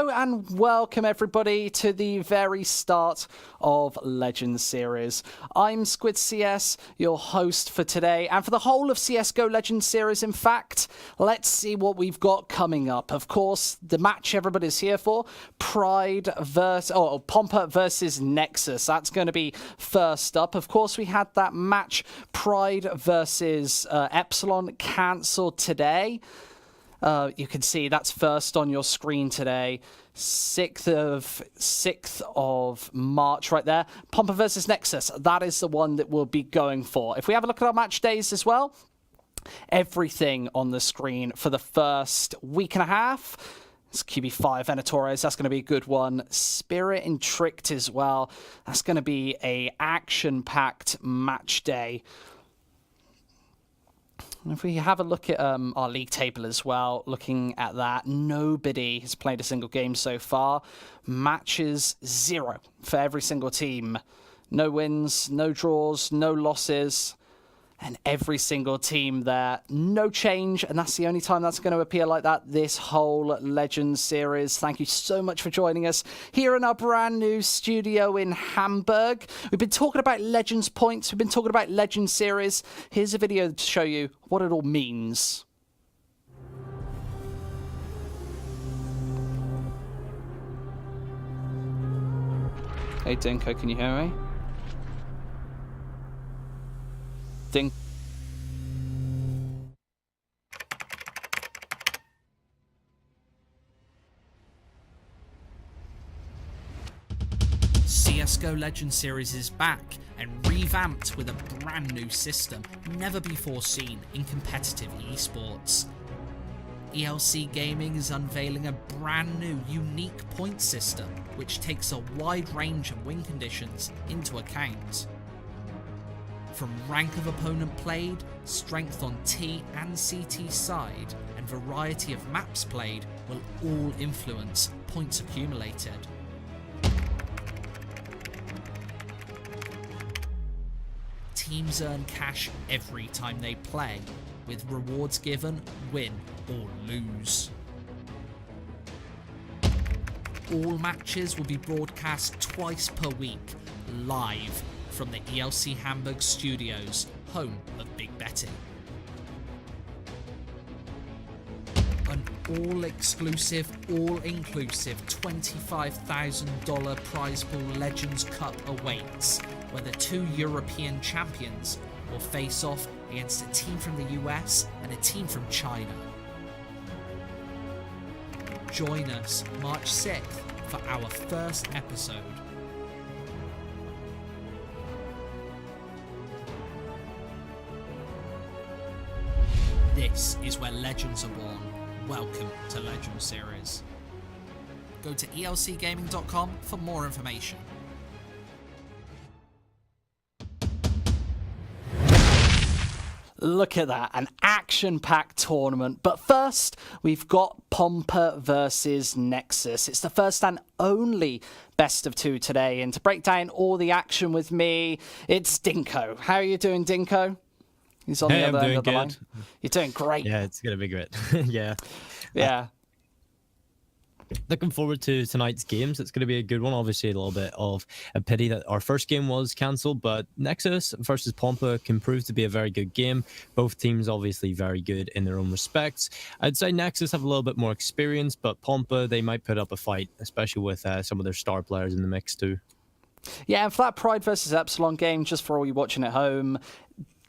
Hello and welcome everybody to the very start of Legends Series. I'm Squid CS, your host for today, and for the whole of CSGO Legends Series, in fact. Let's see what we've got coming up. Of course, the match everybody's here for, Pompa versus Nexus. That's going to be first up. Of course, we had that match, Pride versus Epsilon, cancelled today. You can see that's first on your screen today, 6th of March right there. Pompa versus Nexus, that is the one that we'll be going for. If we have a look at our match days as well, everything on the screen for the first week and a half. It's QB5 Venatores, that's going to be a good one. Spirit and Tricked as well. That's going to be a action-packed match day. If we have a look at our league table as well, looking at that, nobody has played a single game so far. Matches 0 for every single team. No wins, no draws, no losses. And every single team there, no change. And that's the only time that's going to appear like that this whole Legends series. Thank you so much for joining us here in our brand new studio in Hamburg. We've been talking about Legends points. We've been talking about Legends series. Here's a video to show you what it all means. Hey, Dinko, can you hear me? CSGO Legends Series is back and revamped with a brand new system never before seen in competitive esports. ELC Gaming is unveiling a brand new unique point system which takes a wide range of win conditions into account. From rank of opponent played, strength on T and CT side, and variety of maps played will all influence points accumulated. Teams earn cash every time they play, with rewards given, win or lose. All matches will be broadcast twice per week, live from the ELC Hamburg studios, home of big betting. An all-exclusive, all-inclusive $25,000 prize pool Legends Cup awaits, where the 2 European champions will face off against a team from the US and a team from China. Join us March 6th for our first episode. This is where legends are born. Welcome to Legends Series. Go to elcgaming.com for more information. Look at that, an action-packed tournament. But first, we've got Pompa versus Nexus. It's the first and only best of 2 today. And to break down all the action with me, it's Dinko. How are you doing, Dinko? He's on the other end of the line. You're doing great. Yeah, it's going to be great. Yeah. Yeah. Looking forward to tonight's games. It's going to be a good one. Obviously, a little bit of a pity that our first game was cancelled, but Nexus versus Pompa can prove to be a very good game. Both teams obviously very good in their own respects. I'd say Nexus have a little bit more experience, but Pompa, they might put up a fight, especially with some of their star players in the mix too. Yeah, and for that Pride versus Epsilon game, just for all you watching at home,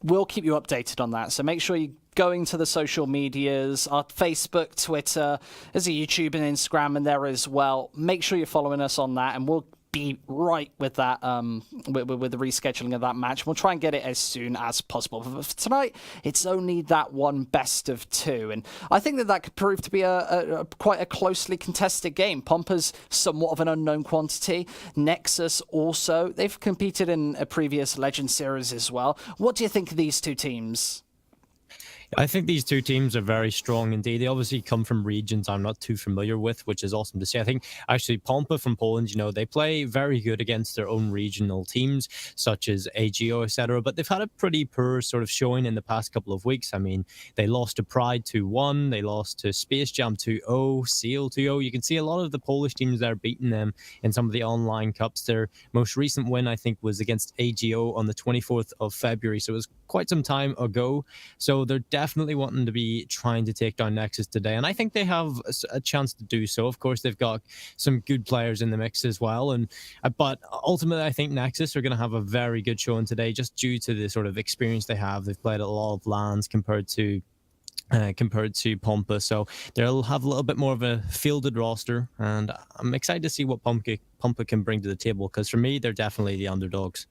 we'll keep you updated on that. So make sure you going to the social medias, our Facebook, Twitter, there's a YouTube and Instagram in there as well. Make sure you're following us on that, and we'll be right with that, with the rescheduling of that match. We'll try and get it as soon as possible. But for tonight, it's only that one best of 2, and I think that could prove to be quite a closely contested game. Pompa's somewhat of an unknown quantity. Nexus also, they've competed in a previous Legend series as well. What do you think of these 2 teams? I think these two teams are very strong indeed. They obviously come from regions I'm not too familiar with, which is awesome to see. I think actually Pompa from Poland, they play very good against their own regional teams, such as AGO, etc. But they've had a pretty poor sort of showing in the past couple of weeks. I mean, they lost to Pride 2-1, they lost to Space Jam 2-0, Seal 2-0. You can see a lot of the Polish teams there beating them in some of the online cups. Their most recent win, I think, was against AGO on the 24th of February. So it was quite some time ago. So they're definitely wanting to be trying to take down Nexus today, and I think they have a chance to do so. Of course, they've got some good players in the mix as well, and but ultimately, I think Nexus are going to have a very good showing today, just due to the sort of experience they have. They've played a lot of LANs compared to Pompa, so they'll have a little bit more of a fielded roster, and I'm excited to see what Pompa can bring to the table, because for me, they're definitely the underdogs.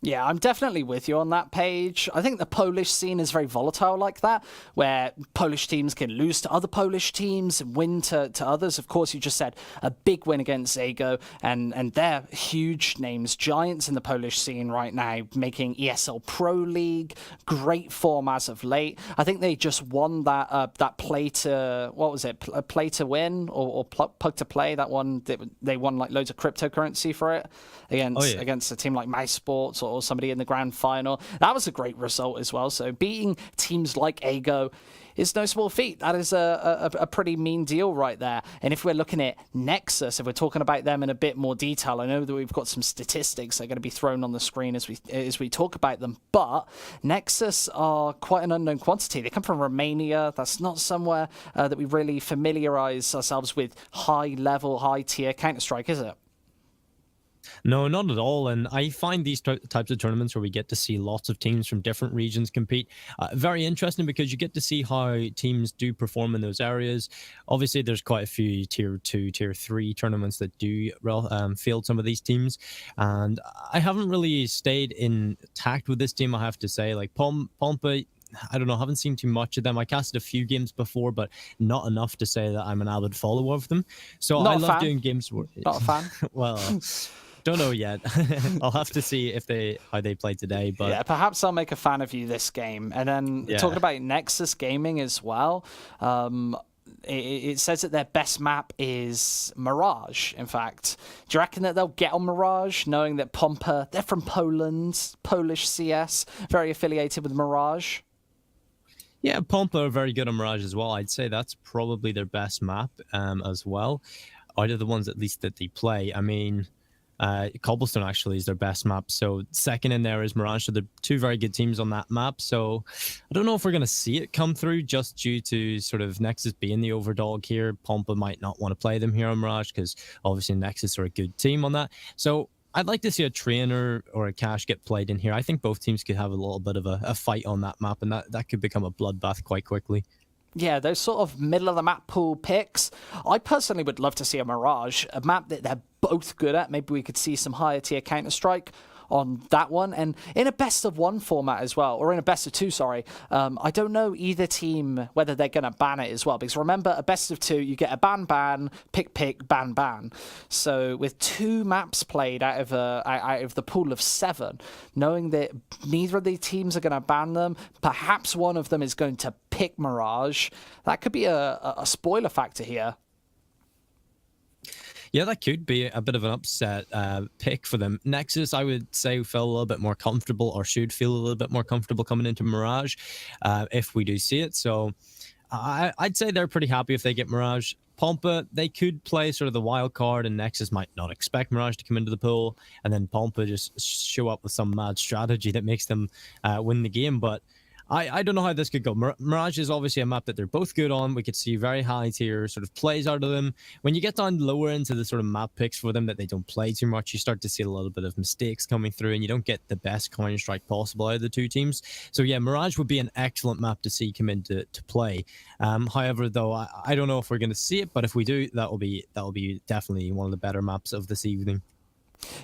Yeah, I'm definitely with you on that page. I think the Polish scene is very volatile like that, where Polish teams can lose to other Polish teams and win to others. Of course, you just said a big win against Zago, and they're huge names, giants in the Polish scene right now, making ESL Pro League, great form as of late. I think they just won that play to, what was it, play to win or pug to play, that one, they won like loads of cryptocurrency for it against a team like MySports or somebody in the grand final. That was a great result as well. So beating teams like AGO is no small feat. That is a pretty mean deal right there. And if we're looking at Nexus, if we're talking about them in a bit more detail, I know that we've got some statistics that are going to be thrown on the screen as we talk about them, but Nexus are quite an unknown quantity. They come from Romania. That's not somewhere that we really familiarize ourselves with high-level, high-tier Counter-Strike, is it? No, not at all. And I find these types of tournaments where we get to see lots of teams from different regions compete very interesting, because you get to see how teams do perform in those areas. Obviously, there's quite a few tier 2, tier 3 tournaments that do field some of these teams. And I haven't really stayed intact with this team, I have to say. Like Pompa, I don't know, haven't seen too much of them. I casted a few games before, but not enough to say that I'm an avid follower of them. So I love doing games where... Not a fan. Well... Don't know yet. I'll have to see how they play today. But yeah, perhaps I'll make a fan of you this game. And then talking about Nexus Gaming as well, it says that their best map is Mirage, in fact. Do you reckon that they'll get on Mirage, knowing that Pompa, they're from Poland, Polish CS, very affiliated with Mirage? Yeah, Pompa are very good on Mirage as well. I'd say that's probably their best map as well, out of the ones at least that they play. I mean... Cobblestone actually is their best map, so second in there is Mirage. So they're two very good teams on that map, so I don't know if we're going to see it come through, just due to sort of Nexus being the overdog here. Pompa might not want to play them here on Mirage, because obviously Nexus are a good team on that. So I'd like to see a Trainer or a Cash get played in here. I think both teams could have a little bit of a fight on that map, and that could become a bloodbath quite quickly. Yeah, those sort of middle-of-the-map pool picks. I personally would love to see a Mirage, a map that they're both good at. Maybe we could see some higher-tier Counter-Strike on that one, and in a best-of-1 format as well, or in a best-of-2, sorry. I don't know either team whether they're going to ban it as well, because remember, a best-of-2, you get a ban, pick, ban. So with 2 maps played out of the pool of 7, knowing that neither of the teams are going to ban them, perhaps one of them is going to pick Mirage, that could be a spoiler factor here. Yeah, that could be a bit of an upset pick for them. Nexus, I would say, feel a little bit more comfortable, or should feel a little bit more comfortable coming into Mirage if we do see it. So I'd say they're pretty happy if they get Mirage. Pompa, they could play sort of the wild card, and Nexus might not expect Mirage to come into the pool, and then Pompa just show up with some mad strategy that makes them win the game. But I don't know how this could go. Mirage is obviously a map that they're both good on. We could see very high tier sort of plays out of them. When you get down lower into the sort of map picks for them that they don't play too much, you start to see a little bit of mistakes coming through, and you don't get the best Counter-Strike possible out of the two teams. So yeah, Mirage would be an excellent map to see come into play. However, though, I don't know if we're going to see it, but if we do, that'll be definitely one of the better maps of this evening.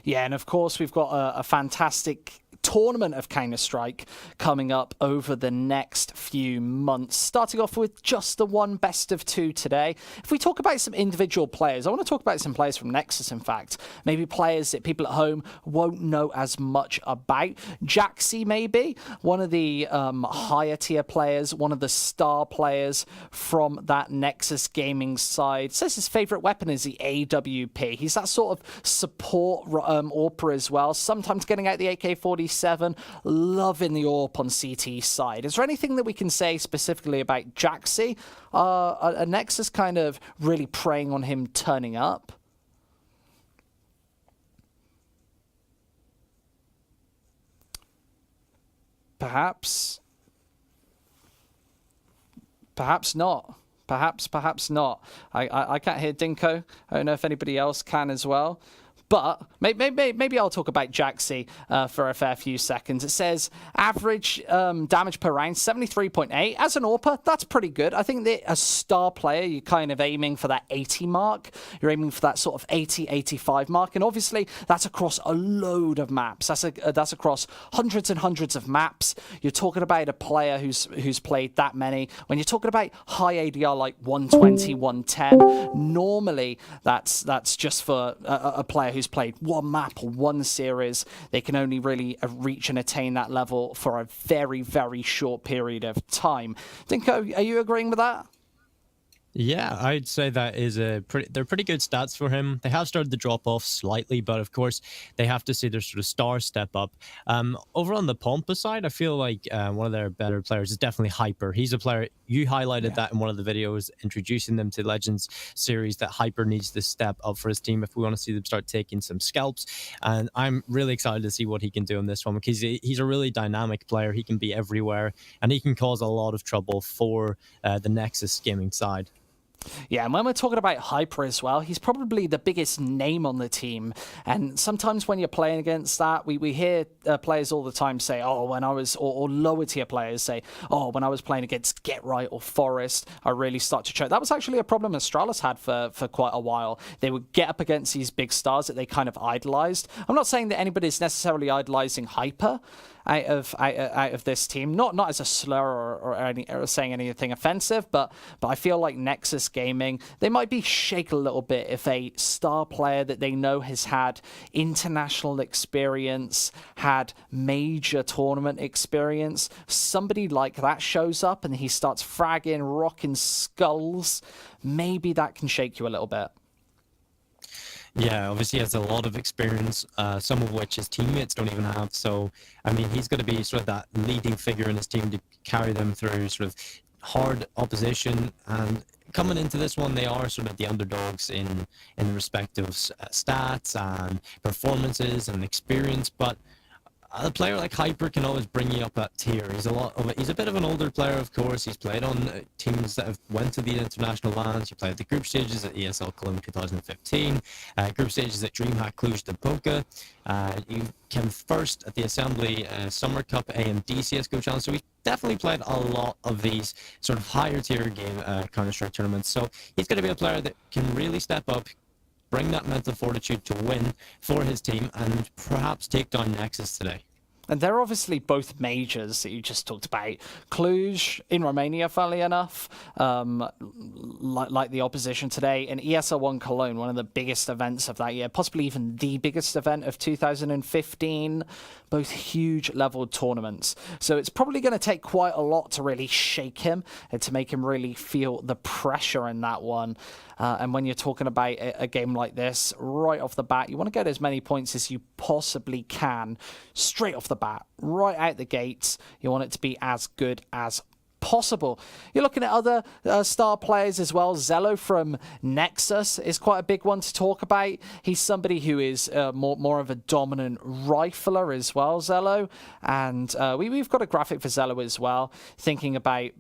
Yeah, and of course we've got a fantastic tournament of Counter-Strike coming up over the next few months. Starting off with just the one best of two today. If we talk about some individual players, I want to talk about some players from Nexus, in fact. Maybe players that people at home won't know as much about. Jaxi, maybe, one of the higher tier players, one of the star players from that Nexus gaming side. Says his favorite weapon is the AWP. He's that sort of support AWP as well, sometimes getting out the AK-47, loving the AWP on CT side. Is there anything that we can say specifically about Jaxi? A Nexus kind of really preying on him turning up? Perhaps not. Perhaps not. I can't hear Dinko. I don't know if anybody else can as well. But maybe I'll talk about Jaxi for a fair few seconds. It says average damage per round, 73.8. As an AWPer, that's pretty good. I think that a star player, you're kind of aiming for that 80 mark. You're aiming for that sort of 80, 85 mark. And obviously, that's across a load of maps. That's across hundreds and hundreds of maps. You're talking about a player who's played that many. When you're talking about high ADR like 120, 110, normally that's just for a player who's played one map or one series. They can only really reach and attain that level for a very, very short period of time. Dinko, are you agreeing with that? Yeah, I'd say that is they're pretty good stats for him. They have started to drop off slightly, but of course they have to see their sort of star step up. Over on the Pompa side, I feel like one of their better players is definitely Hyper. He's a player, you highlighted that in one of the videos, introducing them to Legends series, that Hyper needs to step up for his team if we want to see them start taking some scalps. And I'm really excited to see what he can do in this one, because he's a really dynamic player. He can be everywhere and he can cause a lot of trouble for the Nexus gaming side. Yeah, and when we're talking about Hyper as well, he's probably the biggest name on the team. And sometimes when you're playing against that, we hear players all the time say, oh, when I was, or lower tier players say, oh, when I was playing against Get Right or Forest, I really start to choke. That was actually a problem Astralis had for quite a while. They would get up against these big stars that they kind of idolized. I'm not saying that anybody's necessarily idolizing Hyper out of this team, not as a slur or saying anything offensive, but I feel like Nexus Gaming, they might be shaken a little bit if a star player that they know has had international experience, had major tournament experience, somebody like that shows up and he starts fragging, rocking skulls. Maybe that can shake you a little bit. Yeah, obviously he has a lot of experience, some of which his teammates don't even have. So, I mean, he's going to be sort of that leading figure in his team to carry them through sort of hard opposition. And coming into this one, they are sort of the underdogs in respect of stats and performances and experience. But a player like Hyper can always bring you up that tier. He's a bit of an older player, of course. He's played on teams that have went to the international lands. He played the group stages at ESL Cologne 2015, group stages at DreamHack Cluj de Boca. He came first at the Assembly Summer Cup AMD CSGO Challenge. So he definitely played a lot of these sort of higher tier game Counter-Strike tournaments. So he's going to be a player that can really step up, bring that mental fortitude to win for his team, and perhaps take down Nexus today. And they're obviously both majors that you just talked about. Cluj in Romania, funnily enough, like the opposition today, and ESL 1 Cologne, one of the biggest events of that year, possibly even the biggest event of 2015. Both huge level tournaments. So it's probably going to take quite a lot to really shake him and to make him really feel the pressure in that one. And when you're talking about a game like this, right off the bat, you want to get as many points as you possibly can, straight off the bat, right out the gates. You want it to be as good as possible. You're looking at other star players as well. Zello from Nexus is quite a big one to talk about. He's somebody who is more of a dominant rifler as well, Zello. And we've got a graphic for Zello as well, thinking about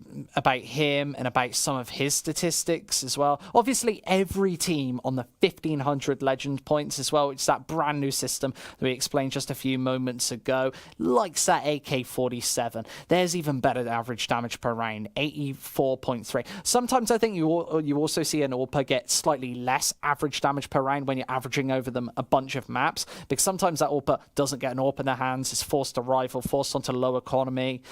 him and about some of his statistics as well. Obviously, every team on the 1500 legend points as well, which is that brand new system that we explained just a few moments ago, likes that AK-47. There's even better average damage per per round, 84.3. Sometimes I think you also see an AWPer get slightly less average damage per round when you're averaging over them a bunch of maps, because sometimes that AWPer doesn't get an AWP in their hands, is forced to rifle, forced onto low economy,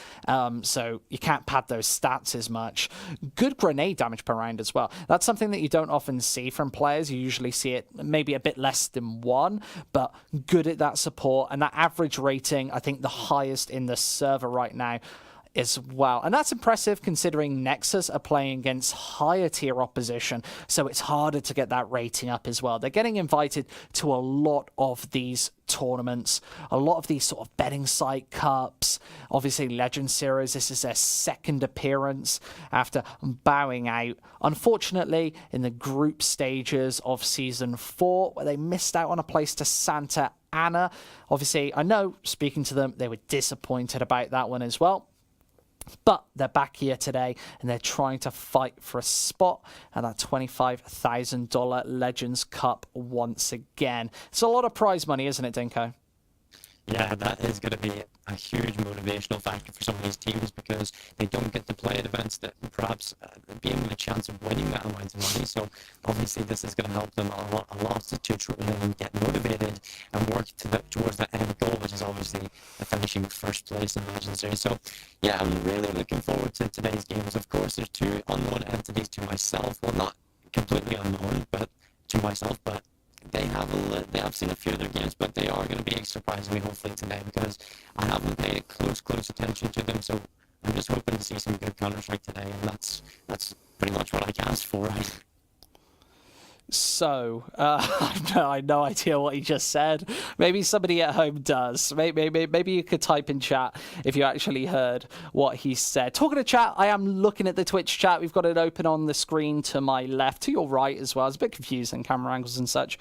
so you can't pad those stats as much. Good grenade damage per round as well. That's something that you don't often see from players. You usually see it maybe a bit less than 1, but good at that support, and that average rating, I think the highest in the server right now as well. And that's impressive considering Nexus are playing against higher tier opposition, so it's harder to get that rating up as well. They're getting invited to a lot of these tournaments, a lot of these sort of betting site cups, obviously Legend Series. This is their second appearance after bowing out, unfortunately, in the group stages of Season 4, where they missed out on a place to Santa Ana. Obviously, I know, speaking to them, they were disappointed about that one as well. But they're back here today, and they're trying to fight for a spot at that $25,000 Legends Cup once again. It's a lot of prize money, isn't it, Dinko? Yeah, that is going to be a huge motivational factor for some of these teams, because they don't get to play at events that perhaps give them a chance of winning that amount of money. So obviously this is going to help them a lot to get motivated and work towards that end goal, which is obviously finishing first place in Legends Series. So yeah, I'm really looking forward to today's games. Of course, there's two unknown entities to myself. Well, not completely unknown, but to myself, but they have seen a few of their games, but they are going to be surprising me hopefully today, because I haven't paid close attention to them. So I'm just hoping to see some good Counter-Strike today, and that's pretty much what I can ask for, right? So, I have no idea what he just said. Maybe somebody at home does. Maybe you could type in chat if you actually heard what he said. Talking to chat, I am looking at the Twitch chat. We've got it open on the screen to my left, to your right as well. It's a bit confusing, camera angles and such.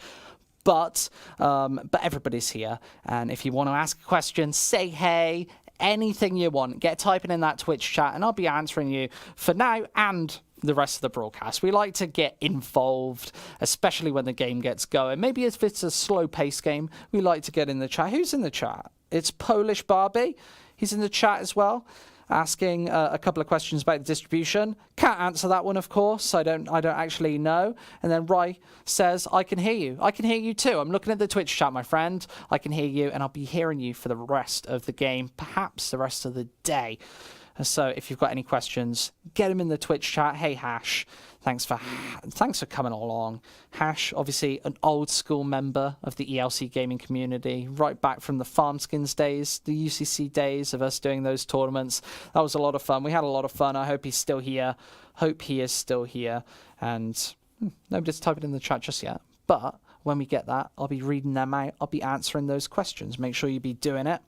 But everybody's here. And if you want to ask a question, say hey, anything you want, get typing in that Twitch chat, and I'll be answering you for now and the rest of the broadcast. We like to get involved, especially when the game gets going. Maybe if it's a slow-paced game, we like to get in the chat. Who's in the chat? It's Polish Barbie. He's in the chat as well, asking a couple of questions about the distribution. Can't answer that one, of course. I don't actually know. And then Rai says, I can hear you. I can hear you too. I'm looking at the Twitch chat, my friend. I can hear you, and I'll be hearing you for the rest of the game, perhaps the rest of the day. So if you've got any questions, get them in the Twitch chat. Hey, Hash, thanks for coming along. Hash, obviously an old school member of the ELC gaming community, right back from the Farmskins days, the UCC days of us doing those tournaments. That was a lot of fun. We had a lot of fun. I hope he's still here. Hope he is still here. And nobody's typing in the chat just yet. But when we get that, I'll be reading them out. I'll be answering those questions. Make sure you be doing it.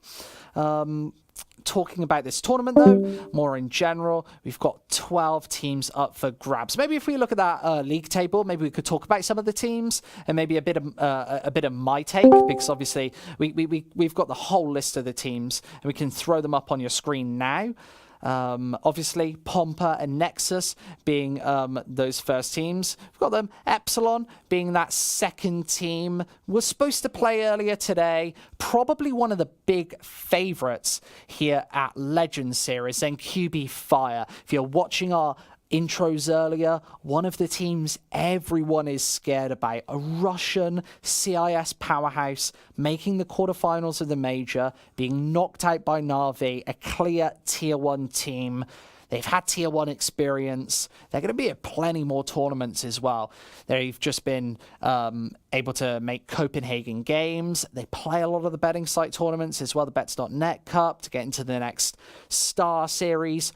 Talking about this tournament, though, more in general, we've got 12 teams up for grabs. Maybe if we look at that league table, maybe we could talk about some of the teams and maybe a bit of my take, because obviously we've got the whole list of the teams and we can throw them up on your screen now. Obviously, Pompa and Nexus being those first teams. We've got them. Epsilon being that second team. Was supposed to play earlier today. Probably one of the big favourites here at Legends Series. Then QB Fire. If you're watching our intros earlier, one of the teams everyone is scared about, a Russian CIS powerhouse making the quarterfinals of the major, being knocked out by Na'Vi, a clear tier 1 team. They've had tier 1 experience. They're going to be at plenty more tournaments as well. They've just been able to make Copenhagen games. They play a lot of the betting site tournaments as well, the Bets.net Cup, to get into the next Star Series.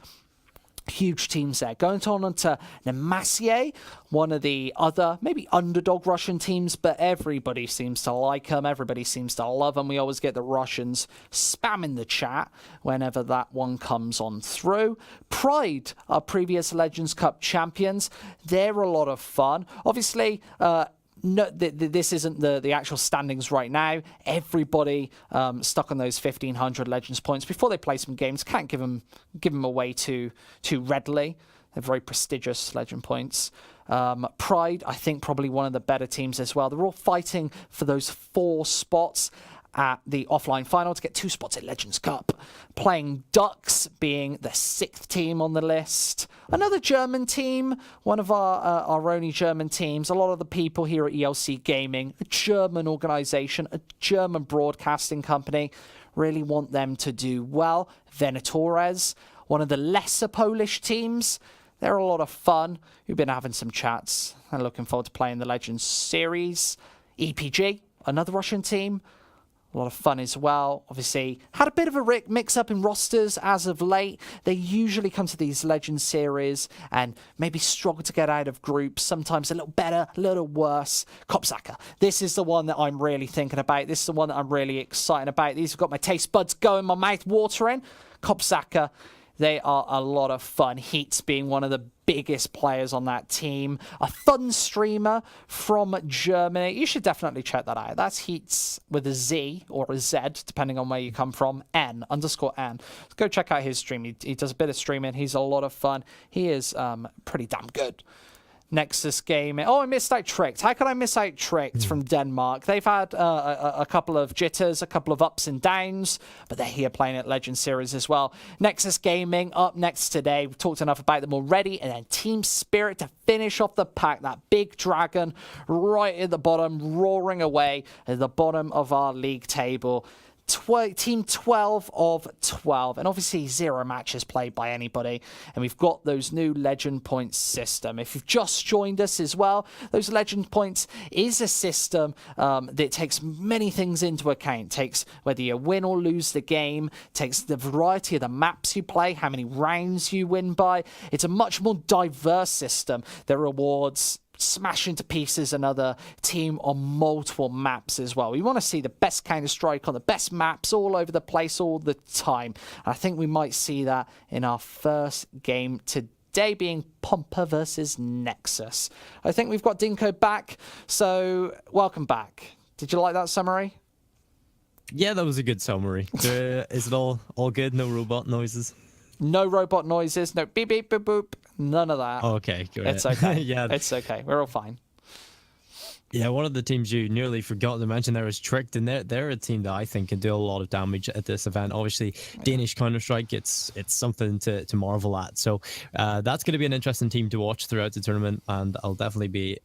Huge teams there. Going on to Nemacier, one of the other, maybe underdog Russian teams, but everybody seems to like them. Everybody seems to love them. We always get the Russians spamming the chat whenever that one comes on through. Pride, our previous Legends Cup champions. They're a lot of fun. Obviously, no, this isn't the actual standings right now. Everybody stuck on those 1,500 Legends points before they play some games. Can't give them away too readily. They're very prestigious Legend points. Pride, I think, probably one of the better teams as well. They're all fighting for those 4 spots at the offline final to get 2 spots at Legends Cup. Playing Ducks being the 6th team on the list. Another German team, one of our only German teams. A lot of the people here at ELC Gaming, a German organization, a German broadcasting company, really want them to do well. Venatores, one of the lesser Polish teams. They're a lot of fun. We've been having some chats and looking forward to playing the Legends series. EPG, another Russian team. A lot of fun as well. Obviously, had a bit of a mix-up in rosters as of late. They usually come to these Legends series and maybe struggle to get out of groups. Sometimes a little better, a little worse. Kopsaka. This is the one that I'm really thinking about. This is the one that I'm really excited about. These have got my taste buds going, my mouth watering. Kopsaka. They are a lot of fun. Heats being one of the biggest players on that team. A fun streamer from Germany. You should definitely check that out. That's Heats with a Z or a Z, depending on where you come from. _N. Go check out his stream. He does a bit of streaming. He's a lot of fun. He is pretty damn good. Nexus Gaming. Oh, I missed out Tricked. How could I miss out Tricked from Denmark? They've had a couple of jitters, a couple of ups and downs, but they're here playing at Legend Series as well. Nexus Gaming up next today. We've talked enough about them already. And then Team Spirit to finish off the pack. That big dragon right at the bottom, roaring away at the bottom of our league table. Team 12 of 12, and obviously 0 matches played by anybody, and we've got those new legend points system. If you've just joined us as well, those legend points is a system that takes many things into account. It takes whether you win or lose the game, takes the variety of the maps you play, how many rounds you win by. It's a much more diverse system that rewards smash into pieces another team on multiple maps as well. We want to see the best Counter-Strike on the best maps all over the place all the time. And I think we might see that in our first game today, being Pompa versus Nexus. I think we've got Dinko back, so welcome back. Did you like that summary? Yeah, that was a good summary. Is it all good? No robot noises? No robot noises, no beep beep boop boop, none of that. Okay, good. It's okay. Yeah, it's okay. We're all fine. Yeah, one of the teams you nearly forgot to mention there is Tricked, and they're a team that I think can do a lot of damage at this event. Obviously, Danish Counter-Strike, it's something to marvel at. So that's going to be an interesting team to watch throughout the tournament, and I'll definitely be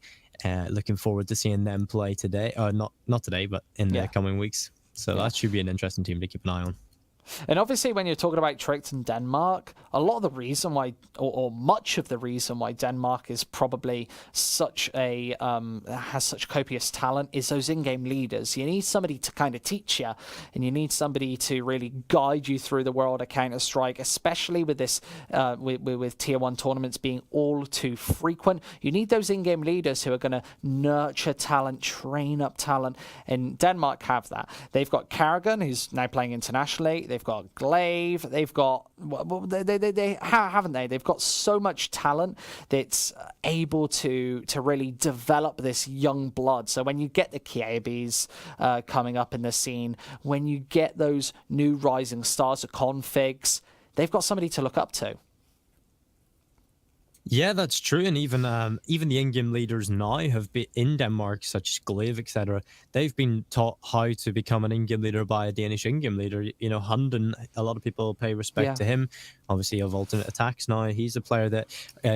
looking forward to seeing them play today. Not today, but in the coming weeks. So that should be an interesting team to keep an eye on. And obviously, when you're talking about Tricked in Denmark, a lot of the reason why, or much of the reason why Denmark is probably such a has such copious talent is those in-game leaders. You need somebody to kind of teach you, and you need somebody to really guide you through the world of Counter-Strike, especially with this with Tier 1 tournaments being all too frequent. You need those in-game leaders who are going to nurture talent, train up talent, and Denmark have that. They've got Carrigan, who's now playing internationally. They've got Glaive. They've got they haven't they? They've got so much talent that's able to really develop this young blood. So when you get the Kiebis coming up in the scene, when you get those new rising stars, the configs, they've got somebody to look up to. Yeah, that's true, and even the in-game leaders now have been in Denmark, such as Glaive, etc. They've been taught how to become an in-game leader by a Danish in-game leader. You know, Hunden, a lot of people pay respect to him. Obviously, of Ultimate Attacks now, he's a player that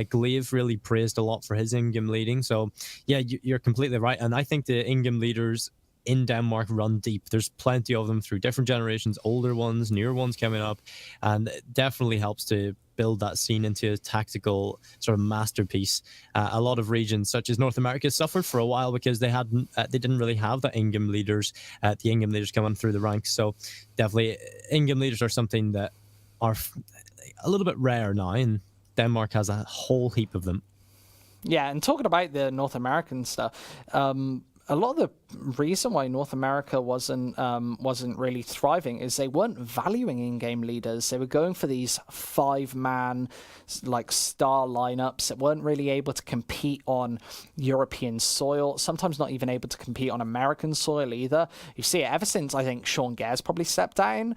Glaive really praised a lot for his in-game leading. So, yeah, you're completely right, and I think the in-game leaders in Denmark run deep. There's plenty of them through different generations, older ones, newer ones coming up, and it definitely helps to build that scene into a tactical sort of masterpiece. A lot of regions such as North America suffered for a while because they didn't really have the in-game leaders, the in-game leaders coming through the ranks. So definitely in-game leaders are something that are a little bit rare now, and Denmark has a whole heap of them. Yeah, and talking about the North American stuff, a lot of the reason why North America wasn't really thriving is they weren't valuing in-game leaders. They were going for these 5-man like star lineups that weren't really able to compete on European soil, sometimes not even able to compete on American soil either. You see it ever since, I think, Sean Gare's probably stepped down.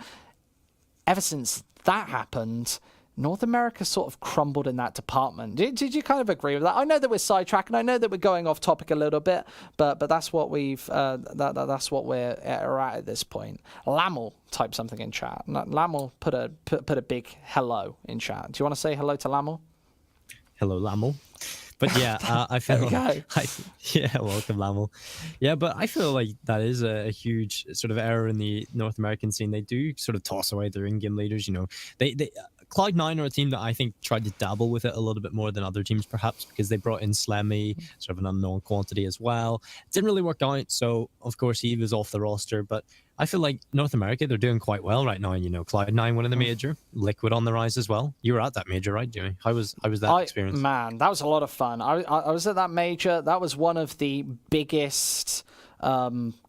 Ever since that happened, North America sort of crumbled in that department. Did you kind of agree with that? I know that we're sidetracking. I know that we're going off topic a little bit, but that's what we've that's what we're at this point. Lamel typed something in chat. Lamel put a big hello in chat. Do you want to say hello to Lamel? Hello, Lamel. But yeah, I feel welcome, Lamel. Yeah, but I feel like that is a huge sort of error in the North American scene. They do sort of toss away their in-game leaders. You know, they Cloud9 are a team that I think tried to dabble with it a little bit more than other teams, perhaps because they brought in Slemmy, sort of an unknown quantity as well. It didn't really work out, so of course he was off the roster. But I feel like North America, they're doing quite well right now. You know, Cloud9 winning the major, Liquid on the rise as well. You were at that major, right, Jimmy? How was that experience? Man, that was a lot of fun. I was at that major. That was one of the biggest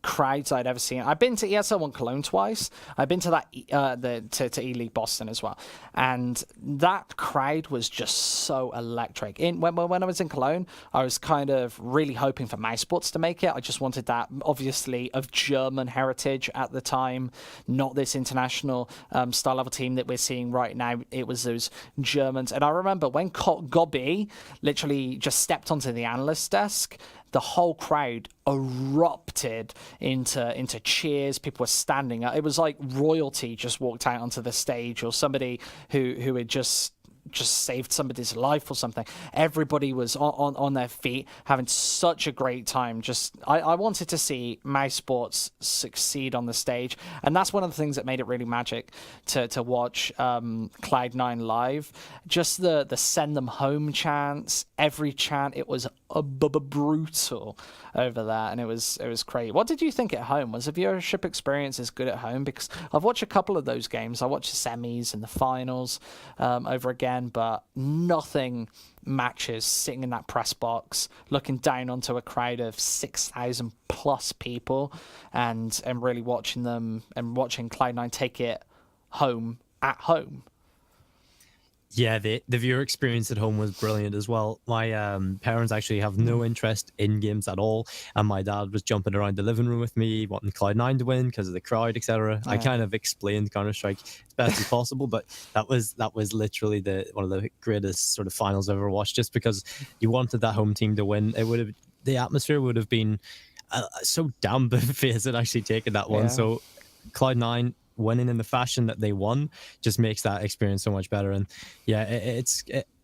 crowds I'd ever seen. I've been to ESL 1 Cologne twice. I've been to that to E-League Boston as well, and that crowd was just so electric. When I was in Cologne, I was kind of really hoping for Esports to make it. I just wanted that, obviously, of German heritage at the time, not this international star level team that we're seeing right now. It was those Germans, and I remember when Gobby literally just stepped onto the analyst desk, the whole crowd erupted into cheers. People were standing up. It was like royalty just walked out onto the stage, or somebody who had just saved somebody's life or something. Everybody was on their feet, having such a great time. I wanted to see Esports succeed on the stage, and that's one of the things that made it really magic to watch Cloud9 live. Just the send them home chants, every chant, it was brutal over that, and it was great. What did you think at home? Was the viewership experience as good at home? Because I've watched a couple of those games. I watched the semis and the finals over again, but nothing matches sitting in that press box, looking down onto a crowd of 6,000 plus people, and really watching them and watching Cloud9 take it home at home. Yeah, the viewer experience at home was brilliant as well. My parents actually have no interest in games at all, and my dad was jumping around the living room with me, wanting Cloud9 to win because of the crowd, etc. Yeah. I kind of explained Counter-Strike as best as possible, but that was literally one of the greatest sort of finals I've ever watched, just because you wanted that home team to win. The atmosphere would have been so damn buffet as it actually taken that one. Yeah. So Cloud9 winning in the fashion that they won just makes that experience so much better. And yeah,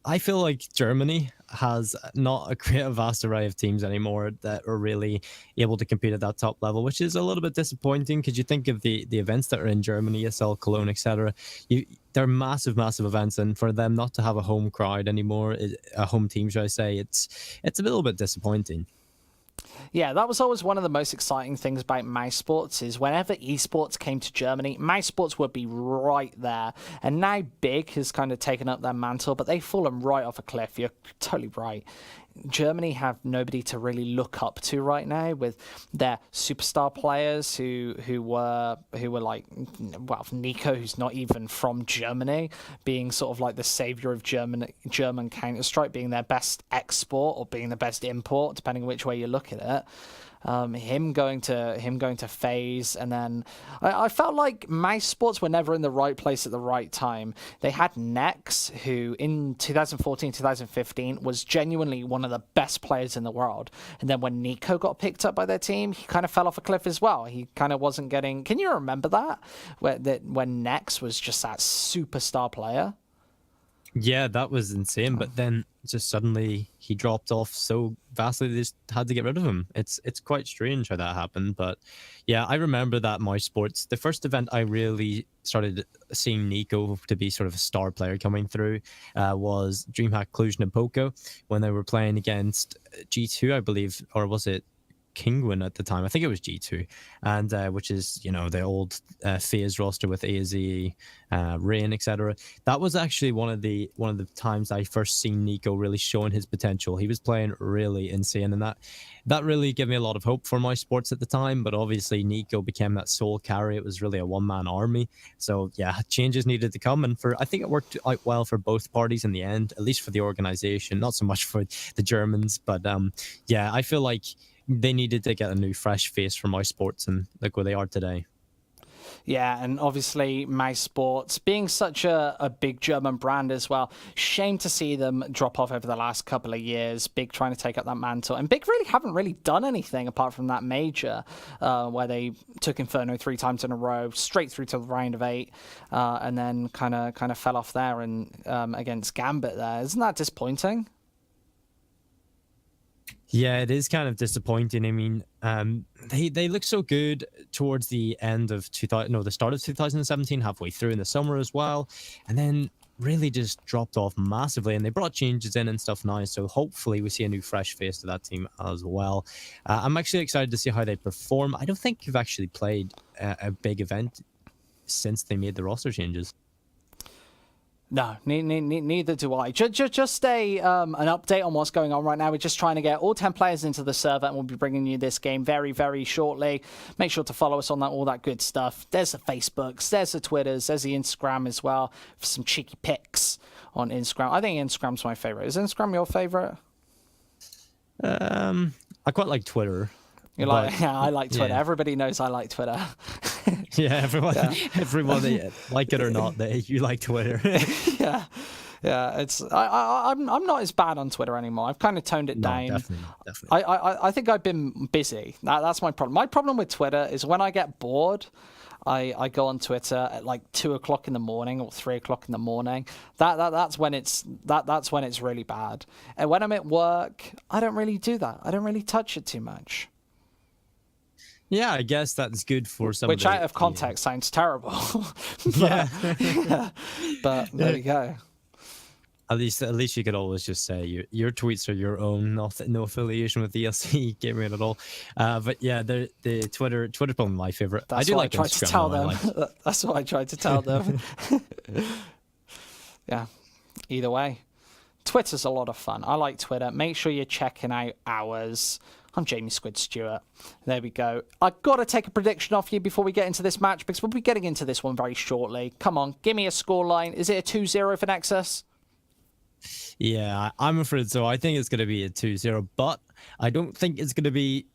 I feel like Germany has not a vast array of teams anymore that are really able to compete at that top level, which is a little bit disappointing, because you think of the events that are in Germany, ESL, Cologne, etc. They're massive events, and for them not to have a home crowd anymore, a home team, should I say, it's a little bit disappointing. Yeah, that was always one of the most exciting things about Esports, is whenever esports came to Germany, Esports would be right there. And now Big has kind of taken up their mantle, but they've fallen right off a cliff. You're totally right. Germany have nobody to really look up to right now, with their superstar players who were like, well, Nico, who's not even from Germany, being sort of like the savior of German Counter-Strike, being their best export or being the best import, depending on which way you look at it. Him going to FaZe, and then I felt like Esports were never in the right place at the right time. They had Nex, who in 2014, 2015 was genuinely one of the best players in the world, and then when Nico got picked up by their team, he kind of fell off a cliff as well. He kind of wasn't getting. Can you remember that when Nex was just that superstar player? Yeah, that was insane. But then just suddenly he dropped off so vastly, they just had to get rid of him. It's quite strange how that happened. But yeah, I remember that Esports, the first event I really started seeing Nico to be sort of a star player coming through was DreamHack Cluj-Napoca, when they were playing against G2, I believe, or was it Kingwin at the time? I think it was G2, and which is, you know, the old FaZe roster with AZ, Rain, etc. That was actually one of the times I first seen Nico really showing his potential. He was playing really insane, and that really gave me a lot of hope for Esports at the time. But obviously Nico became that sole carry. It was really a one-man army. So yeah, changes needed to come, and I think it worked out well for both parties in the end, at least for the organization, not so much for the Germans. But yeah, I feel like they needed to get a new fresh face from Esports, and look where they are today. Yeah, and obviously Esports being such a big German brand as well. Shame to see them drop off over the last couple of years. Big trying to take up that mantle, and Big really haven't really done anything apart from that major where they took Inferno 3 times in a row, straight through to the round of 8, and then kind of fell off there and against Gambit there. Isn't that disappointing? Yeah, it is kind of disappointing. I mean, they look so good towards the end of the start of 2017, halfway through in the summer as well, and then really just dropped off massively. And they brought changes in and stuff now, so hopefully we see a new fresh face to that team as well. I'm actually excited to see how they perform. I don't think you've actually played a big event since they made the roster changes. No, neither do I. Just an update on what's going on right now. We're just trying to get all 10 players into the server, and we'll be bringing you this game very, very shortly. Make sure to follow us on all that good stuff. There's the Facebooks, there's the Twitters, there's the Instagram as well, for some cheeky pics on Instagram. I think Instagram's my favorite. Is Instagram your favorite? I quite like Twitter. You like? Yeah, I like Twitter. Yeah. Everybody knows I like Twitter. Yeah, everybody, like it or not, you like Twitter. yeah. I'm not as bad on Twitter anymore. I've kind of toned it down. Definitely. I think I've been busy. That's my problem. My problem with Twitter is when I get bored, I go on Twitter at like 2 o'clock in the morning or 3 o'clock in the morning. That's when it's really bad. And when I'm at work, I don't really do that. I don't really touch it too much. Yeah, I guess that's good for some. Which out of context sounds terrible. But there you go. At least you could always just say your tweets are your own, no affiliation with ELC gaming at all. But yeah, the Twitter's probably my favorite. That's I do what like I tried Instagram, to tell though, them. That's what I tried to tell them. Yeah. Either way, Twitter's a lot of fun. I like Twitter. Make sure you're checking out ours. I'm Jamie Squid Stewart. There we go. I've got to take a prediction off you before we get into this match, because we'll be getting into this one very shortly. Come on, give me a scoreline. Is it a 2-0 for Nexus? Yeah, I'm afraid so. I think it's going to be a 2-0, but I don't think it's going to be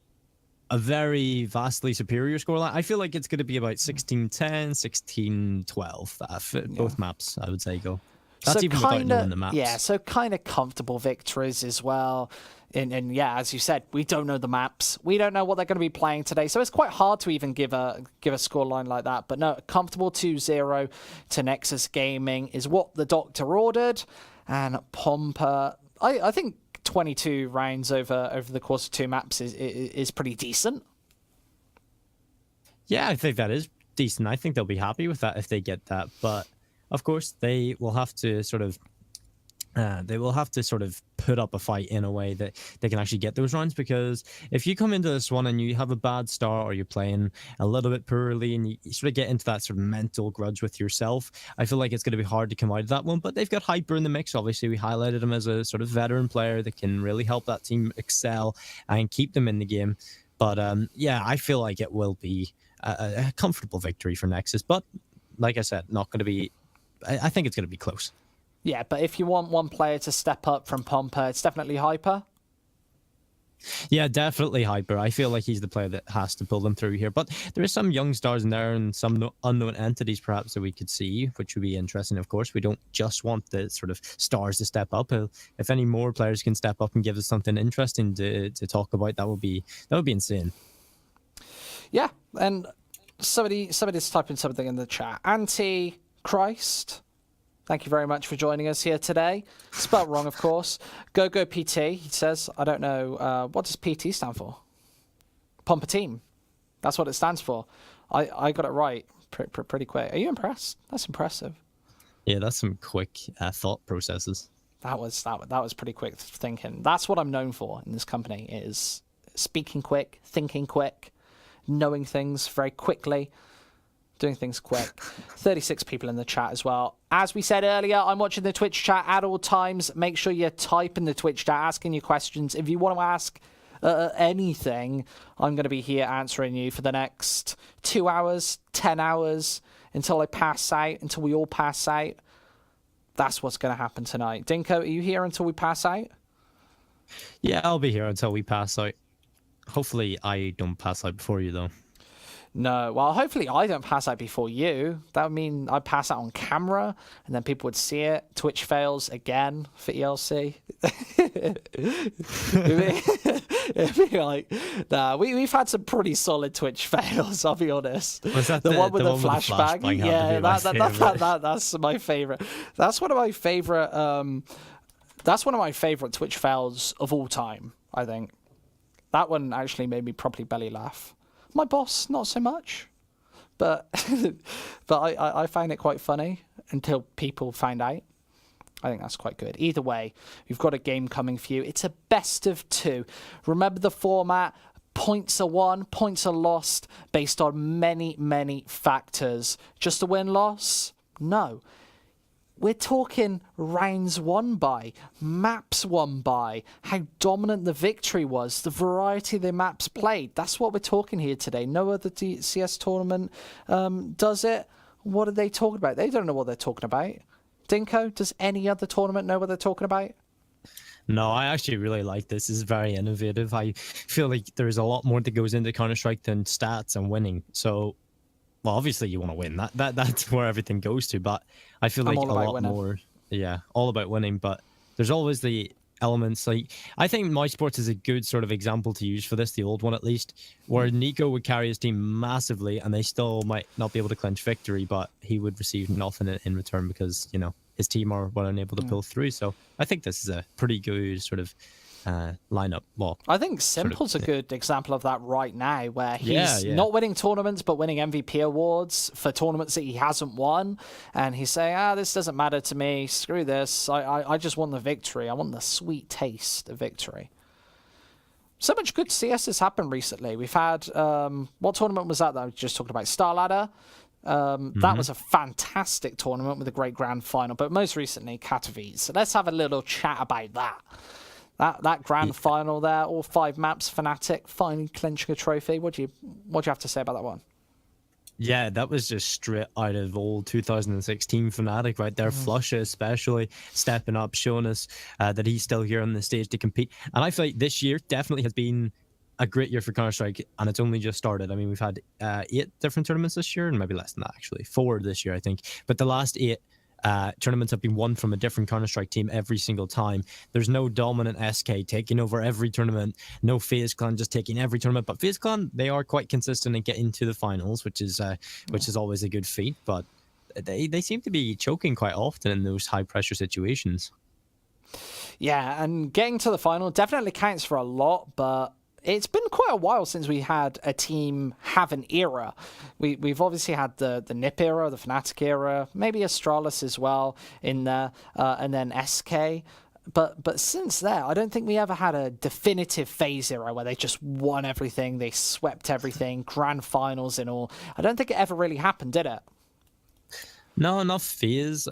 a very vastly superior scoreline. I feel like it's going to be about 16-10, 16-12. Both maps, I would say, go. That's So even without knowing the maps. Yeah, so kind of comfortable victories as well. And yeah, as you said, we don't know the maps. We don't know what they're going to be playing today. So it's quite hard to even give a scoreline like that. But no, a comfortable 2-0 to Nexus Gaming is what the doctor ordered. And Pompa, I think 22 rounds over the course of 2 maps is pretty decent. Yeah, I think that is decent. I think they'll be happy with that if they get that. But of course, they will have to sort of put up a fight in a way that they can actually get those rounds, because if you come into this one and you have a bad start, or you're playing a little bit poorly and you sort of get into that sort of mental grudge with yourself, I feel like it's going to be hard to come out of that one. But they've got Hyper in the mix. Obviously, we highlighted him as a sort of veteran player that can really help that team excel and keep them in the game. But yeah, I feel like it will be a comfortable victory for Nexus. But like I said, not going to be. I think it's going to be close. Yeah, but if you want one player to step up from Pompa, it's definitely Hyper. Yeah, definitely Hyper. I feel like he's the player that has to pull them through here. But there is some young stars in there and some unknown entities perhaps that we could see, which would be interesting. Of course, we don't just want the sort of stars to step up. If any more players can step up and give us something interesting to talk about, that would be insane. Yeah, and somebody's typing something in the chat. Anti-Christ. Thank you very much for joining us here today. Spelled wrong, of course. Go PT, he says. I don't know. What does PT stand for? Pompa Team. That's what it stands for. I got it right pretty quick. Are you impressed? That's impressive. Yeah, that's some quick thought processes. That was pretty quick thinking. That's what I'm known for in this company, is speaking quick, thinking quick, knowing things very quickly. Doing things quick. 36 people in the chat as well. As we said earlier, I'm watching the Twitch chat at all times. Make sure you type in the Twitch chat, asking your questions. If you want to ask anything, I'm going to be here answering you for the next 2 hours, 10 hours, until I pass out, until we all pass out. That's what's going to happen tonight. Dinko, are you here until we pass out? Yeah, I'll be here until we pass out. Hopefully I don't pass out before you, though. No. Well, hopefully I don't pass out before you. That would mean I'd pass out on camera, and then people would see it. Twitch fails again for ELC. It'd be like, nah, we've had some pretty solid Twitch fails, I'll be honest. Was that the one with the one with the flashbang? Yeah, that's my favorite. That's one of my favorite. That's one of my favorite Twitch fails of all time, I think. That one actually made me properly belly laugh. My boss, not so much, but I find it quite funny until people find out. I think that's quite good. Either way, we've got a game coming for you. It's a best of 2. Remember the format. Points are won, points are lost based on many, many factors. Just a win-loss? No. We're talking rounds won by, maps won by, how dominant the victory was, the variety of the maps played. That's what we're talking here today. No other CS tournament does it. What are they talking about? They don't know what they're talking about. Dinko, does any other tournament know what they're talking about? No, I actually really like this. This is very innovative. I feel like there's a lot more that goes into Counter-Strike than stats and winning. So, well, obviously you want to win. That's where everything goes to. But I feel like a lot winning. More, yeah, all about winning. But there's always the elements. Like, I think Esports is a good sort of example to use for this, the old one at least, where Nico would carry his team massively, and they still might not be able to clinch victory, but he would receive nothing in return because, you know, his team were unable to pull through. So I think this is a pretty good sort of lineup. Well, I think Simple's a good example of that right now, where he's not winning tournaments but winning MVP awards for tournaments that he hasn't won, and he's saying, this doesn't matter to me, screw this, I just want the victory, I want the sweet taste of victory. So much good CS has happened recently. We've had what tournament was that I was just talking about? Star Ladder. That was a fantastic tournament with a great grand final, but most recently Katowice. So let's have a little chat about that. That grand final there, all 5 maps, Fnatic finally clinching a trophy. What do you have to say about that one? Yeah, that was just straight out of old 2016 Fnatic right there. Flusha especially stepping up, showing us that he's still here on the stage to compete. And I feel like this year definitely has been a great year for Counter-Strike, and it's only just started. I mean, we've had 8 different tournaments this year, and maybe less than that, actually. 4 this year, I think. But the last 8 tournaments have been won from a different Counter-Strike team every single time. There's no dominant SK taking over every tournament, no FaZe Clan just taking every tournament, but FaZe Clan, they are quite consistent in getting to the finals, which is always a good feat, but they seem to be choking quite often in those high-pressure situations. Yeah, and getting to the final definitely counts for a lot, but it's been quite a while since we had a team have an era. We've obviously had the NiP era, the Fnatic era, maybe Astralis as well in there, and then SK. But since there, I don't think we ever had a definitive FaZe era where they just won everything, they swept everything, grand finals and all. I don't think it ever really happened, did it? No, not FaZe.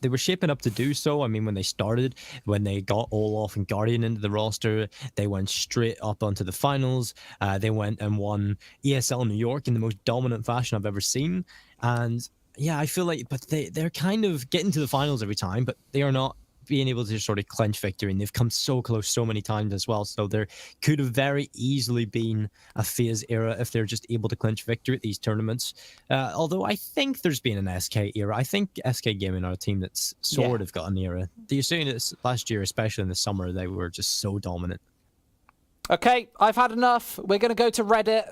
They were shaping up to do so. I mean, when they started, when they got Olaf and Guardian into the roster, they went straight up onto the finals. They went and won ESL New York in the most dominant fashion I've ever seen. And yeah, I feel like, but they're kind of getting to the finals every time, but they are not being able to sort of clinch victory, and they've come so close so many times as well. So there could have very easily been a FaZe era if they're just able to clinch victory at these tournaments. Although I think there's been an SK era. I think SK Gaming are a team that's sort of got an era. You're saying this last year, especially in the summer, they were just so dominant. Okay, I've had enough. We're going to go to Reddit.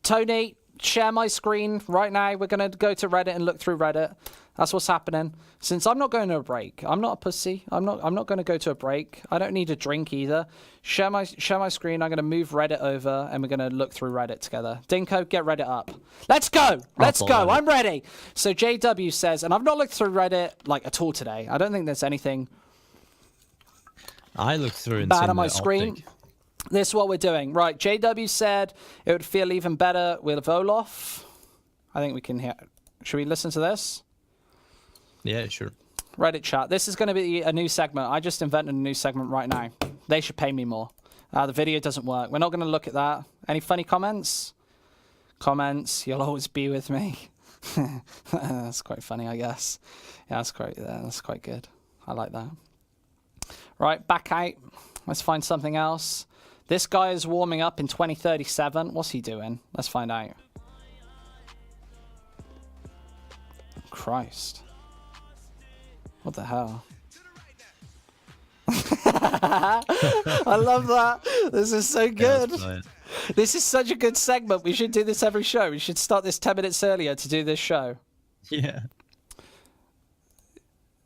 Tony, share my screen right now. We're going to go to Reddit and look through Reddit. That's what's happening. Since I'm not going to a break, I'm not a pussy. I'm not going to go to a break. I don't need a drink either. Share my screen. I'm going to move Reddit over, and we're going to look through Reddit together. Dinko, get Reddit up. Let's go. Let's go. I'm ready. So JW says, and I've not looked through Reddit like at all today. I don't think there's anything I looked through and bad on my screen. This is what we're doing. Right, JW said it would feel even better with Olaf. I think we can hear. Should we listen to this? Yeah, sure. Reddit chat. This is going to be a new segment. I just invented a new segment right now. They should pay me more. The video doesn't work. We're not going to look at that. Any funny comments? Comments. You'll always be with me. That's quite funny, I guess. Yeah, that's quite good. I like that. Right, back out. Let's find something else. This guy is warming up in 2037. What's he doing? Let's find out. Christ. What the hell? I love that. This is so good. Yeah, this is such a good segment. We should do this every show. We should start this 10 minutes earlier to do this show. yeah.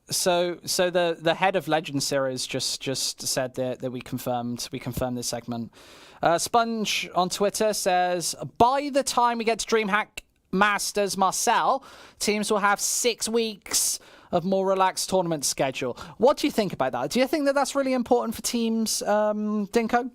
So the head of Legend Series just said that we confirmed this segment. Sponge on Twitter says, by the time we get to DreamHack Masters Marcel, teams will have 6 weeks of more relaxed tournament schedule. What do you think about that? Do you think that that's really important for teams, Dinko?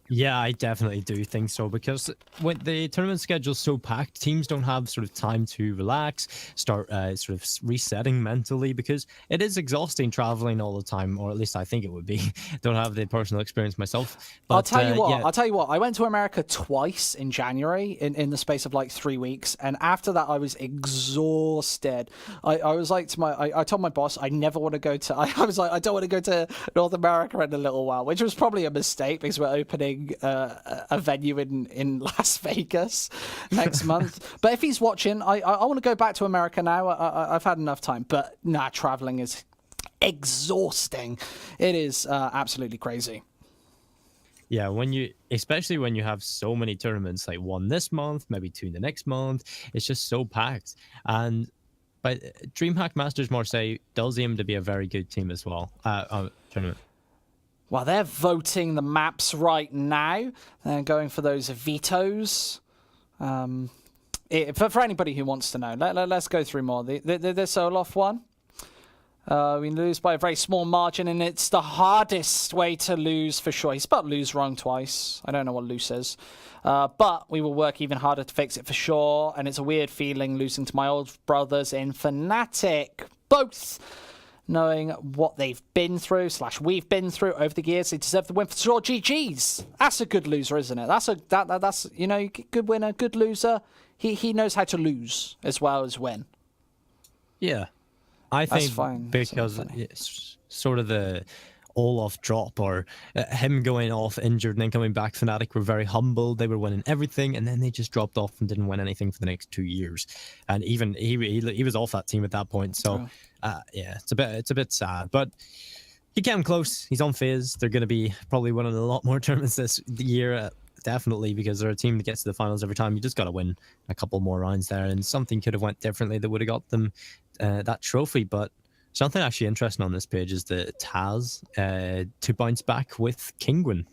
Yeah, I definitely do think so, because when the tournament schedule's so packed, teams don't have sort of time to relax, start sort of resetting mentally, because it is exhausting traveling all the time, or at least I think it would be. Don't have the personal experience myself. But, I'll tell you what. yeah. I'll tell you what. I went to America twice in January in the space of like 3 weeks, and after that I was exhausted. I was like I told my boss I never want to go to. I was like, I don't want to go to North America in a little while, which was probably a mistake because we're opening a venue in Las Vegas next month. But if he's watching, I want to go back to America now. I've had enough time. But nah, traveling is exhausting. It is absolutely crazy. Yeah, especially when you have so many tournaments, like one this month, maybe 2 the next month, it's just so packed. And but DreamHack Masters Marseille does aim to be a very good team as well. Tournament. Well, they're voting the maps right now. They're going for those vetoes. For anybody who wants to know, let's go through more. The Soloff one. We lose by a very small margin, and it's the hardest way to lose for sure. He spelled lose wrong twice. I don't know what lose is. But we will work even harder to fix it for sure. And it's a weird feeling losing to my old brothers in Fnatic. Both knowing what they've been through / we've been through over the years. They deserve the win for sure. GG's. That's a good loser, isn't it? That's you know, good winner, good loser. He knows how to lose as well as win. Yeah. I think fine. because it's sort of the Olaf drop, or him going off injured and then coming back, Fnatic were very humble. They were winning everything, and then they just dropped off and didn't win anything for the next 2 years. And even he was off that team at that point. So yeah, it's a bit sad, but he came close. He's on phase. They're going to be probably winning a lot more tournaments this year. Definitely, because they're a team that gets to the finals every time. You just got to win a couple more rounds there, and something could have went differently that would have got them that trophy. But something actually interesting on this page is the Taz to bounce back with Kingwin.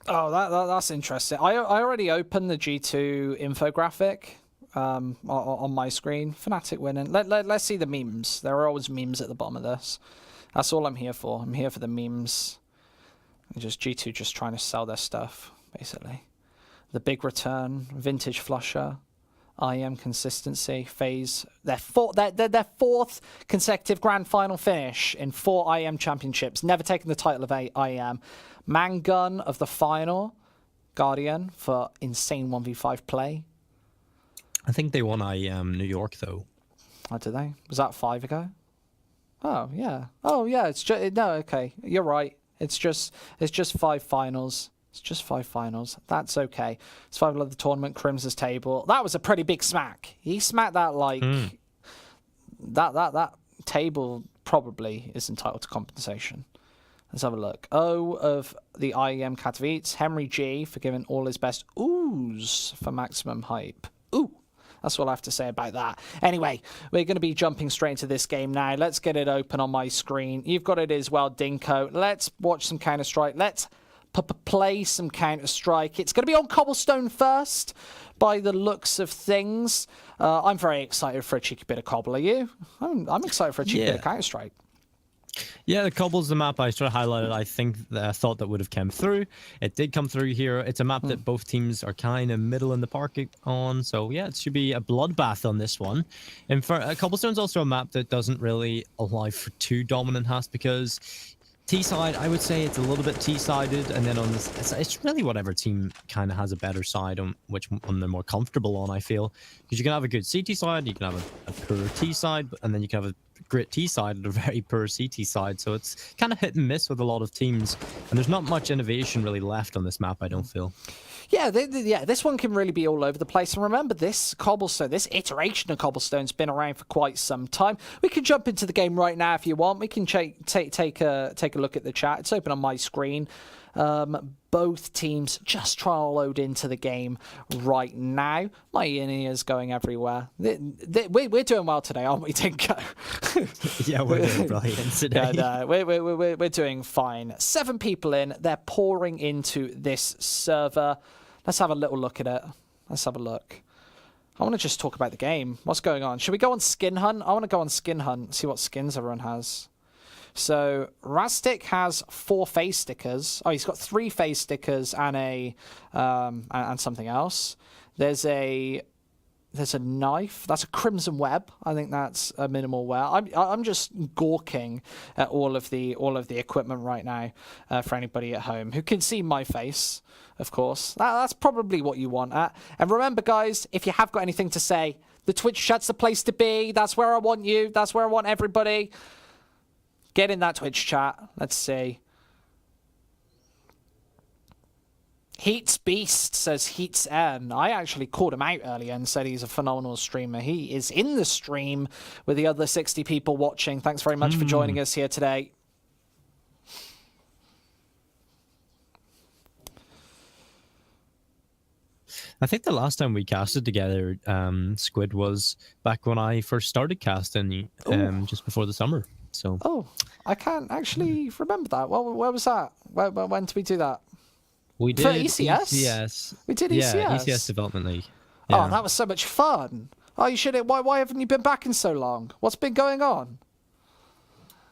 Oh, that's interesting. I already opened the G2 infographic on my screen. Fnatic winning. Let's see the memes. There are always memes at the bottom of this. That's all I'm here for. I'm here for the memes. Just G2 just trying to sell their stuff, basically. The big return, vintage flusher, IM consistency, phase. Their fourth consecutive grand final finish in 4 IM championships. Never taken the title of IM. Mangun of the final. Guardian for insane 1v5 play. I think they won IM New York though. Oh, did they? Was that 5 ago? Oh yeah. Oh yeah. It's just no. Okay, you're right. It's just 5 finals. It's just 5 finals. That's okay. Survival of the tournament, Crimson's table. That was a pretty big smack. He smacked that like that table probably is entitled to compensation. Let's have a look. O of the IEM Katowice. Henry G for giving all his best oohs for maximum hype. Ooh. That's all I have to say about that. Anyway, we're going to be jumping straight into this game now. Let's get it open on my screen. You've got it as well, Dinko. Let's watch some Counter-Strike. Let's play some Counter-Strike. It's going to be on Cobblestone first, by the looks of things. I'm very excited for a cheeky bit of Cobble. Are you? I'm excited for a cheeky bit of Counter-Strike. Yeah, the Cobble's the map I sort of highlighted. I think that I thought that would have come through. It did come through here. It's a map that both teams are kind of middle in the park on. So yeah, it should be a bloodbath on this one. And for Cobblestone's also a map that doesn't really allow for too dominant has, because T-side, I would say it's a little bit T-sided, and then on this, it's really whatever team kind of has a better side on which one they're more comfortable on, I feel. Because you can have a good CT side, you can have a poor T side, and then you can have a great T side and a very poor CT side. So it's kind of hit and miss with a lot of teams, and there's not much innovation really left on this map, I don't feel. Yeah, yeah, this one can really be all over the place. And remember, this Cobblestone, this iteration of Cobblestone's been around for quite some time. We can jump into the game right now if you want. We can take a look at the chat. It's open on my screen. Both teams just try to load into the game right now. My ears going everywhere. We're doing well today, aren't we, Dinko? Yeah, we're doing brilliant today. No, we're doing fine. 7 people in. They're pouring into this server. Let's have a little look at it. Let's have a look. I want to just talk about the game. What's going on? Should we go on Skin Hunt? I want to go on Skin Hunt, see what skins everyone has. So Rastic has 4 face stickers. Oh, he's got 3 face stickers and and something else. There's a knife. That's a crimson web. I think that's a minimal wear. I'm just gawking at all of the equipment right now for anybody at home who can see my face. Of course, that's probably what you want. And remember, guys, if you have got anything to say, the Twitch chat's the place to be. That's where I want you. That's where I want everybody. Get in that Twitch chat. Let's see. Heats Beast says Heats N. I actually called him out earlier and said he's a phenomenal streamer. He is in the stream with the other 60 people watching. Thanks very much for joining us here today. I think the last time we casted together, Squid, was back when I first started casting, just before the summer. So. Oh, I can't actually remember that. Well, where was that? When did we do that? We did for ECS. ECS. We did ECS. ECS. Yeah, ECS Development League. Yeah. Oh, that was so much fun. Oh, you should. Why haven't you been back in so long? What's been going on?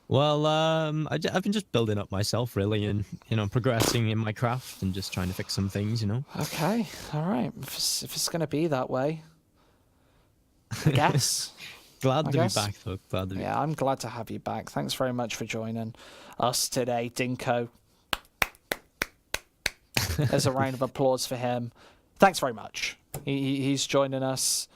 Well, I've been just building up myself, really, and progressing in my craft and just trying to fix some things, Okay, all right. If it's going to be that way, I guess. Glad to be back, though. Yeah, I'm glad to have you back. Thanks very much for joining us today, Dinko. There's a round of applause for him. Thanks very much. He's joining us,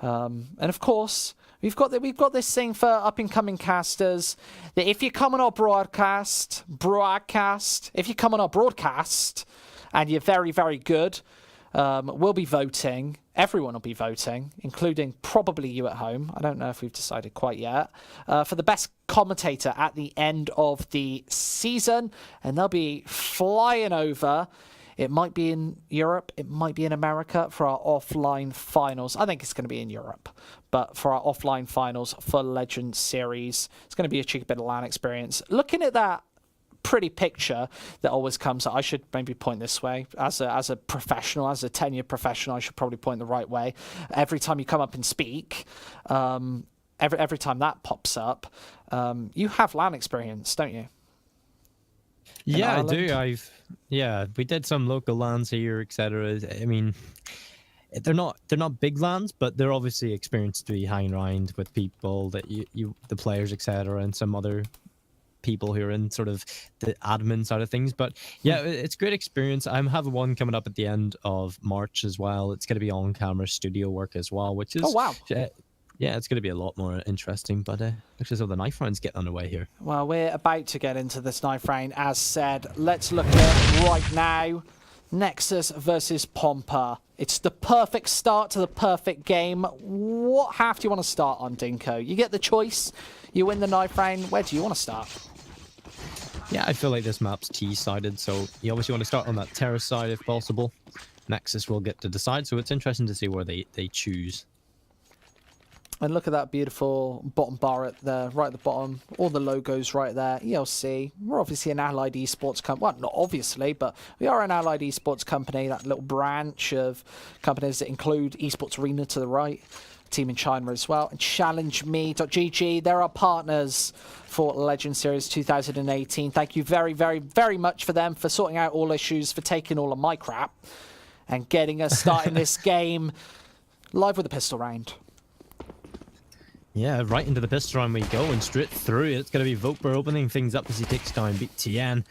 and of course. We've got this thing for up-and-coming casters that if you come on our broadcast, if you come on our broadcast and you're very, very good, we'll be voting. Everyone will be voting, including probably you at home. I don't know if we've decided quite yet. For the best commentator at the end of the season, and they'll be flying over. It might be in Europe, it might be in America for our offline finals. I think it's going to be in Europe. But for our offline finals for Legends Series, it's going to be a cheeky bit of LAN experience. Looking at that pretty picture that always comes up, I should maybe point this way. As a professional, as a tenured professional, I should probably point the right way. Every time you come up and speak, every time that pops up, you have LAN experience, don't you? Yeah, I do. We did some local LANs here, etc. I mean, they're not big LANs, but they're obviously experienced to be hanging around with people that the players, etc., and some other people who are in sort of the admin side of things. But yeah, it's great experience. I'm having one coming up at the end of March as well. It's going to be on camera studio work as well, which is yeah, it's going to be a lot more interesting, but looks as though the knife round's getting underway here. Well, we're about to get into this knife round, as said. Let's look at it right now. Nexus versus Pompa. It's the perfect start to the perfect game. What half do you want to start on, Dinko? You get the choice. You win the knife round. Where do you want to start? Yeah, I feel like this map's T-sided, so you obviously want to start on that terrace side if possible. Nexus will get to decide, so it's interesting to see where they choose. And look at that beautiful bottom bar right at the bottom. All the logos right there. ELC. We're obviously an allied esports company. Well, not obviously, but we are an allied esports company. That little branch of companies that include Esports Arena to the right. Team in China as well. And ChallengeMe.gg. They're our partners for Legend Series 2018. Thank you very, very, very much for them, for sorting out all issues, for taking all of my crap and getting us starting this game live with a pistol round. Yeah, right into the pistol round we go, and straight through. It's going to be Voper opening things up as he takes down BTN.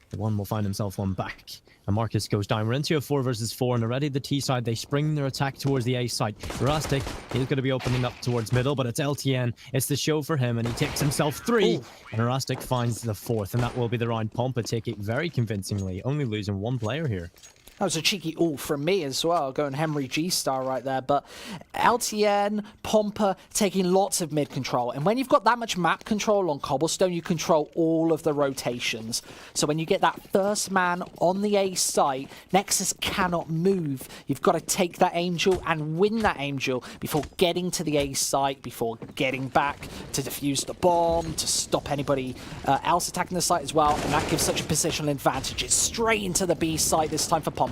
The one will find himself one back. And Marcus goes down. We're into a 4 versus 4, and already the T side, they spring their attack towards the A side. Rastic, he's going to be opening up towards middle, but it's LTN. It's the show for him, and he takes himself 3. Ooh. And Rastic finds the 4th, and that will be the round. Pompa take it very convincingly, only losing 1 player here. That was a cheeky ult from me as well, going Henry G-Star right there. But LTN, Pompa taking lots of mid control. And when you've got that much map control on Cobblestone, you control all of the rotations. So when you get that first man on the A site, Nexus cannot move. You've got to take that Angel and win that Angel before getting to the A site, before getting back to defuse the bomb, to stop anybody else attacking the site as well. And that gives such a positional advantage. It's straight into the B site this time for Pompa.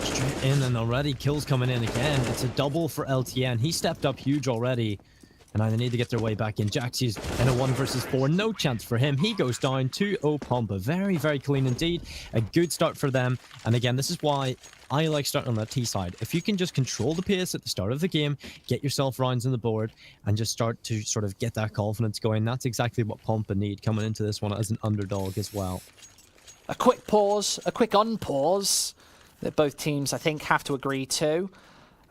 Straight in, and already kills coming in again. It's a double for LTN. He stepped up huge already, and now they need to get their way back in. Jaxie's in a 1 versus 4. No chance for him. He goes down 2-0 Pompa. Very, very clean indeed. A good start for them. And again, this is why I like starting on that T side. If you can just control the pace at the start of the game, get yourself rounds on the board, and just start to sort of get that confidence going, that's exactly what Pompa need coming into this one as an underdog as well. A quick pause, a quick unpause that both teams, I think, have to agree to.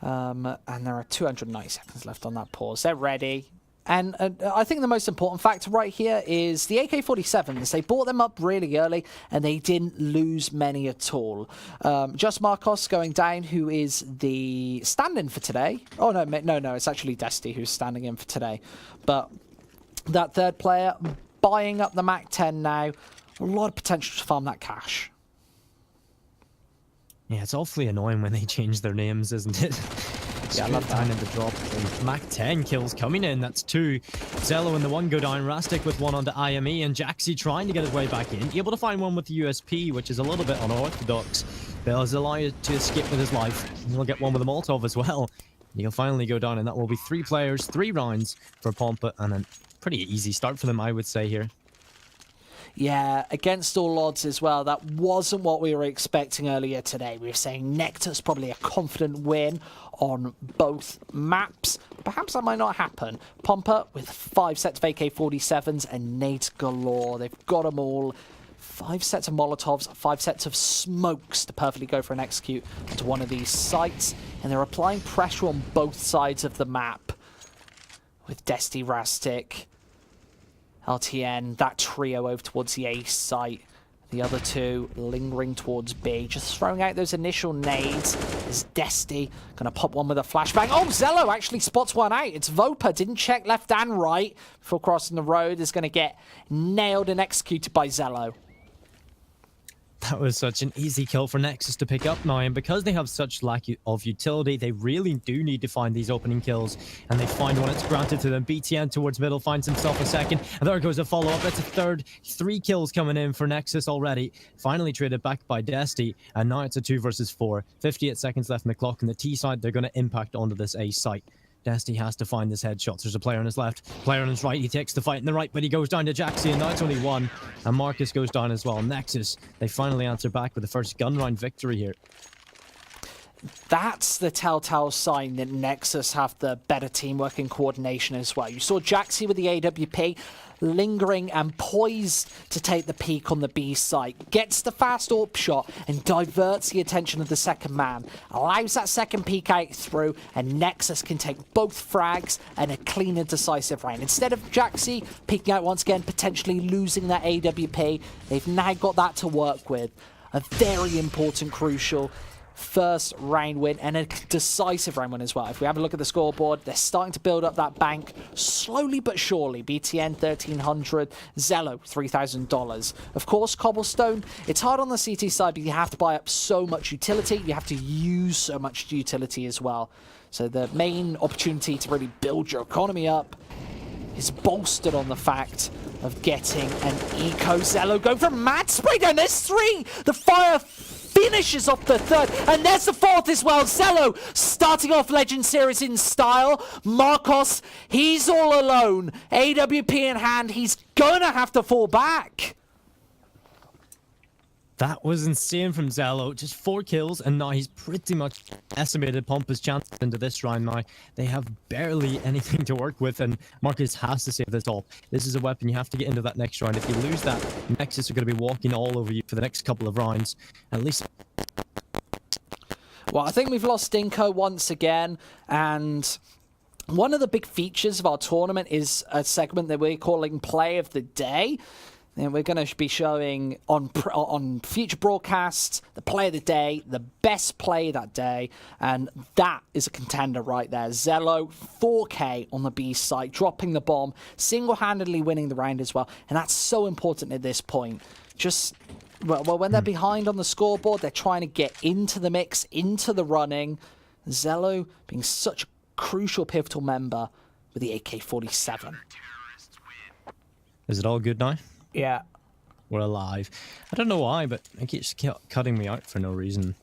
And there are 290 seconds left on that pause. They're ready. And I think the most important factor right here is the AK-47s. They bought them up really early, and they didn't lose many at all. Just Marcos going down, who is the stand-in for today. Oh, no, it's actually Desti who's standing in for today. But that third player buying up the MAC-10 now. A lot of potential to farm that cash. Yeah, it's awfully annoying when they change their names, isn't it? Yeah, I love down in the drop. MAC-10 kills coming in. That's 2. Zello and the 1 go down. Rastic with 1 onto IME, and Jaxie trying to get his way back in. Able to find 1 with the USP, which is a little bit unorthodox. But is allowed to escape with his life. He'll get 1 with a Molotov as well. He'll finally go down, and that will be 3 players, 3 rounds for Pompa, and a pretty easy start for them, I would say, here. Yeah, against all odds as well. That wasn't what we were expecting earlier today. We were saying Nectar's probably a confident win on both maps. Perhaps that might not happen. Pompa with 5 sets of AK-47s and nades galore. They've got them all. 5 sets of Molotovs, 5 sets of smokes to perfectly go for an execute onto one of these sites. And they're applying pressure on both sides of the map with Desti, Rastic, LTN, that trio over towards the A site. The other 2 lingering towards B. Just throwing out those initial nades. Is Desti going to pop 1 with a flashbang? Oh, Zello actually spots 1 out. It's Vopa. Didn't check left and right before crossing the road. Is going to get nailed and executed by Zello. That was such an easy kill for Nexus to pick up now, and because they have such lack of utility, they really do need to find these opening kills, and they find one. It's granted to them. BTN towards middle finds himself a 2nd, and there goes a follow-up. That's a 3rd. 3 kills coming in for Nexus already. Finally traded back by Desti, and now it's a 2 versus 4. 58 seconds left in the clock, and the T side, they're going to impact onto this A site. Desti has to find his headshots. There's a player on his left, player on his right. He takes the fight in the right, but he goes down to Jaxie, and now it's only 1. And Marcus goes down as well. Nexus, they finally answer back with the first gun round victory here. That's the telltale sign that Nexus have the better teamwork and coordination as well. You saw Jaxie with the AWP lingering and poised to take the peek on the B site. Gets the fast AWP shot and diverts the attention of the second man. Allows that second peek out through, and Nexus can take both frags and a clean and decisive round. Instead of Jaxie peeking out once again, potentially losing that AWP, they've now got that to work with. A very important, crucial first round win, and a decisive round win as well. If we have a look at the scoreboard, they're starting to build up that bank slowly but surely. BTN 1,300, Zello $3,000. Of course, Cobblestone, it's hard on the CT side, but you have to buy up so much utility. You have to use so much utility as well. So the main opportunity to really build your economy up is bolstered on the fact of getting an eco. Zello going for mad spray down. There's 3. The fire finishes off the 3rd, and there's the 4th as well. Zello starting off Legend Series in style. Marcos, he's all alone. AWP in hand, he's gonna have to fall back. That was insane from Zello. Just 4 kills, and now he's pretty much estimated Pompa's chances into this round now. They have barely anything to work with, and Marcus has to save this off. This is a weapon you have to get into that next round. If you lose that, Nexus are going to be walking all over you for the next couple of rounds. At least... Well, I think we've lost Dinko once again, and one of the big features of our tournament is a segment that we're calling Play of the Day. And we're going to be showing on future broadcasts the play of the day, the best play that day, and that is a contender right there. Zello, 4K on the B site, dropping the bomb, single-handedly winning the round as well, and that's so important at this point. Just, well, when they're behind on the scoreboard, they're trying to get into the mix, into the running. Zello being such a crucial, pivotal member with the AK-47. Is it all good now? Yeah. We're alive. I don't know why, but it keeps cutting me out for no reason.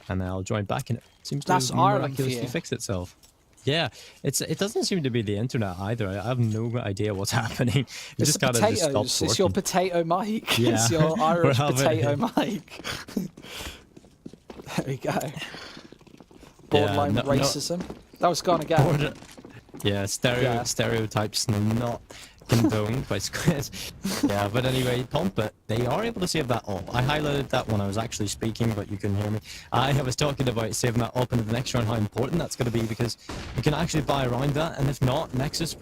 And I'll join back and it seems to miraculously fix itself. Yeah, it doesn't seem to be the internet either. I have no idea what's happening. It it's just kind of just stops working. It's your potato mic. Yeah. It's your Irish potato mic. There we go. Borderline racism. That was gone again. Yeah, stereotypes not condoned by Squid. Yeah, but anyway, Pompa, they are able to save that up. I highlighted that when I was actually speaking, but you couldn't hear me. I was talking about saving that up into the next round, how important that's going to be, because you can actually buy around that, and if not, Nexus,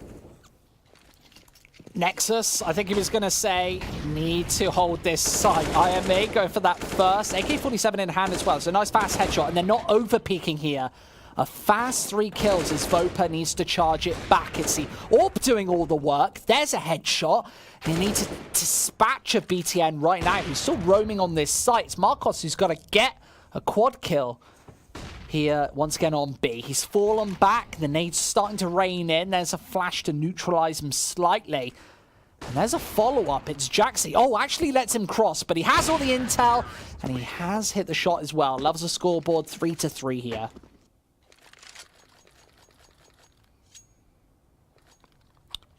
I think he was going to say, need to hold this site. IMA going for that first. AK-47 in hand as well, so nice fast headshot, and they're not over-peaking here. A fast 3 kills as Vopa needs to charge it back. It's the AWP doing all the work. There's a headshot. And he needs to dispatch a BTN right now. He's still roaming on this site. It's Marcos who's got to get a quad kill here once again on B. He's fallen back. The nade's starting to rain in. There's a flash to neutralize him slightly. And there's a follow-up. It's Jaxi. Oh, actually lets him cross, but he has all the intel. And he has hit the shot as well. Loves the scoreboard 3-3 here.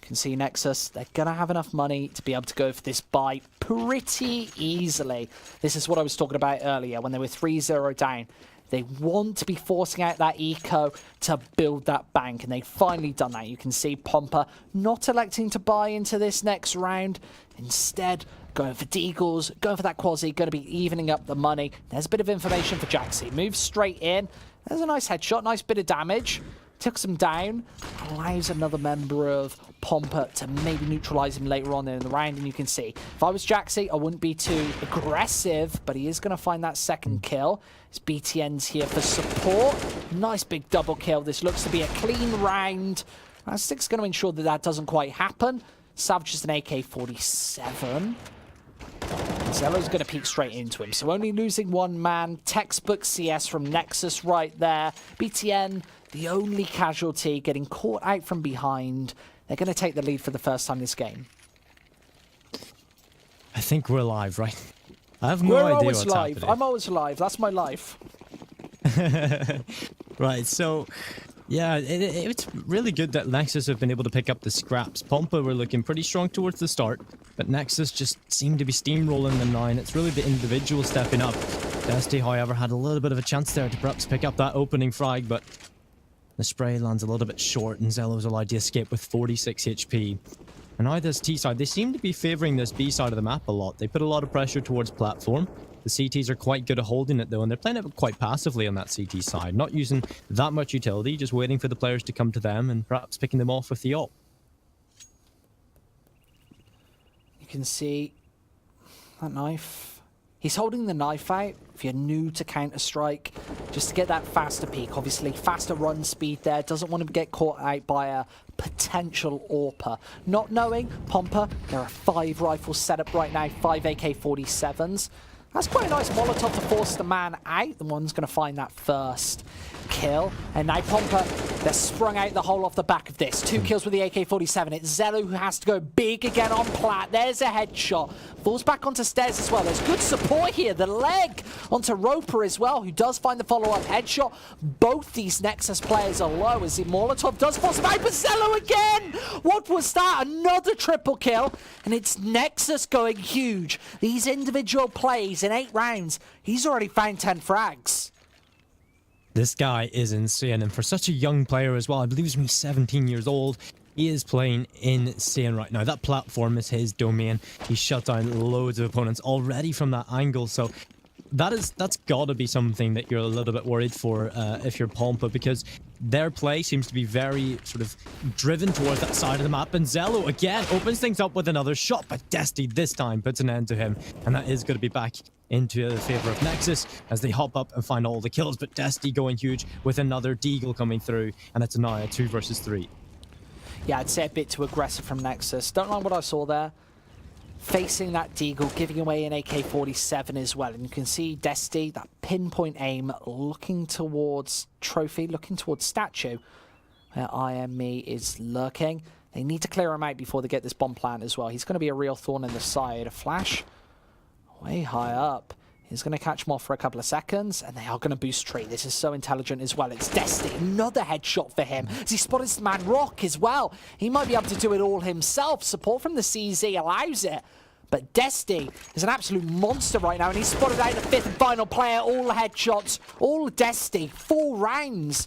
Can see Nexus, they're going to have enough money to be able to go for this buy pretty easily. This is what I was talking about earlier when they were 3-0 down. They want to be forcing out that eco to build that bank, and they've finally done that. You can see Pompa not electing to buy into this next round. Instead, going for Deagles, going for that Quasi, going to be evening up the money. There's a bit of information for Jaxi. Moves straight in. There's a nice headshot, nice bit of damage. Took some down, allows another member of Pompa to maybe neutralize him later on in the round, and you can see, if I was Jaxi, I wouldn't be too aggressive, but he is going to find that second kill. His BTN's here for support. Nice big double kill. This looks to be a clean round. Stick's going to ensure that that doesn't quite happen. Savages an AK-47. Zello's going to peek straight into him, so only losing one man. Textbook CS from Nexus right there. BTN, the only casualty, getting caught out from behind. They're going to take the lead for the first time this game. I think we're live, right? I have no idea what's happening. I'm always live. That's my life. Right, so... yeah, it's really good that Nexus have been able to pick up the scraps. Pompa were looking pretty strong towards the start, but Nexus just seemed to be steamrolling them now, and it's really the individual stepping up. Dusty, however, had a little bit of a chance there to perhaps pick up that opening frag, but the spray lands a little bit short, and Zello's allowed to escape with 46 HP. And now this T side, they seem to be favouring this B side of the map a lot. They put a lot of pressure towards platform. The CTs are quite good at holding it though, and they're playing it quite passively on that CT side, not using that much utility, just waiting for the players to come to them and perhaps picking them off with the ult. You can see that knife. He's holding the knife out if you're new to Counter-Strike, just to get that faster peak. Obviously, faster run speed there. Doesn't want to get caught out by a potential AWPer. Not knowing, Pompa, there are 5 rifles set up right now, 5 AK-47s. That's quite a nice Molotov to force the man out. The one's going to find that first kill. And now Pompa, they're sprung out the hole off the back of this. 2 kills with the AK-47. It's Zello who has to go big again on Plat. There's a headshot. Falls back onto stairs as well. There's good support here. The leg onto Roper as well, who does find the follow-up headshot. Both these Nexus players are low as the Molotov does force him out. But Zello again! What was that? Another triple kill. And it's Nexus going huge. These individual plays plays in 8 rounds, he's already found 10 frags. This guy is insane, and for such a young player as well, I believe he's only 17 years old. He is playing insane right now. That platform is his domain. He's shut down loads of opponents already from that angle, so that's got to be something that you're a little bit worried for if you're Pompa, because their play seems to be very sort of driven towards that side of the map, and Zello again opens things up with another shot, but Desti this time puts an end to him, and that is going to be back into the favor of Nexus as they hop up and find all the kills, but Desti going huge with another deagle coming through, and it's now a 2 versus 3. Yeah, I'd say a bit too aggressive from Nexus. Don't like what I saw there. Facing that deagle, giving away an AK-47 as well. And you can see Desti, that pinpoint aim, looking towards Trophy, looking towards Statue, where IME is lurking. They need to clear him out before they get this bomb plant as well. He's going to be a real thorn in the side. A flash way high up. He's going to catch them off for a couple of seconds, and they are going to boost tree. This is so intelligent as well. It's Desti, another headshot for him. As he spotted the man Rock as well. He might be able to do it all himself. Support from the CZ allows it. But Desti is an absolute monster right now, and he's spotted out the 5th and final player. All headshots, all Desti, 4 rounds.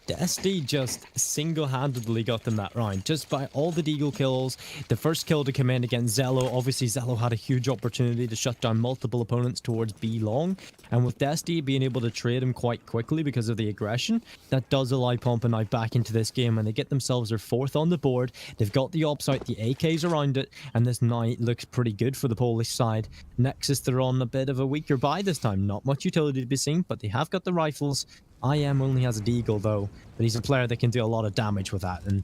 Desti just single-handedly got them that round, just by all the deagle kills. The first kill to come in against Zello. Obviously, Zello had a huge opportunity to shut down multiple opponents towards B long, and with Desti being able to trade him quite quickly because of the aggression, that does allow Pompa now back into this game, and they get themselves their 4th on the board. They've got the ops out, the AKs around it, and this night looks pretty good for the Polish side. Nexus, they're on a bit of a weaker buy this time. Not much utility to be seen, but they have got the rifles. IM only has a deagle though, but he's a player that can do a lot of damage with that, and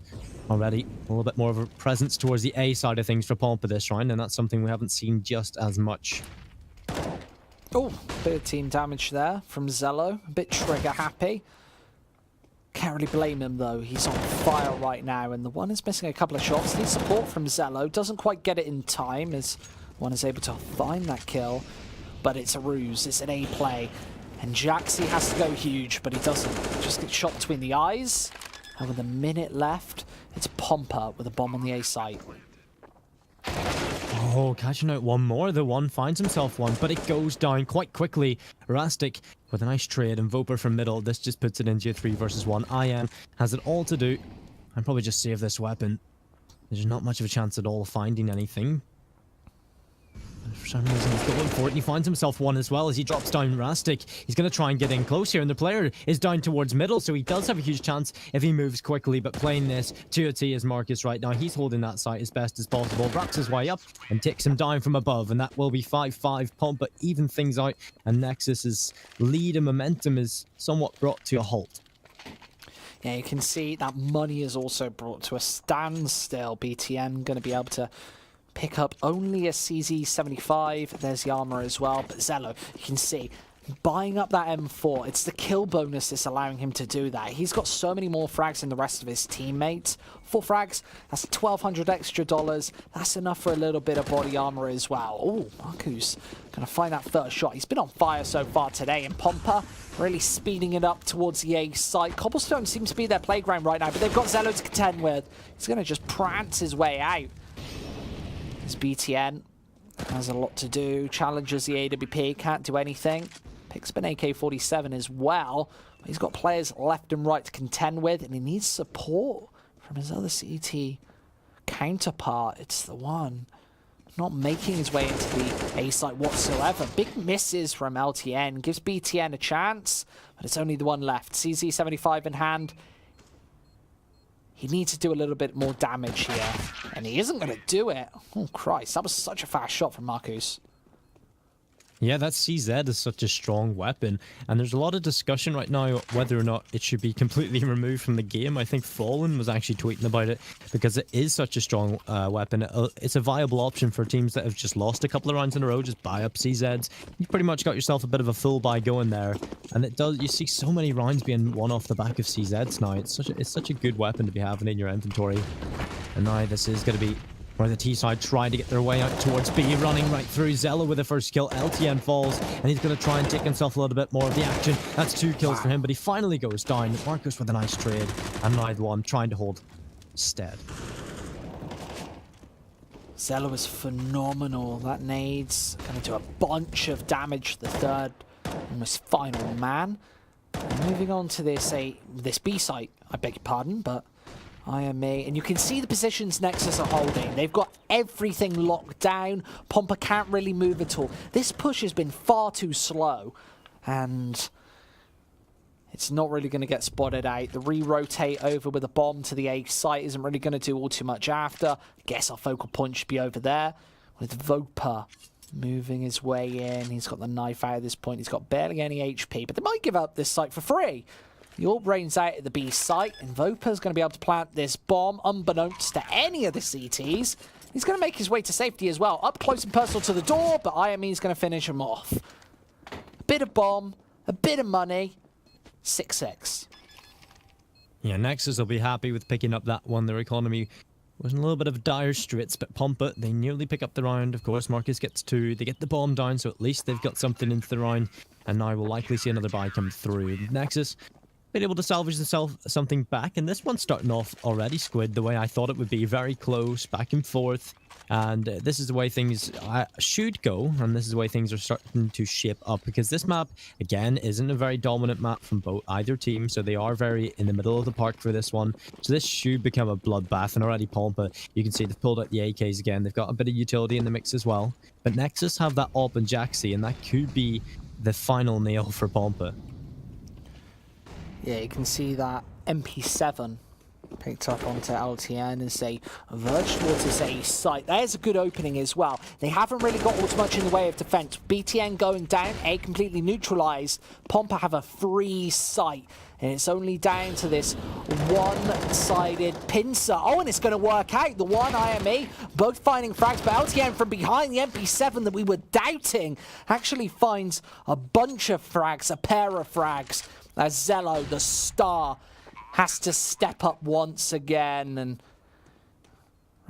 already a little bit more of a presence towards the A side of things for Pompa this round, and that's something we haven't seen just as much. Oh, bit of team damage there from Zello, a bit trigger happy. Can't really blame him though, he's on fire right now, and the one is missing a couple of shots. Needs support from Zello, doesn't quite get it in time as one is able to find that kill, but it's a ruse, it's an A play. And Jaxi has to go huge, but he doesn't. Just gets shot between the eyes. And with a minute left, it's Pompa with a bomb on the A site. Oh, catching out one more. The one finds himself one, but it goes down quite quickly. Rastic with a nice trade, and Voper from middle. This just puts it into a 3 versus 1. IM has it all to do. And probably just save this weapon. There's not much of a chance at all of finding anything. For some reason he's going for it, and he finds himself one as well as he drops down Rastic. He's going to try and get in close here, and the player is down towards middle, so he does have a huge chance if he moves quickly, but playing this 2-T is Marcus right now. He's holding that site as best as possible, wraps his way up and takes him down from above, and that will be 5-5. Pompa even things out, and Nexus's lead and momentum is somewhat brought to a halt. Yeah, you can see that money is also brought to a standstill. BTN going to be able to pick up only a CZ75. There's the armor as well. But Zello, you can see, buying up that M4. It's the kill bonus that's allowing him to do that. He's got so many more frags than the rest of his teammates. 4 frags, that's $1,200 extra dollars. That's enough for a little bit of body armor as well. Oh, Marcus gonna find that first shot. He's been on fire so far today, and Pompa really speeding it up towards the A site. Cobblestone seems to be their playground right now, but they've got Zello to contend with. He's gonna just prance his way out. His BTN has a lot to do. Challenges the AWP, can't do anything. Picks up an AK-47 as well. He's got players left and right to contend with, and he needs support from his other CT counterpart. It's the one not making his way into the A site whatsoever. Big misses from LTN. Gives BTN a chance, but it's only the one left. CZ75 in hand. He needs to do a little bit more damage here, and he isn't going to do it. Oh, Christ. That was such a fast shot from Marcus. Yeah, that CZ is such a strong weapon, and there's a lot of discussion right now whether or not it should be completely removed from the game. I think Fallen was actually tweeting about it because it is such a strong weapon. It's a viable option for teams that have just lost a couple of rounds in a row. Just buy up CZs. You've pretty much got yourself a bit of a full buy going there, and it does. You see so many rounds being won off the back of CZs now. It's such a good weapon to be having in your inventory, and now this is going to be where the T-side try to get their way out towards B, running right through Zello with the first kill. LTN falls, and he's going to try and take himself a little bit more of the action. That's 2 kills for him, but he finally goes down. Marcus with a nice trade, and now the one trying to hold stead. Zello is phenomenal. That nade's going to do a bunch of damage to the third, almost final man. And moving on to this B site, I beg your pardon, but IME. And you can see the positions Nexus are holding. They've got everything locked down. Pompa can't really move at all. This push has been far too slow, and it's not really going to get spotted out. The re-rotate over with a bomb to the A site isn't really going to do all too much after. I guess our focal point should be over there, with Vopa moving his way in. He's got the knife out at this point. He's got barely any HP, but they might give up this site for free. The orb rains out at the B site, and Vopa's going to be able to plant this bomb unbeknownst to any of the CTs. He's going to make his way to safety as well. Up close and personal to the door, but IME is going to finish him off. A bit of bomb, a bit of money. 6-6. Yeah, Nexus will be happy with picking up that one. Their economy was in a little bit of dire straits, but Pompa, they nearly pick up the round. Of course, Marcus gets 2. They get the bomb down, so at least they've got something into the round. And now we'll likely see another buy come through. Nexus been able to salvage themselves something back, and this one's starting off already, Squid, the way I thought it would be. Very close, back and forth. And this is the way things should go, and this is the way things are starting to shape up, because this map, again, isn't a very dominant map from either team, so they are very in the middle of the park for this one. So this should become a bloodbath, and already Pompa, you can see they've pulled out the AKs again. They've got a bit of utility in the mix as well. But Nexus have that AWP and Jaxi, and that could be the final nail for Pompa. Yeah, you can see that MP7 picked up onto LTN as they verge towards this A site. There's a good opening as well. They haven't really got all too much in the way of defense. BTN going down, A completely neutralized. Pompa have a free site, and it's only down to this one-sided pincer. Oh, and it's going to work out. The one IME, both finding frags, but LTN from behind the MP7 that we were doubting actually finds a bunch of frags, a pair of frags, as Zello, the star, has to step up once again and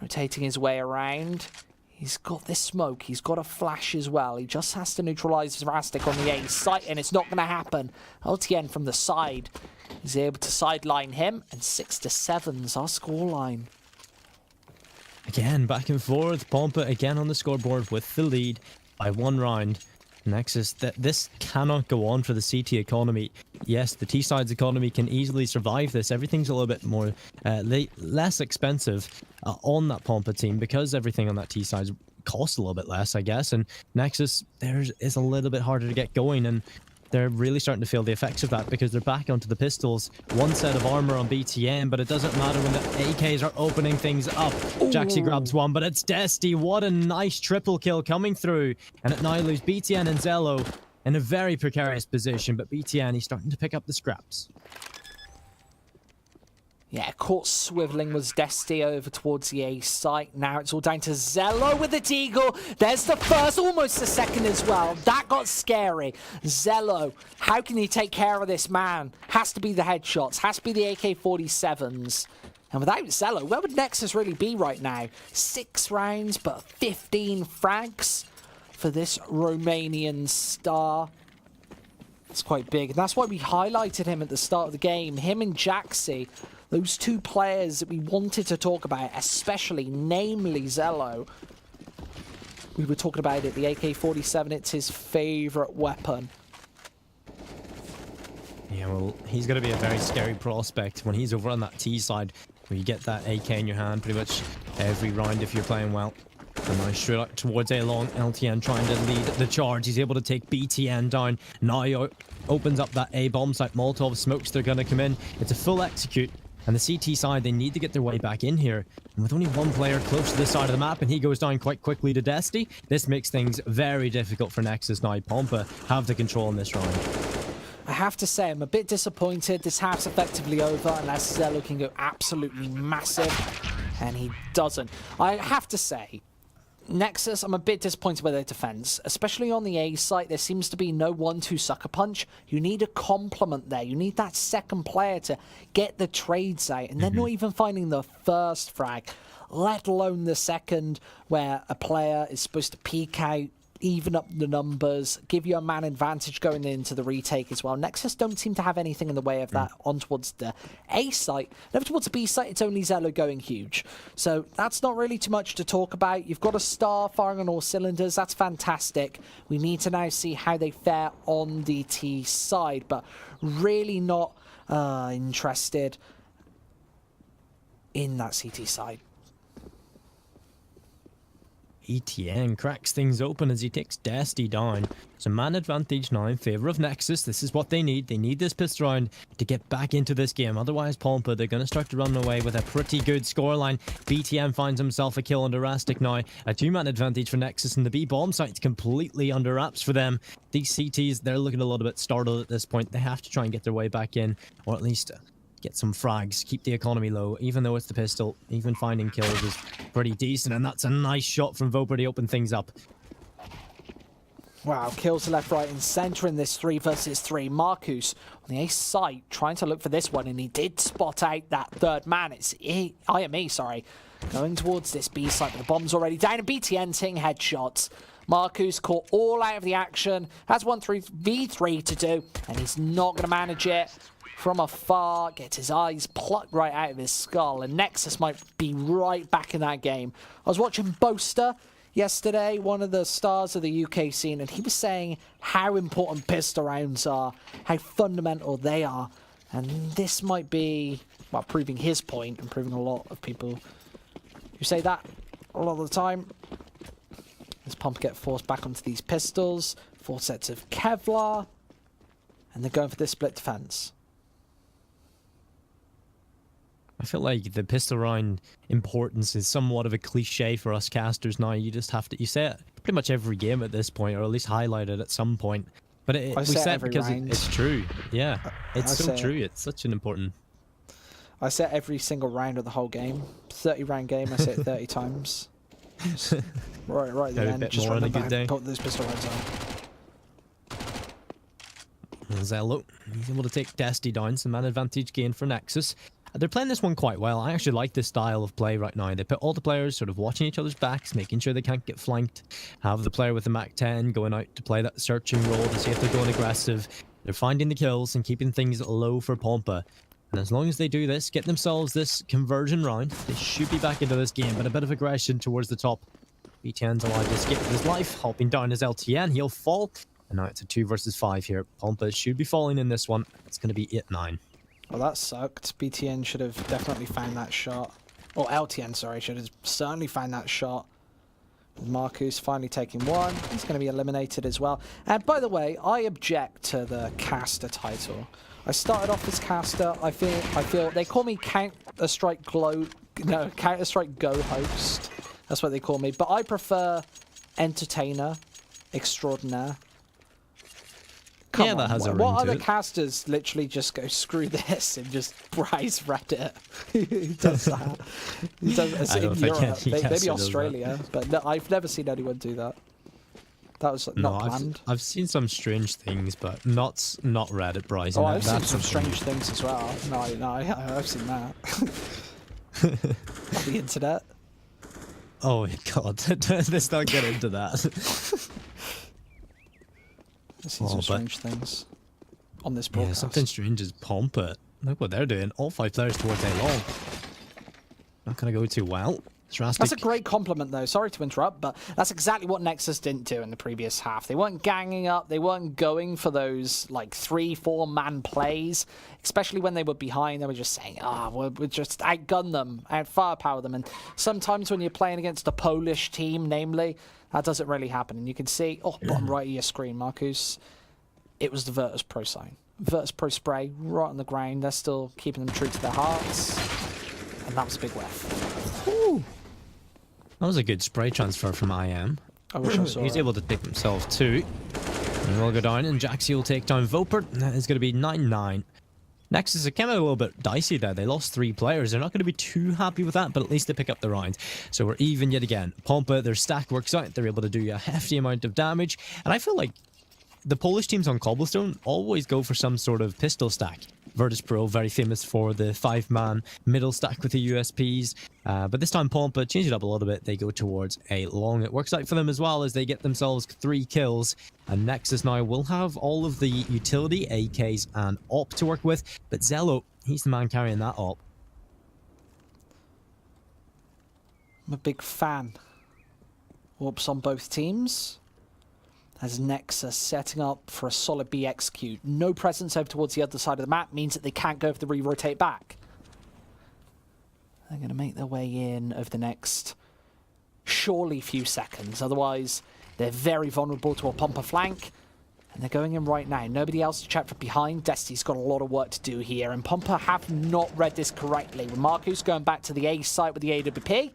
rotating his way around. He's got this smoke. He's got a flash as well. He just has to neutralize Rastic on the A site, and it's not going to happen. LTN from the side is able to sideline him, and 6-7's our scoreline. Again, back and forth. Pompa again on the scoreboard with the lead by 1 round. Nexus, this cannot go on for the CT economy. Yes, the T-Side's economy can easily survive this. Everything's a little bit more less expensive on that Pompa team, because everything on that T-Side costs a little bit less, I guess. And Nexus, theirs is a little bit harder to get going, and they're really starting to feel the effects of that, because they're back onto the pistols. 1 set of armor on BTN, but it doesn't matter when the AKs are opening things up. Jaxi grabs one, but it's Desti. What a nice triple kill coming through. And it now leaves BTN and Zello in a very precarious position, but BTN, he's starting to pick up the scraps. Yeah, caught swiveling was Desti over towards the A site. Now it's all down to Zello with the Deagle. There's the first, almost the second as well. That got scary. Zello, how can he take care of this man? Has to be the headshots, has to be the AK-47s. And without Zello, where would Nexus really be right now? 6 rounds, but 15 frags for this Romanian star. It's quite big, and that's why we highlighted him at the start of the game. Him and Jaxi, those 2 players that we wanted to talk about, especially, namely Zello. We were talking about it, the AK-47, it's his favorite weapon. Yeah, well, he's going to be a very scary prospect when he's over on that T side, where you get that AK in your hand pretty much every round if you're playing well. And now straight up towards A long, LTN trying to lead the charge. He's able to take BTN down. Now he opens up that A bomb site. Molotov smokes, they're going to come in. It's a full execute. And the CT side, they need to get their way back in here. And with only 1 player close to this side of the map, and he goes down quite quickly to Desti, this makes things very difficult for Nexus now. Pompa have the control in this round. I have to say, I'm a bit disappointed. This half's effectively over unless Zello can go absolutely massive, and he doesn't. I have to say, Nexus, I'm a bit disappointed by their defense, especially on the A site. There seems to be no 1-2 sucker punch. You need a complement there. You need that second player to get the trades out, and they're not even finding the first frag, let alone the second, where a player is supposed to peek out, even up the numbers, give you a man advantage going into the retake as well. Nexus don't seem to have anything in the way of that on towards the A site. And over towards the B site, it's only Zello going huge. So that's not really too much to talk about. You've got a star firing on all cylinders. That's fantastic. We need to now see how they fare on the T side, but really not interested in that CT side. ETN cracks things open as he takes Dusty down. So man advantage now in favour of Nexus. This is what they need. They need this pistol round to get back into this game. Otherwise, Pompa, they're going to start to run away with a pretty good scoreline. BTN finds himself a kill under Rastic now. A 2-man advantage for Nexus, and the B bomb site's completely under wraps for them. These CTs, they're looking a little bit startled at this point. They have to try and get their way back in, or at least get some frags, keep the economy low. Even though it's the pistol, even finding kills is pretty decent, and that's a nice shot from Voper to open things up. Wow, kills left, right, and centre in this 3 versus 3. Marcus on the A site trying to look for this one, and he did spot out that third man. It's IME, sorry, going towards this B site, but the bomb's already down, and BTN hitting headshots. Marcus caught all out of the action, has 1-3v3 to do, and he's not going to manage it. From afar, gets his eyes plucked right out of his skull, and Nexus might be right back in that game. I was watching Boaster yesterday, one of the stars of the UK scene, and he was saying how important pistol rounds are, how fundamental they are, and this might be, well, proving his point and proving a lot of people who say that a lot of the time. As Pompa get forced back onto these pistols, 4 sets of Kevlar, and they're going for this split defense. I feel like the pistol round importance is somewhat of a cliche for us casters now. You just have to, you say it pretty much every game at this point, or at least highlight it at some point. But we say it because it's true. Yeah, it's so true. It's such an important... I say it every single round of the whole game. 30-round game, I say it 30 times. Right at the end, just remember how important those pistol rounds are. Zello, he's able to take Dusty down, some man advantage gain for Nexus. They're playing this one quite well. I actually like this style of play right now. They put all the players sort of watching each other's backs, making sure they can't get flanked. Have the player with the MAC-10 going out to play that searching role to see if they're going aggressive. They're finding the kills and keeping things low for Pompa. And as long as they do this, get themselves this conversion round, they should be back into this game. But a bit of aggression towards the top. BTN's allowed to escape with his life, hopping down his LTN. He'll fall. And now it's a 2 versus 5 here. Pompa should be falling in this one. It's going to be 8-9. Well, that sucked. BTN should have definitely found that shot. Or LTN, sorry, should have certainly found that shot. Marcus finally taking one. He's going to be eliminated as well. And by the way, I object to the caster title. I started off as caster. I feel they call me Counter-Strike Go host. That's what they call me. But I prefer entertainer extraordinaire. Come on, that has a ring what to other it. casters literally just go screw this and just browse Reddit? He does that. He does in Europe, maybe Australia, but no, I've never seen anyone do that. That was not planned. I've seen some strange things, but not Reddit browsing. Oh, I've seen some strange things as well. No, I've seen that. On the internet. Oh my god, let's not get into that. I've seen some strange things on this broadcast. Yeah, something strange is Pompa. Look what they're doing. All 5 players towards A long. Not going to go too well. That's a great compliment, though. Sorry to interrupt, but that's exactly what Nexus didn't do in the previous half. They weren't ganging up. They weren't going for those, like, 3-4 man plays, especially when they were behind. They were just saying, we'll just outgun them, out-firepower them. And sometimes when you're playing against a Polish team, namely, that doesn't really happen. And you can see, bottom right of your screen, Marcus, it was the Virtus Pro sign. Virtus Pro spray right on the ground. They're still keeping them true to their hearts. And that was a big ref. Ooh. That was a good spray transfer from IM. I wish I saw He's able to take himself 2. And we'll go down, and Jaxie will take down Vopert. That is going to be 9-9. Nexus came out a little bit dicey there. They lost 3 players. They're not going to be too happy with that, but at least they pick up the round. So we're even yet again. Pompa, their stack works out. They're able to do a hefty amount of damage. And I feel like the Polish teams on Cobblestone always go for some sort of pistol stack. Virtus Pro, very famous for the 5-man middle stack with the USPs. But this time Pompa changed it up a little bit. They go towards a long. It works out for them as well as they get themselves 3 kills. And Nexus now will have all of the utility, AKs and AWP to work with. But Zello, he's the man carrying that AWP. I'm a big fan. AWPs on both teams. As Nexus setting up for a solid B execute. No presence over towards the other side of the map means that they can't go for the re-rotate back. They're going to make their way in over the next, surely, few seconds. Otherwise, they're very vulnerable to a Pompa flank. And they're going in right now. Nobody else to check from behind. Destiny's got a lot of work to do here. And Pompa have not read this correctly. With Marcus going back to the A site with the AWP.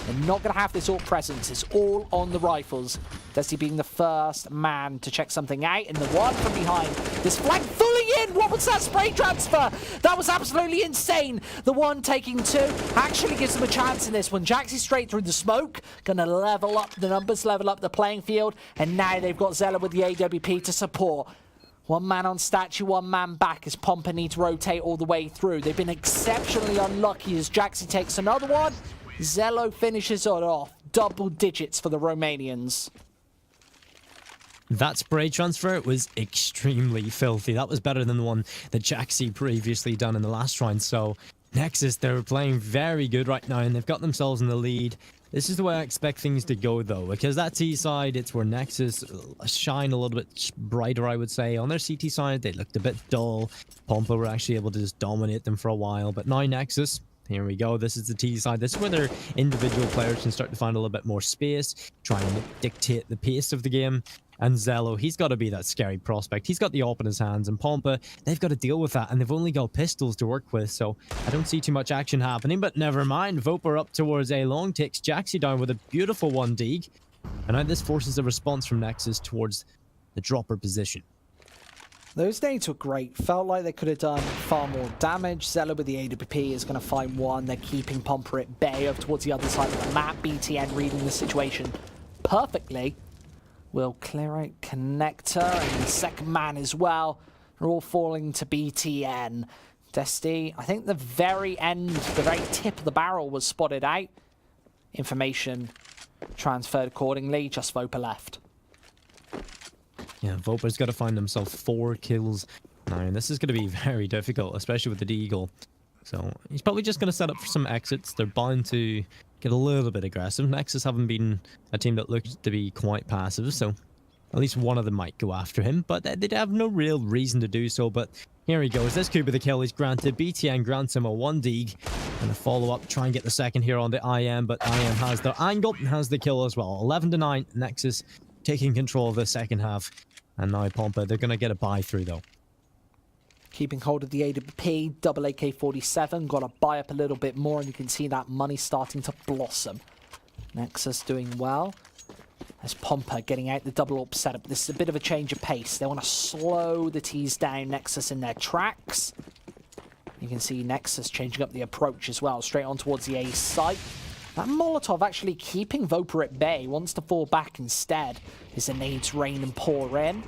They're not going to have this AWP presence. It's all on the rifles. Desi being the first man to check something out. And the one from behind. This flank fully in. What was that spray transfer? That was absolutely insane. The one taking 2 actually gives them a chance in this one. Jaxi straight through the smoke. Going to level up the numbers, level up the playing field. And now they've got Zella with the AWP to support. 1 man on statue, 1 man back as Pompa need to rotate all the way through. They've been exceptionally unlucky as Jaxi takes another one. Zello finishes it off. Double digits for the Romanians. That spray transfer was extremely filthy. That was better than the one that Jaxi previously done in the last round. So Nexus, they're playing very good right now and they've got themselves in the lead. This is the way I expect things to go though, because that T side, it's where Nexus shine a little bit brighter, I would say. On their CT side, they looked a bit dull. Pompa were actually able to just dominate them for a while, but now Nexus, here we go. This is the T side. This is where their individual players can start to find a little bit more space, try and dictate the pace of the game. And Zello, he's got to be that scary prospect. He's got the AWP in his hands, and Pompa, they've got to deal with that, and they've only got pistols to work with, so I don't see too much action happening, but never mind. Voper up towards A long, takes Jaxi down with a beautiful 1 dig, and now this forces a response from Nexus towards the dropper position. Those nades were great. Felt like they could have done far more damage. Zello with the AWP is going to find one. They're keeping Pompa at bay over towards the other side of the map. BTN reading the situation perfectly. Will clear out Connector and the second man as well. They're all falling to BTN. Desti, I think the very end, the very tip of the barrel was spotted out. Information transferred accordingly. Just Voper left. Yeah, Voper's got to find himself 4 kills now, and this is going to be very difficult, especially with the Deagle. So he's probably just going to set up for some exits. They're bound to get a little bit aggressive. Nexus haven't been a team that looks to be quite passive, so at least one of them might go after him, but they'd have no real reason to do so. But here he goes. This could be the kill he's granted. BTN grants him a 1 dig and a follow-up. Try and get the second here on the IM, but IM has the angle and has the kill as well. 11-9, Nexus taking control of the second half. And now Pompa, they're going to get a buy through though. Keeping hold of the AWP, double AK-47, got to buy up a little bit more, and you can see that money starting to blossom. Nexus doing well. As Pompa getting out the double AWP setup. This is a bit of a change of pace. They want to slow the T's down, Nexus in their tracks. You can see Nexus changing up the approach as well, straight on towards the A site. That Molotov actually keeping Voper at bay, wants to fall back instead as the nades rain and pour in.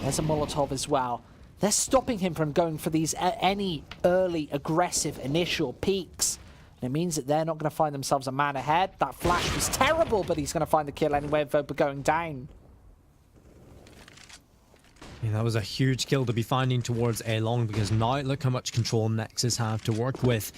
There's a Molotov as well. They're stopping him from going for these any early aggressive initial peaks. And it means that they're not going to find themselves a man ahead. That flash was terrible, but he's going to find the kill anyway, Voper going down. Yeah, that was a huge kill to be finding towards A long, because now look how much control Nexus have to work with.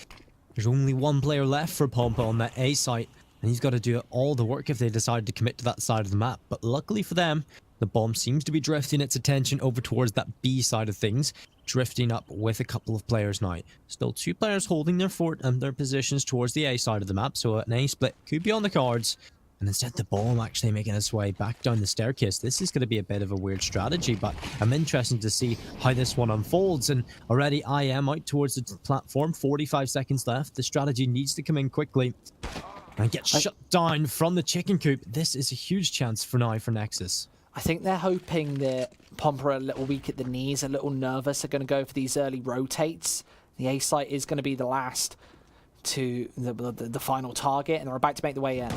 There's only 1 player left for Pompa on that A site, and he's got to do all the work if they decide to commit to that side of the map. But luckily for them, the bomb seems to be drifting its attention over towards that B side of things, drifting up with a couple of players now. Still 2 players holding their fort and their positions towards the A side of the map, so an A split could be on the cards. And instead the bomb actually making its way back down the staircase. This is going to be a bit of a weird strategy, but I'm interested to see how this one unfolds. And already I am out towards the platform, 45 seconds left. The strategy needs to come in quickly and get shut down from the chicken coop. This is a huge chance for now for Nexus. I think they're hoping that Pompa are a little weak at the knees, a little nervous. They're going to go for these early rotates. The A site is going to be the last to the final target, and they're about to make the way in.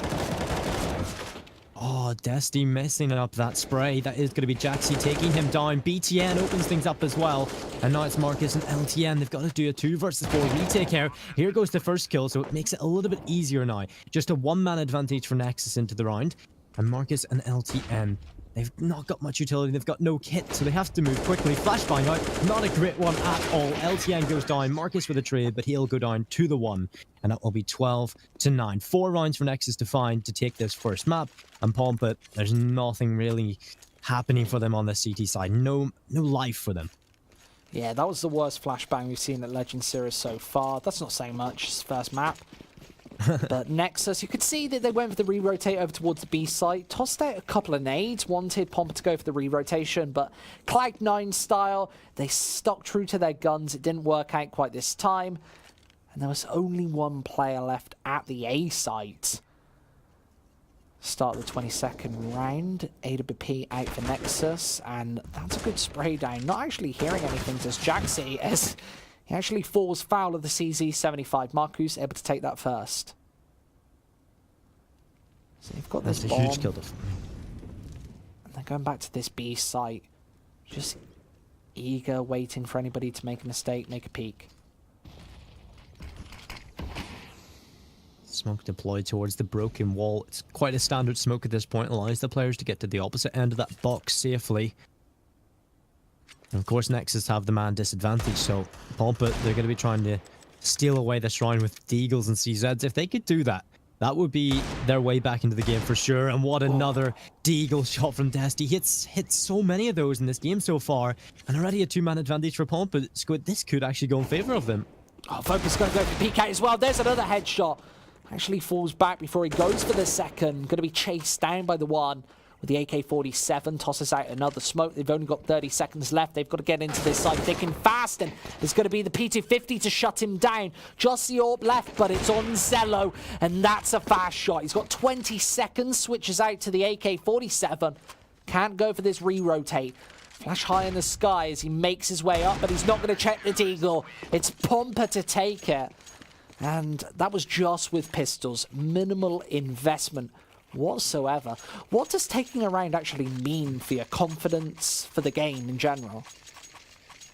Oh, Desti messing up that spray. That is going to be Jaxi taking him down. BTN opens things up as well. And now it's Marcus and LTN. They've got to do a 2 versus 4 retake here. Here goes the first kill, so it makes it a little bit easier now. Just a 1-man advantage for Nexus into the round. And Marcus and LTN, they've not got much utility. They've got no kit, so they have to move quickly. Flashbang out. Not a great one at all. LTN goes down. Marcus with a trade, but he'll go down to the 1. And that will be 12-9. 4 rounds for Nexus to find to take this first map. And Pompa, there's nothing really happening for them on the CT side. No life for them. Yeah, that was the worst flashbang we've seen at Legend Series so far. That's not saying much. It's the first map. But Nexus, you could see that they went for the re-rotate over towards the B site, tossed out a couple of nades, wanted Pompa to go for the re-rotation, but Cloud9 style, they stuck true to their guns. It didn't work out quite this time, and there was only 1 player left at the A site. Start the 22nd round, AWP out for Nexus, and that's a good spray down. Not actually hearing anything as Jaxi, as he actually falls foul of the CZ75. Marcus able to take that first. So you've got this That's a bomb. huge kill. And they're going back to this B site. Just eager, waiting for anybody to make a mistake, make a peek. Smoke deployed towards the broken wall. It's quite a standard smoke at this point. Allows the players to get to the opposite end of that box safely. And of course, Nexus have the man disadvantage, so Pompa, they're going to be trying to steal away this round with Deagles and CZs. If they could do that, that would be their way back into the game for sure. And what another Deagle shot from Desti. Hit so many of those in this game so far, and already a 2-man advantage for Pompa. Squid, this could actually go in favor of them. Oh, Focus going to go for PK as well. There's another headshot. Actually falls back before he goes for the second. Going to be chased down by the 1. With the AK-47, tosses out another smoke. They've only got 30 seconds left. They've got to get into this side thick and fast, and there's going to be the P250 to shut him down. Just the AWP left, but it's on Zello, and that's a fast shot. He's got 20 seconds, switches out to the AK-47. Can't go for this re-rotate. Flash high in the sky as he makes his way up, but he's not going to check the Deagle. It's Pompa to take it. And that was just with pistols. Minimal investment whatsoever. What does taking a round actually mean for your confidence, for the game in general?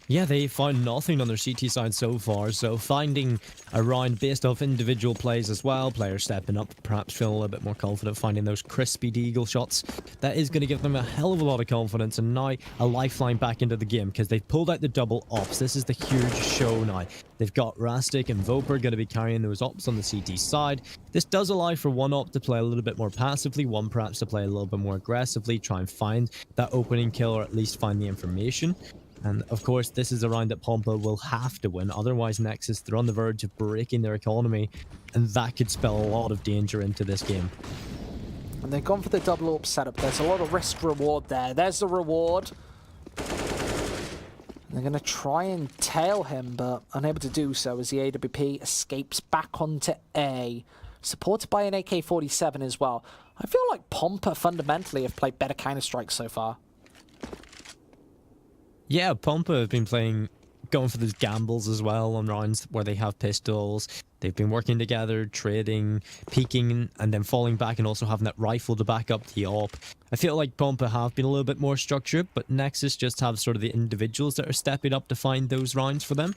Yeah, they found nothing on their CT side so far, so finding a round based off individual plays as well, players stepping up, perhaps feeling a little bit more confident, finding those crispy Deagle shots, that is going to give them a hell of a lot of confidence, and now a lifeline back into the game, because they've pulled out the double ops. This is the huge show now. They've got Rastic and Voper going to be carrying those ops on the CT side. This does allow for one op to play a little bit more passively, one perhaps to play a little bit more aggressively, try and find that opening kill, or at least find the information. And of course, this is a round that Pompa will have to win. Otherwise, Nexus, they're on the verge of breaking their economy, and that could spell a lot of danger into this game. And they've gone for the double AWP setup. There's a lot of risk reward there. There's the reward. They're going to try and tail him, but unable to do so as the AWP escapes back onto A. Supported by an AK-47 as well. I feel like Pompa fundamentally have played better Counter-Strike so far. Yeah, Pompa have been going for those gambles as well on rounds where they have pistols. They've been working together, trading, peeking, and then falling back, and also having that rifle to back up the AWP. I feel like Pompa have been a little bit more structured, but Nexus just have sort of the individuals that are stepping up to find those rounds for them.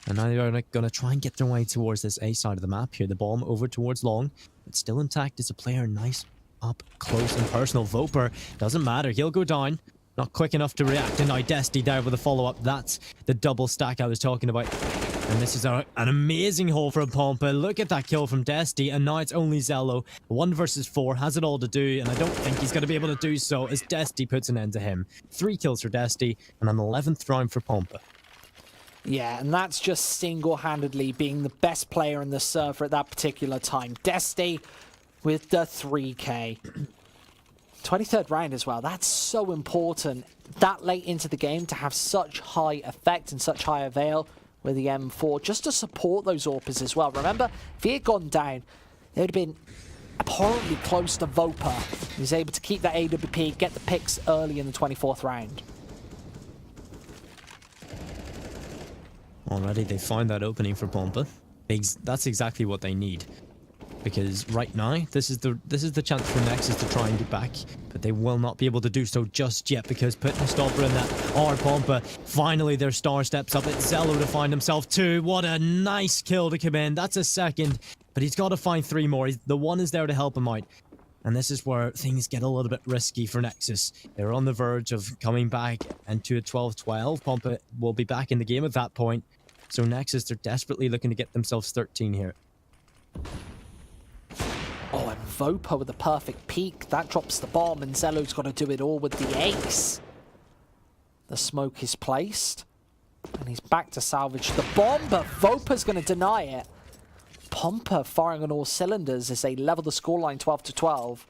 And now they're going to try and get their way towards this A side of the map here. The bomb over towards long. It's still intact as a player. Nice up close and personal. Voper, doesn't matter. He'll go down. Not quick enough to react, and now Desti there with a follow-up. That's the double stack I was talking about. And this is an amazing haul from Pompa. Look at that kill from Desti, and now it's only Zello. 1 versus 4, has it all to do, and I don't think he's going to be able to do so as Desti puts an end to him. 3 kills for Desti, and an 11th round for Pompa. Yeah, and that's just single-handedly being the best player in the server at that particular time. Desti with the 3K. 23rd round as well. That's so important that late into the game to have such high effect and such high avail with the M4 just to support those AWPers as well. Remember, if he had gone down, they would have been abhorrently close to Voper. He was able to keep that AWP, get the picks early in the 24th round. Already they found that opening for Pompa. That's exactly what they need. because right now this is the chance for Nexus to try and get back, but they will not be able to do so just yet because putting a stopper in that are Pompa. Finally their star steps up. It's Zello to find himself 2. What a nice kill to come in. That's a second, but he's got to find 3 more. The one is there to help him out. And this is where things get a little bit risky for Nexus. They're on the verge of coming back into a 12-12. Pompa will be back in the game at that point. So Nexus, they're desperately looking to get themselves 13 here. Oh, and Vopa with the perfect peek. That drops the bomb, and Zello's got to do it all with the ace. The smoke is placed, and he's back to salvage the bomb, but Vopa's going to deny it. Pompa firing on all cylinders as they level the scoreline 12-12.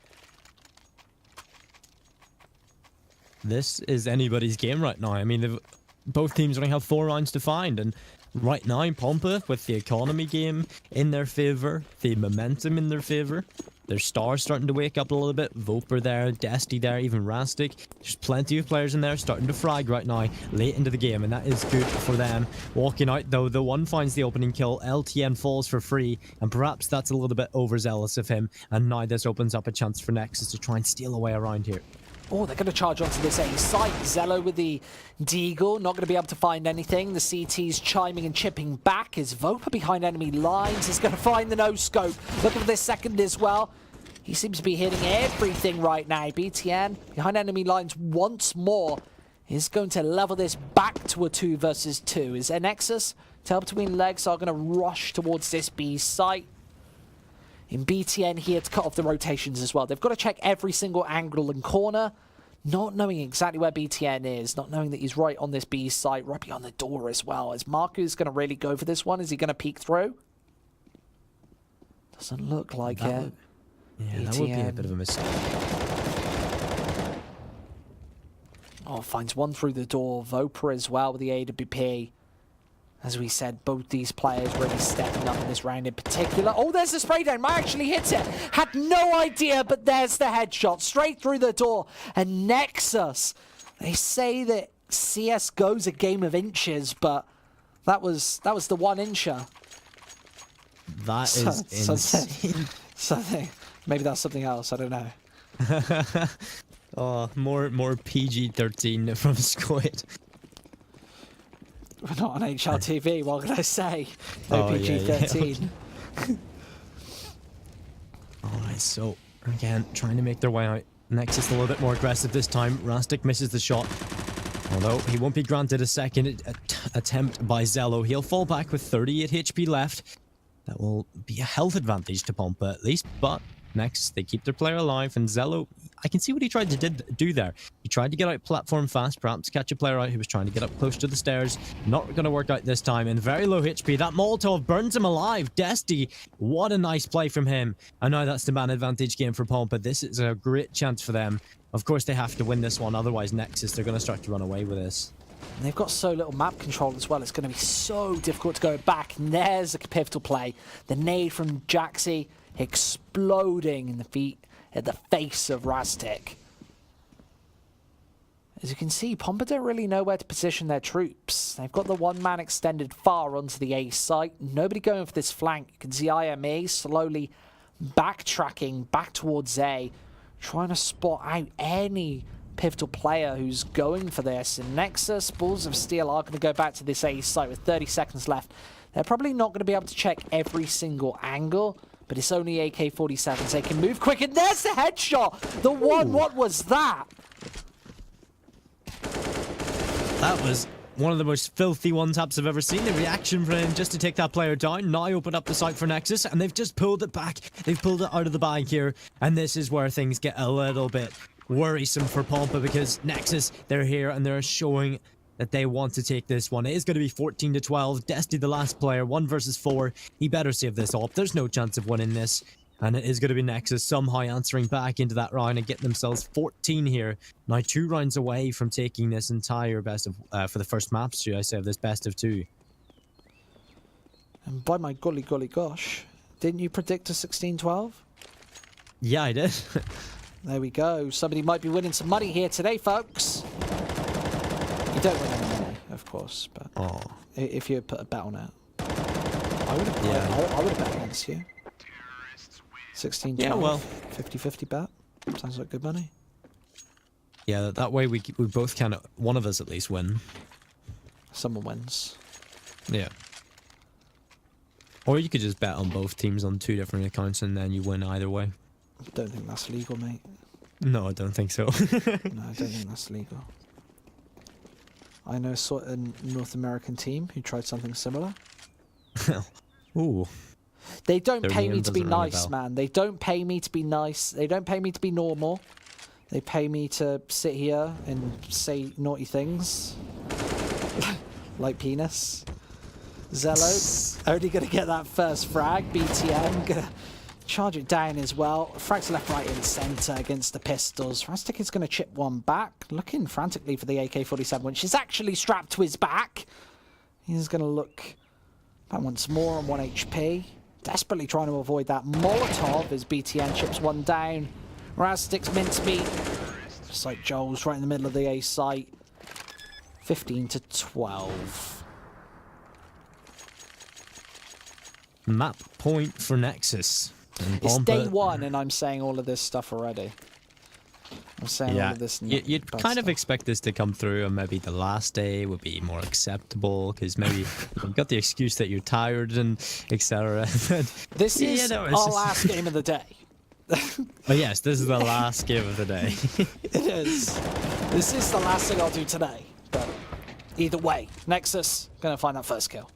This is anybody's game right now. I mean, both teams only have 4 rounds to find, and right now, Pompa, with the economy game in their favor, the momentum in their favor, their stars starting to wake up a little bit. Voper there, Desti there, even Rastic. There's plenty of players in there starting to frag right now, late into the game, and that is good for them. Walking out, though, the one finds the opening kill. LTN falls for free, and perhaps that's a little bit overzealous of him, and now this opens up a chance for Nexus to try and steal away around here. Oh, they're going to charge onto this A site. Zello with the Deagle, not going to be able to find anything. The CT's chiming and chipping back as Vopa behind enemy lines is going to find the no-scope. Looking for this second as well. He seems to be hitting everything right now. BTN behind enemy lines once more is going to level this back to a 2 versus 2. Is Nexus, tail between legs, are going to rush towards this B site. In BTN here to cut off the rotations as well. They've got to check every single angle and corner, not knowing exactly where BTN is, not knowing that he's right on this B site, right beyond the door as well. Is Marku's going to really go for this one? Is he going to peek through? Doesn't look like it. Yeah, that would be a bit of a mistake. Oh, finds one through the door. Vopa as well with the AWP. As we said, both these players really stepping up in this round in particular. Oh, there's the spray down. Might actually hit it. Had no idea, but there's the headshot. Straight through the door. And Nexus, they say that CSGO's a game of inches, but that was the 1-incher. That is insane. Something. Maybe that's something else. I don't know. Oh, more PG-13 from Squid. We're not on HLTV, what can I say? No PG-13. Yeah. Alright, so, again, trying to make their way out. Nexus a little bit more aggressive this time. Rastic misses the shot. Although, he won't be granted a second attempt by Zello. He'll fall back with 38 HP left. That will be a health advantage to Pompa at least, but next they keep their player alive, and Zello, I can see what he tried to do there. He tried to get out platform fast, perhaps catch a player out who was trying to get up close to the stairs. Not going to work out this time, and very low HP. That Molotov burns him alive. Desti, what a nice play from him. And now that's the man advantage game for Pompa. This is a great chance for them. Of course they have to win this one, otherwise Nexus, they're going to start to run away with this. And they've got so little map control as well. It's going to be so difficult to go back. And there's a pivotal play. The nade from Jaxi exploding in the feet at the face of Rastic. As you can see, Pompa don't really know where to position their troops. They've got the one-man extended far onto the A site. Nobody going for this flank. You can see IME slowly backtracking back towards A, trying to spot out any pivotal player who's going for this. And Nexus, Balls of Steel are going to go back to this A site with 30 seconds left. They're probably not going to be able to check every single angle, but it's only AK-47s. They can move quick, and there's the headshot! The one, what was that? That was one of the most filthy one-taps I've ever seen. The reaction from him just to take that player down. Now open up the site for Nexus, and they've just pulled it back. They've pulled it out of the bag here, and this is where things get a little bit worrisome for Pompa, because Nexus, they're here and they're showing that they want to take this one. It is going to be 14-12. Desti, the last player, 1 versus 4. He better save this up. There's no chance of winning this. And it is going to be Nexus somehow answering back into that round and getting themselves 14 here. Now 2 rounds away from taking this entire best of, for the first maps, should I say, of this best of 2. And by my golly gosh, didn't you predict a 16-12? Yeah, I did. There we go. Somebody might be winning some money here today, folks. You don't win any money, of course, but if you put a bet on it, I would have bet against you. 16, Yeah, 12, well. 50-50 bet. Sounds like good money. Yeah, that way we both kind of, one of us at least win. Someone wins. Yeah. Or you could just bet on both teams on 2 different accounts and then you win either way. Don't think that's legal, mate. No, I don't think so. No, I don't think that's legal. I know a North American team who tried something similar. Ooh. They don't Their pay name me to be doesn't ring a nice, bell. man. They don't pay me to be nice. They don't pay me to be normal. They pay me to sit here and say naughty things. Like penis. Zello, only going to get that first frag. BTN, going to charge it down as well. Frags left, right, and centre against the pistols. Rastic is going to chip one back. Looking frantically for the AK-47, which is actually strapped to his back. He's going to look back once more on 1 HP. Desperately trying to avoid that Molotov as BTN chips one down. Rastic's mincemeat. Just like Joel's right in the middle of the A site. 15-12. Map point for Nexus. And It's Pompa- day 1 and I'm saying all of this stuff already. I'm saying all Yeah, of this you'd bad kind of stuff. expect this to come through, and maybe the last day would be more acceptable because maybe you've got the excuse that you're tired and etc. This Yeah, is no, it's our just- last game of the day. Oh yes, this is the last game of the day. It is. This is the last thing I'll do today. But either way, Nexus gonna find that first kill.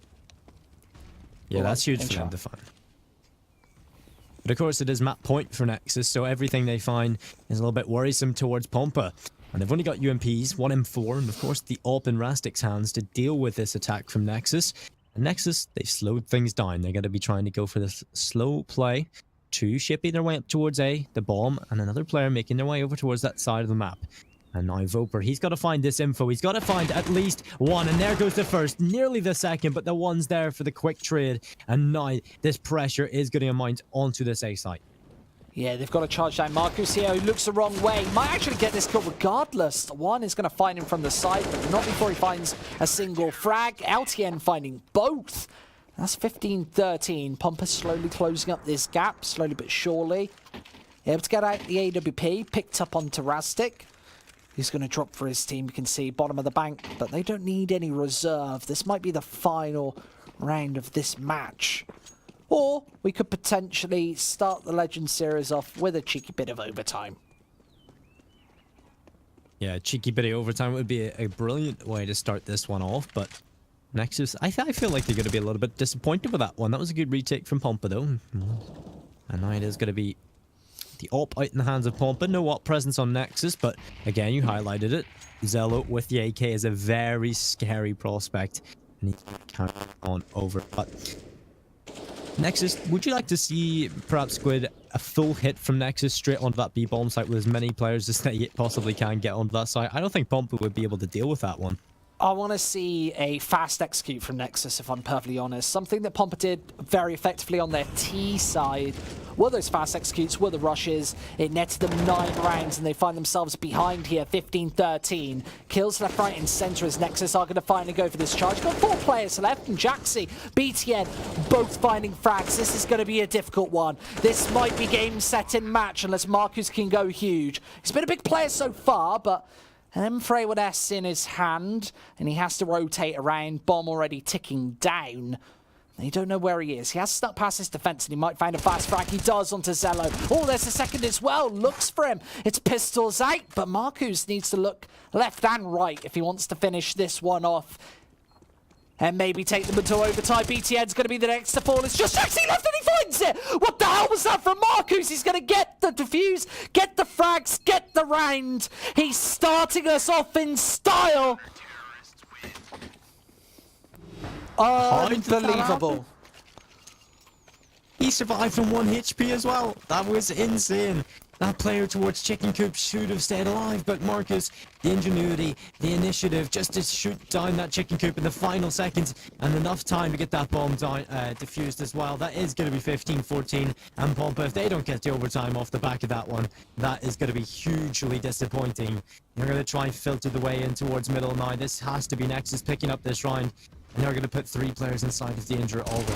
Yeah, Well, that's huge for them intro. to find. But of course, it is map point for Nexus, so everything they find is a little bit worrisome towards Pompa. And they've only got UMPs, 1 M4, and of course the AWP in Rastic's hands to deal with this attack from Nexus. And Nexus, they've slowed things down. They're going to be trying to go for this slow play to shipping their way up towards A, the bomb, and another player making their way over towards that side of the map. And now Voper, he's got to find this info. He's got to find at least one. And there goes the first, nearly the second, but the one's there for the quick trade. And now this pressure is getting a mount onto this A site. Yeah, they've got to charge down. Marcus here, who looks the wrong way, might actually get this kill regardless. The one is going to find him from the side, but not before he finds a single frag. LTN finding both. That's 15-13. Pompa slowly closing up this gap, slowly but surely. Able to get out the AWP, picked up onto Rastic. He's going to drop for his team. You can see bottom of the bank, but they don't need any reserve. This might be the final round of this match. Or we could potentially start the Legend Series off with a cheeky bit of overtime. Yeah, cheeky bit of overtime would be a brilliant way to start this one off, but Nexus, I feel like they're going to be a little bit disappointed with that one. That was a good retake from Pompa, though. And now it is going to be the AWP out in the hands of Pompa. No AWP presence on Nexus, but again, you highlighted it. Zello with the AK is a very scary prospect. And he can't on over. But Nexus, would you like to see perhaps Squid a full hit from Nexus straight onto that B-bomb site with as many players as they possibly can get onto that site? I don't think Pompa would be able to deal with that one. I want to see a fast execute from Nexus, if I'm perfectly honest. Something that Pompa did very effectively on their T side were those fast executes, were the rushes. It netted them 9 rounds, and they find themselves behind here, 15-13. Kills left, right, and center as Nexus are going to finally go for this charge. Got 4 players left, and Jaxi, BTN, both finding frags. This is going to be a difficult one. This might be game, set, and match, unless Marcus can go huge. He's been a big player so far, but an M3 with S in his hand, and he has to rotate around. Bomb already ticking down. And you don't know where he is. He has snuck past his defense, and he might find a fast frag. He does onto Zello. Oh, there's a second as well. Looks for him. It's pistols out, but Marcus needs to look left and right if he wants to finish this one off. And maybe take them into overtime. BTN's going to be the next to fall. It's just Jaxi left and he finds it! What the hell was that from Marcus? He's going to get the defuse, get the frags, get the round. He's starting us off in style. Unbelievable. He survived from 1 HP as well. That was insane. That player towards Chicken Coop should have stayed alive, but Marcus, the ingenuity, the initiative, just to shoot down that Chicken Coop in the final seconds, and enough time to get that bomb down, diffused as well. That is going to be 15-14, and Pompa, if they don't get the overtime off the back of that one, that is going to be hugely disappointing. They're going to try and filter the way in towards middle now. This has to be Nexus picking up this round, and they're going to put 3 players inside of danger already.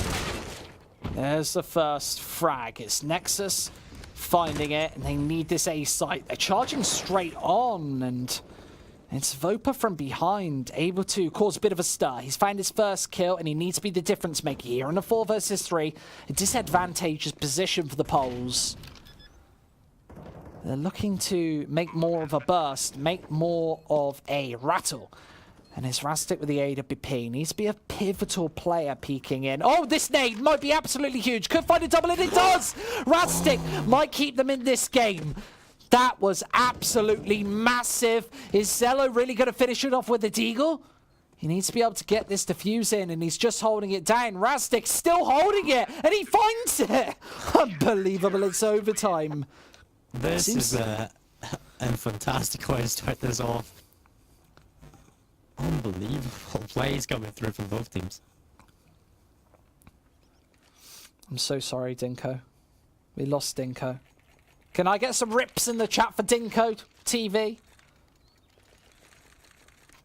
There's the first frag. It's Nexus finding it, and they need this A site. They're charging straight on, and it's Vopa from behind, able to cause a bit of a stir. He's found his first kill, and he needs to be the difference maker here in a 4 versus 3. A disadvantageous position for the Poles. They're looking to make more of a burst, make more of a rattle. And it's Rastic with the AWP. Needs to be a pivotal player peeking in. Oh, this nade might be absolutely huge. Could find a double, and it does! Rastic might keep them in this game. That was absolutely massive. Is Zello really going to finish it off with a deagle? He needs to be able to get this defuse in, and he's just holding it down. Rastic still holding it, and he finds it! Unbelievable, it's overtime. This is a fantastic way to start this off. Unbelievable plays coming through from both teams. I'm so sorry, Dinko. We lost Dinko. Can I get some rips in the chat for Dinko TV?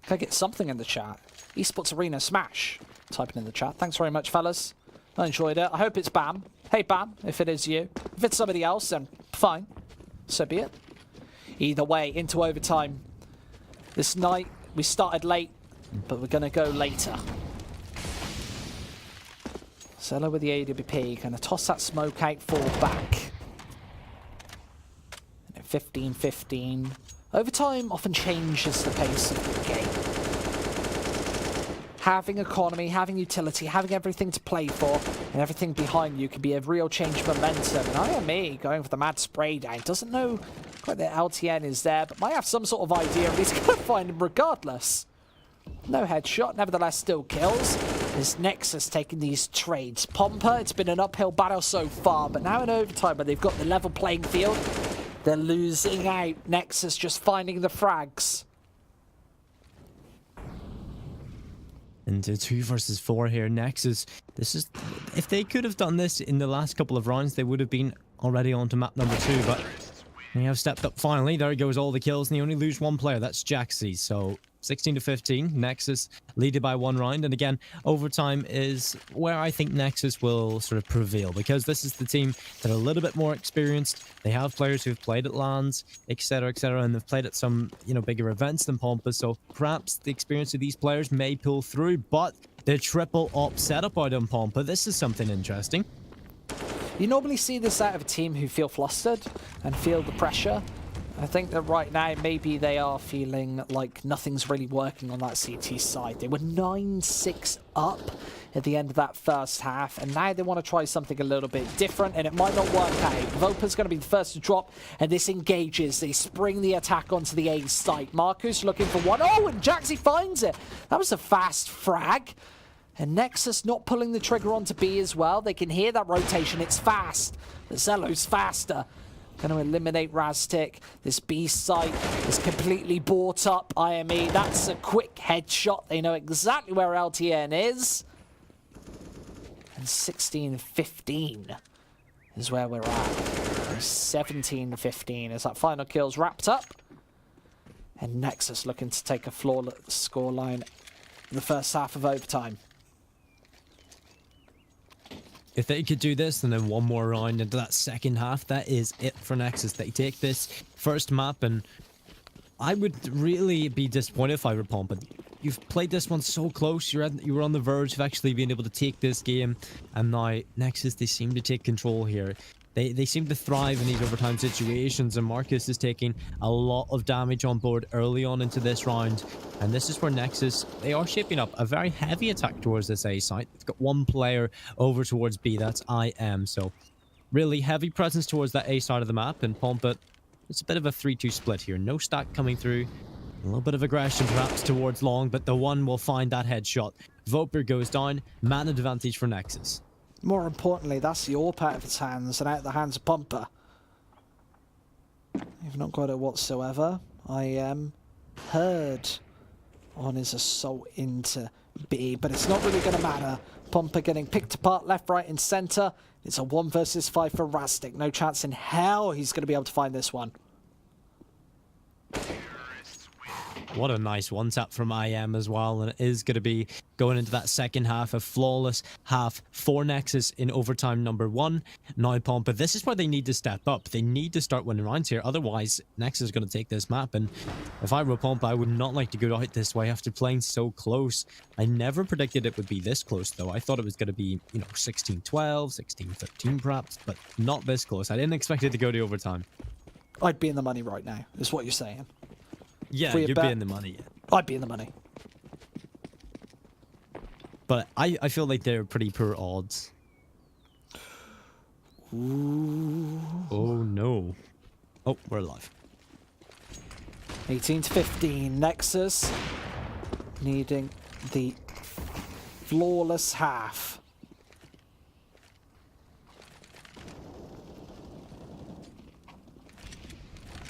Can I get something in the chat? Esports Arena Smash. Typing in the chat. Thanks very much, fellas. I enjoyed it. I hope it's Bam. Hey, Bam, if it is you. If it's somebody else, then fine. So be it. Either way, into overtime. This night, we started late, but we're going to go later. Zello with the AWP. Going to toss that smoke out, fall back. 15-15. Overtime often changes the pace of the game. Having economy, having utility, having everything to play for, and everything behind you can be a real change of momentum. And IME going for the mad spray down. Doesn't know quite that LTN is there, but might have some sort of idea, and he's going to find him regardless. No headshot, nevertheless still kills. Is Nexus taking these trades? Pompa, it's been an uphill battle so far, but now in overtime where they've got the level playing field, they're losing out. Nexus just finding the frags. Into 2 versus 4 here. Nexus, this is... If they could have done this in the last couple of rounds, they would have been already on to map number 2, but they have stepped up finally. There goes all the kills, and they only lose 1 player. That's Jaxi, so 16-15. Nexus leaded by 1 round, and again, overtime is where I think Nexus will sort of prevail, because this is the team that are a little bit more experienced. They have players who've played at LANs, etc., and they've played at some, bigger events than Pompa, so perhaps the experience of these players may pull through, but the triple op setup out on Pompa, this is something interesting. You normally see this out of a team who feel flustered and feel the pressure. I think that right now, maybe they are feeling like nothing's really working on that CT side. They were 9-6 up at the end of that first half, and now they want to try something a little bit different, and it might not work out. Vopa's going to be the first to drop, and this engages. They spring the attack onto the A site. Marcus looking for one. Oh, and Jaxi finds it. That was a fast frag. And Nexus not pulling the trigger onto B as well. They can hear that rotation. It's fast. The Zello's faster. Going to eliminate Rastic. This B site is completely bought up. IME, that's a quick headshot. They know exactly where LTN is. And 16-15 is where we're at. 17-15 as that final kill's wrapped up. And Nexus looking to take a flawless scoreline in the first half of overtime. If they could do this and then 1 more round into that second half, that is it for Nexus. They take this first map, and I would really be disappointed if I were Pompa. You've played this one so close, you were on the verge of actually being able to take this game, and now Nexus, they seem to take control here. They seem to thrive in these overtime situations, and Marcus is taking a lot of damage on board early on into this round. And this is where Nexus, they are shaping up a very heavy attack towards this A site. They've got 1 player over towards B, that's IM. So really heavy presence towards that A side of the map, and Pompa, it's a bit of a 3-2 split here. No stack coming through. A little bit of aggression perhaps towards long, but the one will find that headshot. Voper goes down, man advantage for Nexus. More importantly, that's the AWP out of its hands and out of the hands of Pompa. You've not got it whatsoever. IM heard on his assault into B, but it's not really going to matter. Pompa getting picked apart left, right, and centre. It's a 1 versus 5 for Rastic. No chance in hell he's going to be able to find this one. What a nice one-tap from IM as well, and it is going to be going into that second half, a flawless half for Nexus in overtime number 1. Now Pompa, this is where they need to step up. They need to start winning rounds here, otherwise Nexus is going to take this map, and if I were Pompa, I would not like to go out this way after playing so close. I never predicted it would be this close, though. I thought it was going to be, 16-12, 16-13 perhaps, but not this close. I didn't expect it to go to overtime. I'd be in the money right now, is what you're saying. Yeah, you'd be in the money. I'd be in the money. But I feel like they're pretty poor odds. Ooh. Oh, no. Oh, we're alive. 18-15. Nexus needing the flawless half.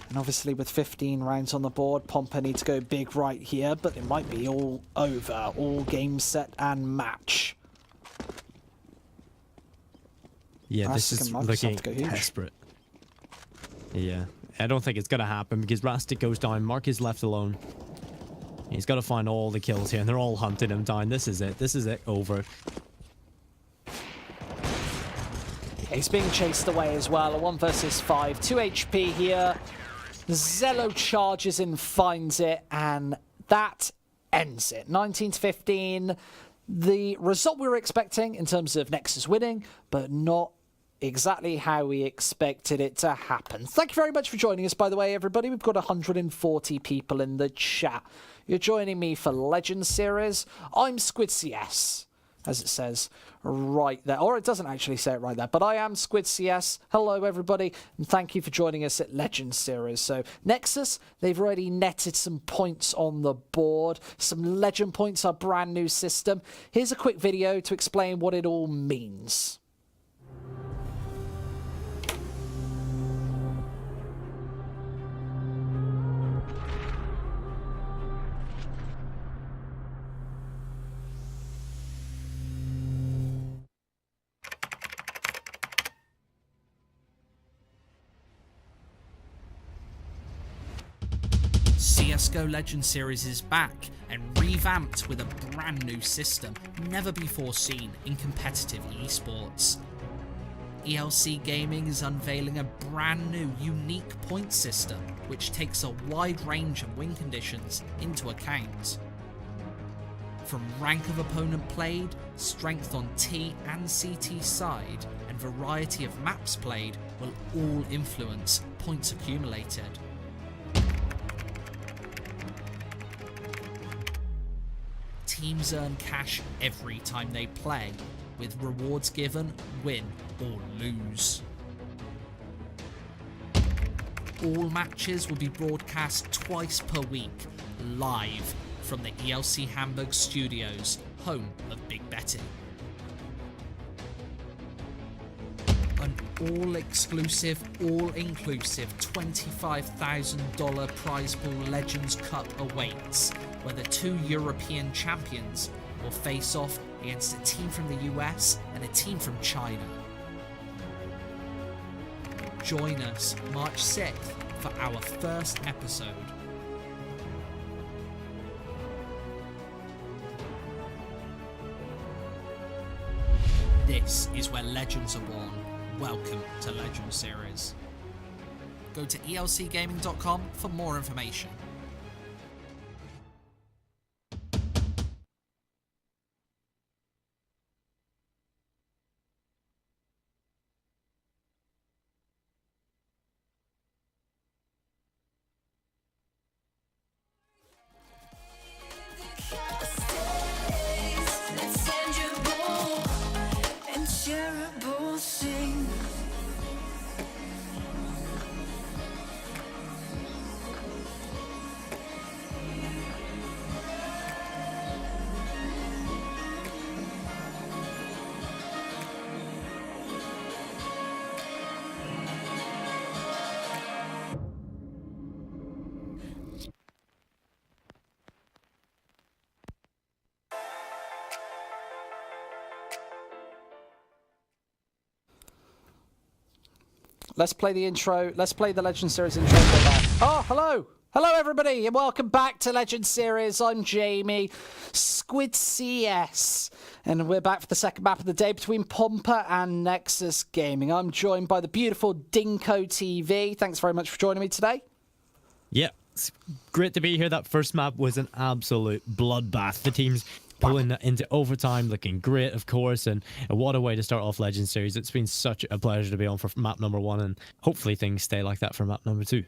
And obviously with 15 rounds on the board, Pompa needs to go big right here, but it might be all over. All game set and match. Yeah, this is looking desperate. Yeah, I don't think it's going to happen because Rastic goes down, Mark is left alone. He's got to find all the kills here, and they're all hunting him down. This is it. This is it. Over. He's being chased away as well. A 1 versus 5. 2 HP here. Zello charges in, finds it, and that ends it. 19-15. The result we were expecting in terms of Nexus winning, but not exactly how we expected it to happen. Thank you very much for joining us, by the way, everybody. We've got 140 people in the chat. You're joining me for Legends Series. I'm Squid CS, as it says right there. Or it doesn't actually say it right there, but I am Squid CS. Hello, everybody, and thank you for joining us at Legends Series. So, Nexus, they've already netted some points on the board. Some Legend points, our brand new system. Here's a quick video to explain what it all means. CSGO Legends Series is back and revamped with a brand new system never before seen in competitive esports. ELC Gaming is unveiling a brand new unique point system which takes a wide range of win conditions into account. From rank of opponent played, strength on T and CT side, and variety of maps played will all influence points accumulated. Teams earn cash every time they play, with rewards given, win or lose. All matches will be broadcast twice per week, live from the ELC Hamburg studios, home of Big Betting. An all-exclusive, all-inclusive $25,000 prize pool Legends Cup awaits, where the 2 European champions will face off against a team from the US and a team from China. Join us March 6th for our first episode. This is where legends are born. Welcome to Legends Series. Go to elcgaming.com for more information. Let's play the intro. Let's play the Legend Series intro for that. Oh, hello. Hello everybody and welcome back to Legend Series. I'm Jamie, Squid CS, and we're back for the second map of the day between Pompa and Nexus Gaming. I'm joined by the beautiful Dinko TV. Thanks very much for joining me today. Yeah, it's great to be here. That first map was an absolute bloodbath. The teams pulling into overtime, looking great, of course, and what a way to start off Legend Series. It's been such a pleasure to be on for map number 1, and hopefully things stay like that for map number 2.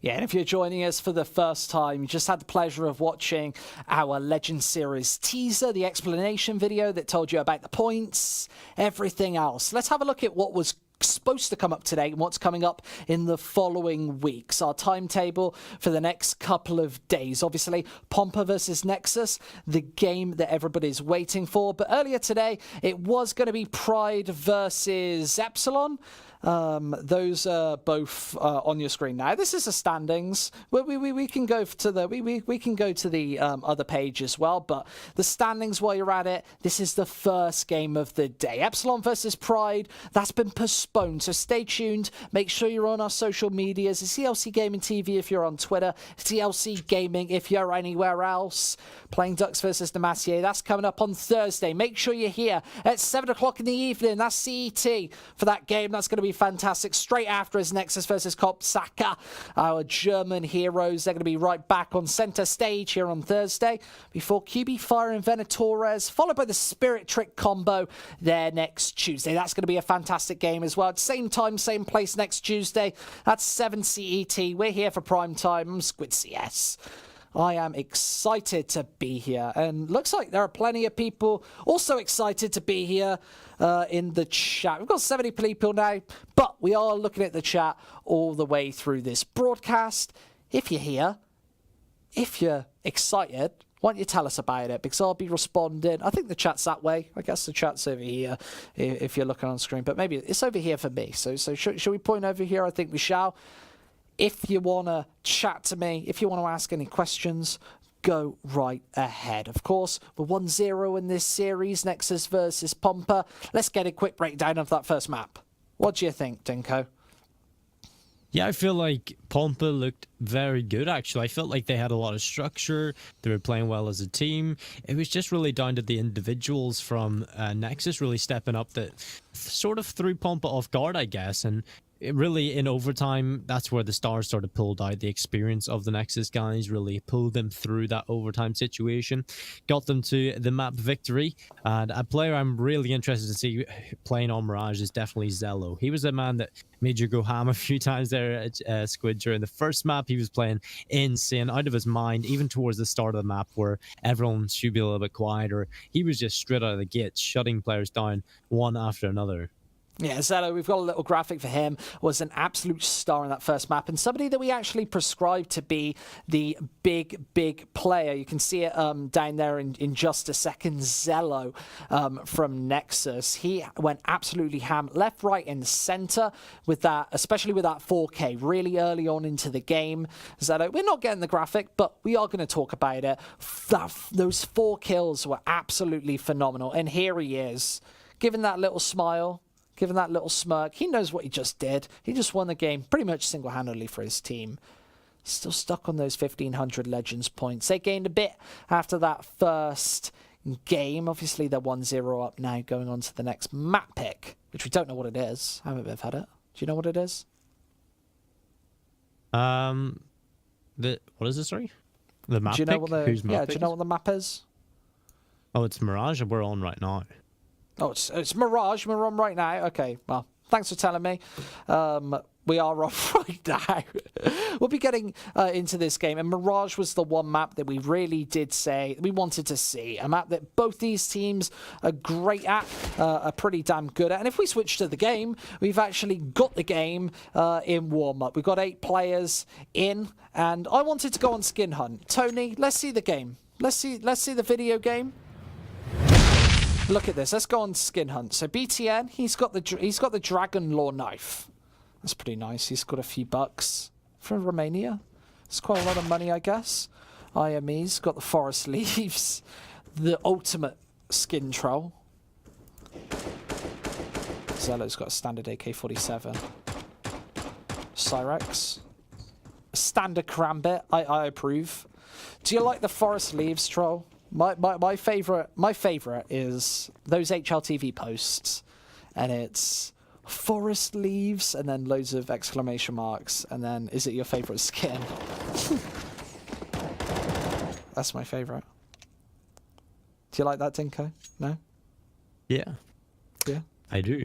Yeah, and if you're joining us for the first time, you just had the pleasure of watching our Legend Series teaser, the explanation video that told you about the points, everything else. Let's have a look at what was supposed to come up today and what's coming up in the following weeks. Our timetable for the next couple of days. Obviously, Pompa versus Nexus, the game that everybody's waiting for. But earlier today, it was going to be Pride versus Epsilon. Those are both on your screen now. This is the standings. We can go to the we can go to the other page as well. But the standings, while you're at it, this is the first game of the day. Epsilon versus Pride. That's been postponed, so stay tuned. Make sure you're on our social medias. It's ELC Gaming TV if you're on Twitter. It's ELC Gaming if you're anywhere else. Playing Ducks versus Demacier. That's coming up on Thursday. Make sure you're here at 7 o'clock in the evening. That's CET for that game. That's going to be fantastic. Straight after is Nexus versus Kopsaka, our German heroes. They're going to be right back on center stage here on Thursday before QB Fire and Venatores, followed by the Spirit Trick combo there next Tuesday. That's going to be a fantastic game as well. Same time, same place next Tuesday. That's 7 CET. We're here for prime time. I'm Squid CS. I am excited to be here, and looks like there are plenty of people also excited to be here in the chat. We've got 70 people now, but we are looking at the chat all the way through this broadcast. If you're here, if you're excited, why don't you tell us about it, because I'll be responding. I think the chat's that way. I guess the chat's over here if you're looking on screen, but maybe it's over here for me. So should we point over here? I think we shall. If you want to chat to me, if you want to ask any questions, go right ahead. Of course, we're 1-0 in this series, Nexus versus Pompa. Let's get a quick breakdown of that first map. What do you think, Dinko? Yeah, I feel like Pompa looked very good, actually. I felt like they had a lot of structure. They were playing well as a team. It was just really down to the individuals from Nexus really stepping up that sort of threw Pompa off guard, I guess. And really, in overtime, that's where the stars sort of pulled out. The experience of the Nexus guys really pulled them through that overtime situation, got them to the map victory. And a player I'm really interested to see playing on Mirage is definitely Zello. He was the man that made you go ham a few times there at Squid during the first map. He was playing insane, out of his mind, even towards the start of the map where everyone should be a little bit quieter. He was just straight out of the gate, shutting players down one after another. Yeah, Zello, we've got a little graphic for him, was an absolute star in that first map, and somebody that we actually prescribed to be the big player. You can see it down there in just a second. Zello from Nexus. He went absolutely ham, left, right, and center with that, especially with that 4K, really early on into the game. Zello, we're not getting the graphic, but we are going to talk about it. Those 4 kills were absolutely phenomenal, and here he is, giving that little smile, giving that little smirk. He knows what he just did. He just won the game pretty much single-handedly for his team. Still stuck on those 1,500 Legends points. They gained a bit after that first game. Obviously, they're 1-0 up now, going on to the next map pick, which we don't know what it is. I haven't had it. Do you know what it is? What is it, sorry? The map pick? Whose map do you know what the map is? Oh, it's Mirage we're on right now. Oh, it's Mirage. We're on right now. Okay, well, thanks for telling me. We are off right now. We'll be getting into this game, and Mirage was the one map that we really did say we wanted to see. A map that both these teams are great at, are pretty damn good at. And if we switch to the game, we've actually got the game in warm-up. We've got 8 players in, and I wanted to go on Skin Hunt. Tony, let's see the game. Let's see the video game. Look at this. Let's go on Skin Hunt. So BTN, he's got the Dragon Law knife. That's pretty nice. He's got a few bucks for Romania. It's quite a lot of money, I guess. IME's got the forest leaves, the ultimate skin troll. Zello's got a standard AK-47. Cyrex. standard Karambit. I approve. Do you like the Forest Leaves troll? My favorite is those HLTV posts, and it's Forest Leaves and then loads of exclamation marks, and then is it your favorite skin? That's my favorite. Do you like that, Dinko? No? Yeah. Yeah? I do.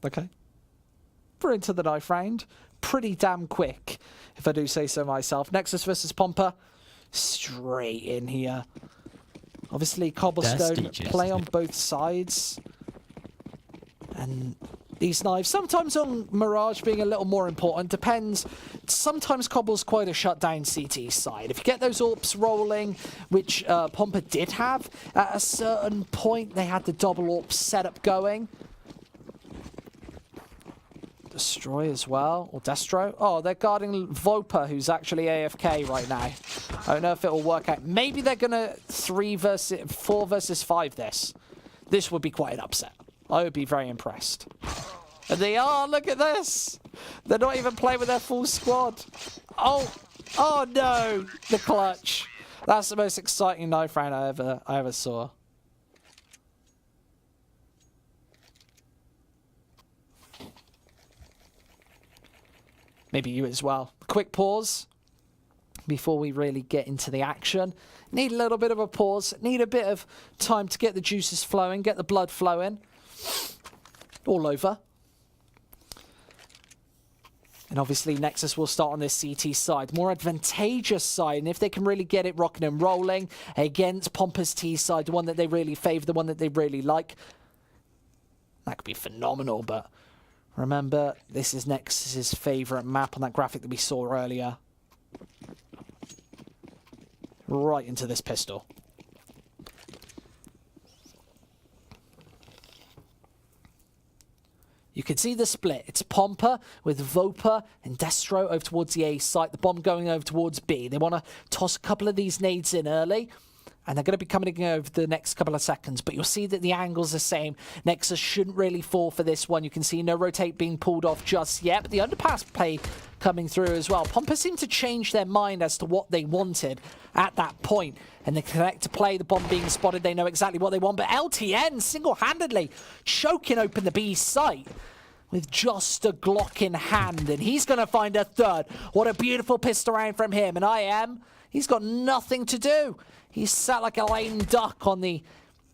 Okay. We're into the knife round. Pretty damn quick, if I do say so myself. Nexus versus Pompa. Straight in here. Obviously, Cobblestone play on both sides. And these knives, sometimes on Mirage being a little more important, depends. Sometimes Cobble's quite a shutdown CT side. If you get those AWPs rolling, which Pompa did have, at a certain point they had the double AWP setup going. Destroy as well, or Destro. Oh, they're guarding Vopa, who's actually AFK right now. I don't know if it'll work out. Maybe they're gonna 4 versus 5 this. This would be quite an upset. I would be very impressed. And they are, look at this! They're not even playing with their full squad. Oh no! The clutch. That's the most exciting knife round I ever saw. Maybe you as well. Quick pause before we really get into the action. Need a little bit of a pause. Need a bit of time to get the juices flowing, get the blood flowing. All over. And obviously Nexus will start on this CT side. More advantageous side. And if they can really get it rocking and rolling against Pompa's T side, the one that they really favour, the one that they really like, that could be phenomenal. But remember, this is Nexus's favourite map on that graphic that we saw earlier. Right into this pistol. You can see the split. It's Pompa with Vopa and Destro over towards the A site. The bomb going over towards B. They want to toss a couple of these nades in early. And they're going to be coming in over the next couple of seconds. But you'll see that the angle's the same. Nexus shouldn't really fall for this one. You can see no rotate being pulled off just yet. But the underpass play coming through as well. Pompa seemed to change their mind as to what they wanted at that point. And they connect to play, the bomb being spotted. They know exactly what they want. But LTN single-handedly choking open the B site with just a Glock in hand. And he's going to find a third. What a beautiful pistol round from him. And he's got nothing to do. He's sat like a lame duck on the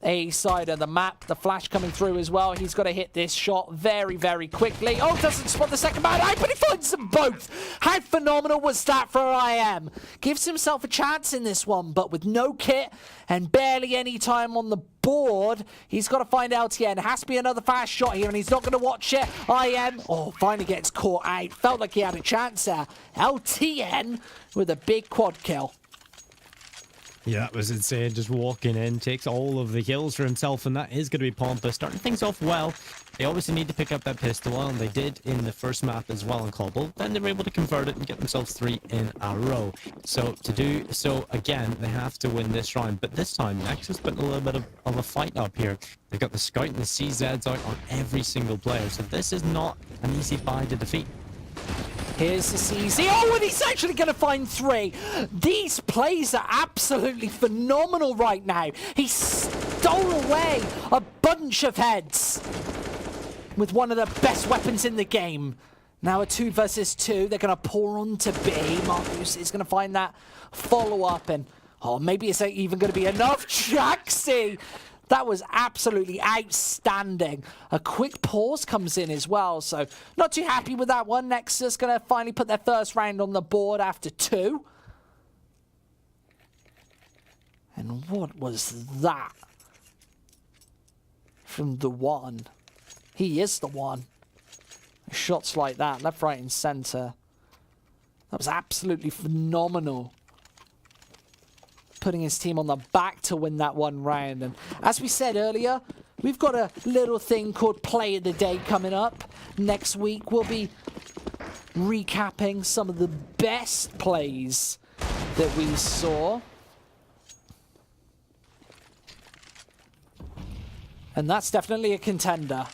A side of the map. The flash coming through as well. He's got to hit this shot very, very quickly. Oh, doesn't spot the second man. But he finds them both. How phenomenal was that for IM? Gives himself a chance in this one, but with no kit and barely any time on the board, he's got to find LTN. Has to be another fast shot here, and he's not going to watch it. IM, finally gets caught out. Felt like he had a chance there. LTN with a big quad kill. Yeah, that was insane. Just walking in, takes all of the kills for himself, and that is going to be Pompa. Starting things off well. They obviously need to pick up that pistol, and they did in the first map as well in Cobble. Then they were able to convert it and get themselves 3 in a row. So to do so again, they have to win this round. But this time, Nexus putting a little bit of a fight up here. They've got the Scout and the CZs out on every single player. So this is not an easy buy to defeat. Here's the CZ. Oh, and he's actually going to find 3. These plays are absolutely phenomenal right now. He stole away a bunch of heads with one of the best weapons in the game. Now a 2 versus 2. They're going to pour on to B. Marcus is going to find that follow-up. And, maybe it's even going to be enough. Jaxi! That was absolutely outstanding. A quick pause comes in as well, so not too happy with that one. Nexus going to finally put their first round on the board after 2. And what was that? From the one. He is the one. Shots like that, left, right, and center. That was absolutely phenomenal. Putting his team on the back to win that one round. And as we said earlier, we've got a little thing called Play of the Day coming up. Next week, we'll be recapping some of the best plays that we saw. And that's definitely a contender.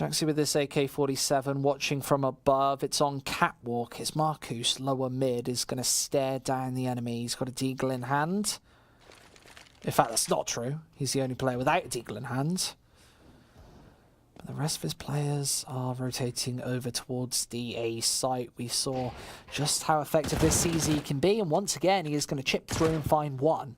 Jaxi with this AK-47 watching from above. It's on catwalk. It's Marcus, lower mid, is going to stare down the enemy. He's got a deagle in hand. In fact, that's not true. He's the only player without a deagle in hand. But the rest of his players are rotating over towards the A site. We saw just how effective this CZ can be. And once again, he is going to chip through and find one.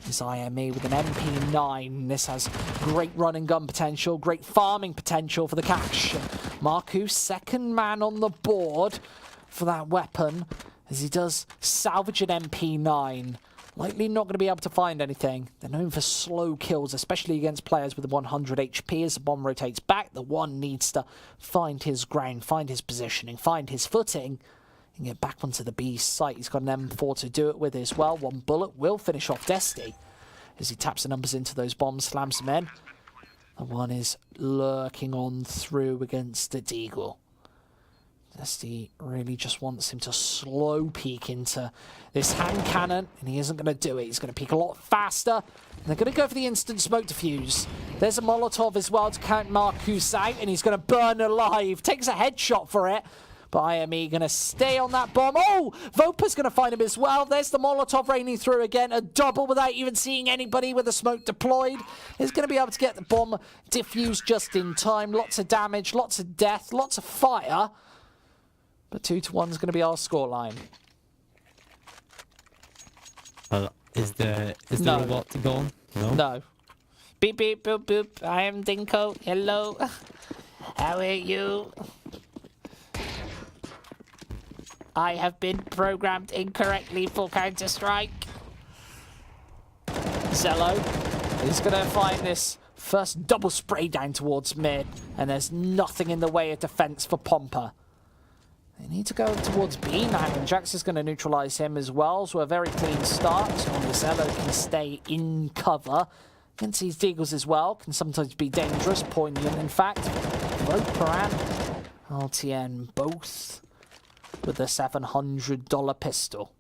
Is IME with an MP9. This has great run and gun potential, great farming potential for the cash. Marcus, second man on the board for that weapon, as he does salvage an MP9. Likely not going to be able to find anything. They're known for slow kills, especially against players with 100 HP. As the bomb rotates back, the one needs to find his ground, find his positioning, find his footing, and get back onto the B site. He's got an M4 to do it with as well. One bullet will finish off Desti as he taps the numbers into those bombs, slams them in. The one is lurking on through against the Deagle. Desti really just wants him to slow peek into this hand cannon, and he isn't going to do it. He's going to peek a lot faster, and they're going to go for the instant smoke defuse. There's a Molotov as well to count Marcus out, and he's going to burn alive. Takes a headshot for it. But IME going to stay on that bomb. Oh, Vopa's going to find him as well. There's the Molotov raining through again. A double without even seeing anybody with the smoke deployed. He's going to be able to get the bomb diffused just in time. Lots of damage, lots of death, lots of fire. But 2-1 is going to be our scoreline. Is the No. robot gone? No. No. Beep, beep, boop, boop. I am Dinko. Hello. How are you? I have been programmed incorrectly for Counter-Strike. Zello is going to find this first double spray down towards mid, and there's nothing in the way of defense for Pompa. They need to go towards B now, and Jax is going to neutralize him as well, so a very clean start. Zello can stay in cover. Against these Deagles as well, can sometimes be dangerous, poignant in fact. Both Paran, RTN, both with a $700 pistol.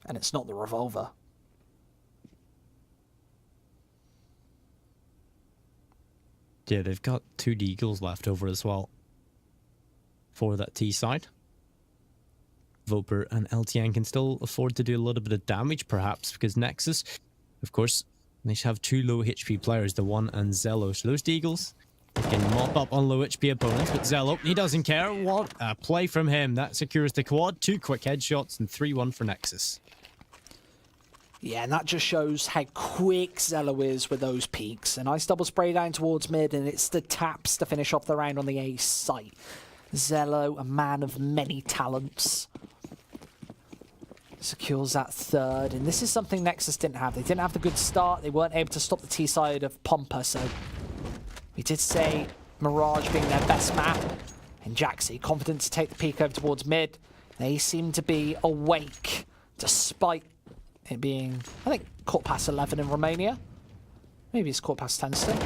And it's not the revolver. Yeah, they've got 2 Deagles left over as well for that T side. Voper and LTN can still afford to do a little bit of damage, perhaps, because Nexus, of course, they should have 2 low HP players, the one and Zello. So those Deagles can mop up on low HP opponents, but Zello, he doesn't care. What a play from him. That secures the quad. 2 quick headshots and 3-1 for Nexus. Yeah, and that just shows how quick Zello is with those peaks. A nice double spray down towards mid, and it's the taps to finish off the round on the A site. Zello, a man of many talents, secures that third, and this is something Nexus didn't have. They didn't have the good start. They weren't able to stop the T side of Pompa, so we did say Mirage being their best map, and Jaxi confident to take the peek over towards mid. They seem to be awake, despite it being, I think, quarter past 11 in Romania. Maybe it's quarter past 10 still.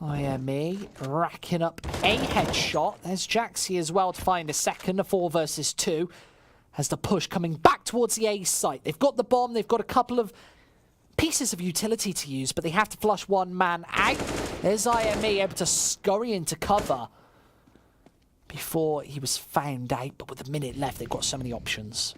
IME racking up a headshot. There's Jaxi as well to find a second, a 4 versus 2. As the push coming back towards the A site. They've got the bomb, they've got a couple of pieces of utility to use, but they have to flush one man out. There's IME able to scurry into cover before he was found out, but with a minute left, they've got so many options.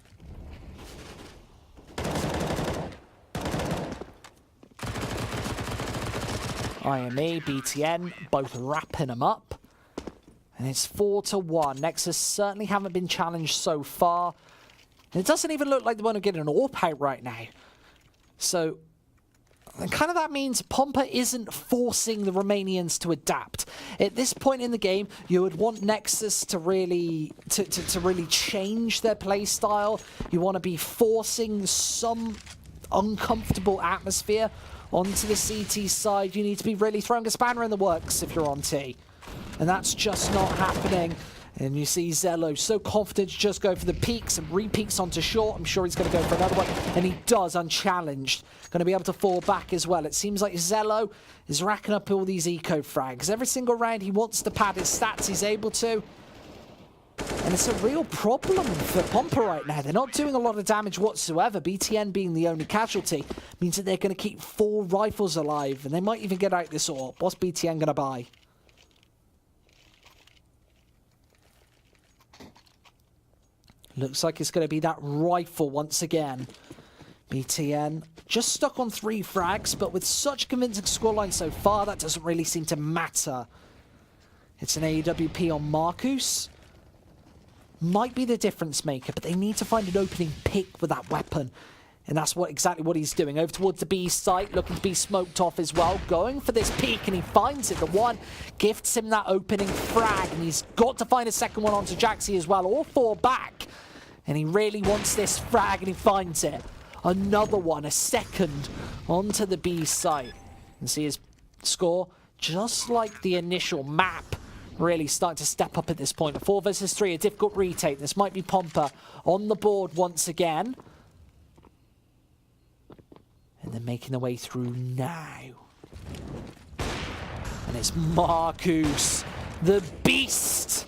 IME, BTN, both wrapping them up. And it's 4-1. Nexus certainly haven't been challenged so far. And it doesn't even look like they want to get an AWP out right now. So, kind of that means Pompa isn't forcing the Romanians to adapt. At this point in the game, you would want Nexus to really really change their play style. You want to be forcing some uncomfortable atmosphere onto the CT side. You need to be really throwing a spanner in the works if you're on T. And that's just not happening. And you see Zello so confident to just go for the peaks and re-peaks onto short. I'm sure he's going to go for another one. And he does, unchallenged. Going to be able to fall back as well. It seems like Zello is racking up all these eco frags. Every single round he wants to pad his stats, he's able to. And it's a real problem for Pompa right now. They're not doing a lot of damage whatsoever. BTN being the only casualty means that they're going to keep 4 rifles alive. And they might even get out this AWP. What's BTN going to buy? Looks like it's going to be that rifle once again. BTN just stuck on 3 frags, but with such a convincing scoreline so far, that doesn't really seem to matter. It's an AWP on Marcus. Might be the difference maker, but they need to find an opening pick with that weapon. And that's exactly what he's doing. Over towards the B site, looking to be smoked off as well. Going for this peek, and he finds it. The one gifts him that opening frag, and he's got to find a second one onto Jaxie as well. All 4 back. And he really wants this frag, and he finds it. Another one, a second, onto the B site. And see his score, just like the initial map. Really starting to step up at this point. 4 versus 3, a difficult retake. This might be Pompa on the board once again. And they're making their way through now. And it's Marcus, the beast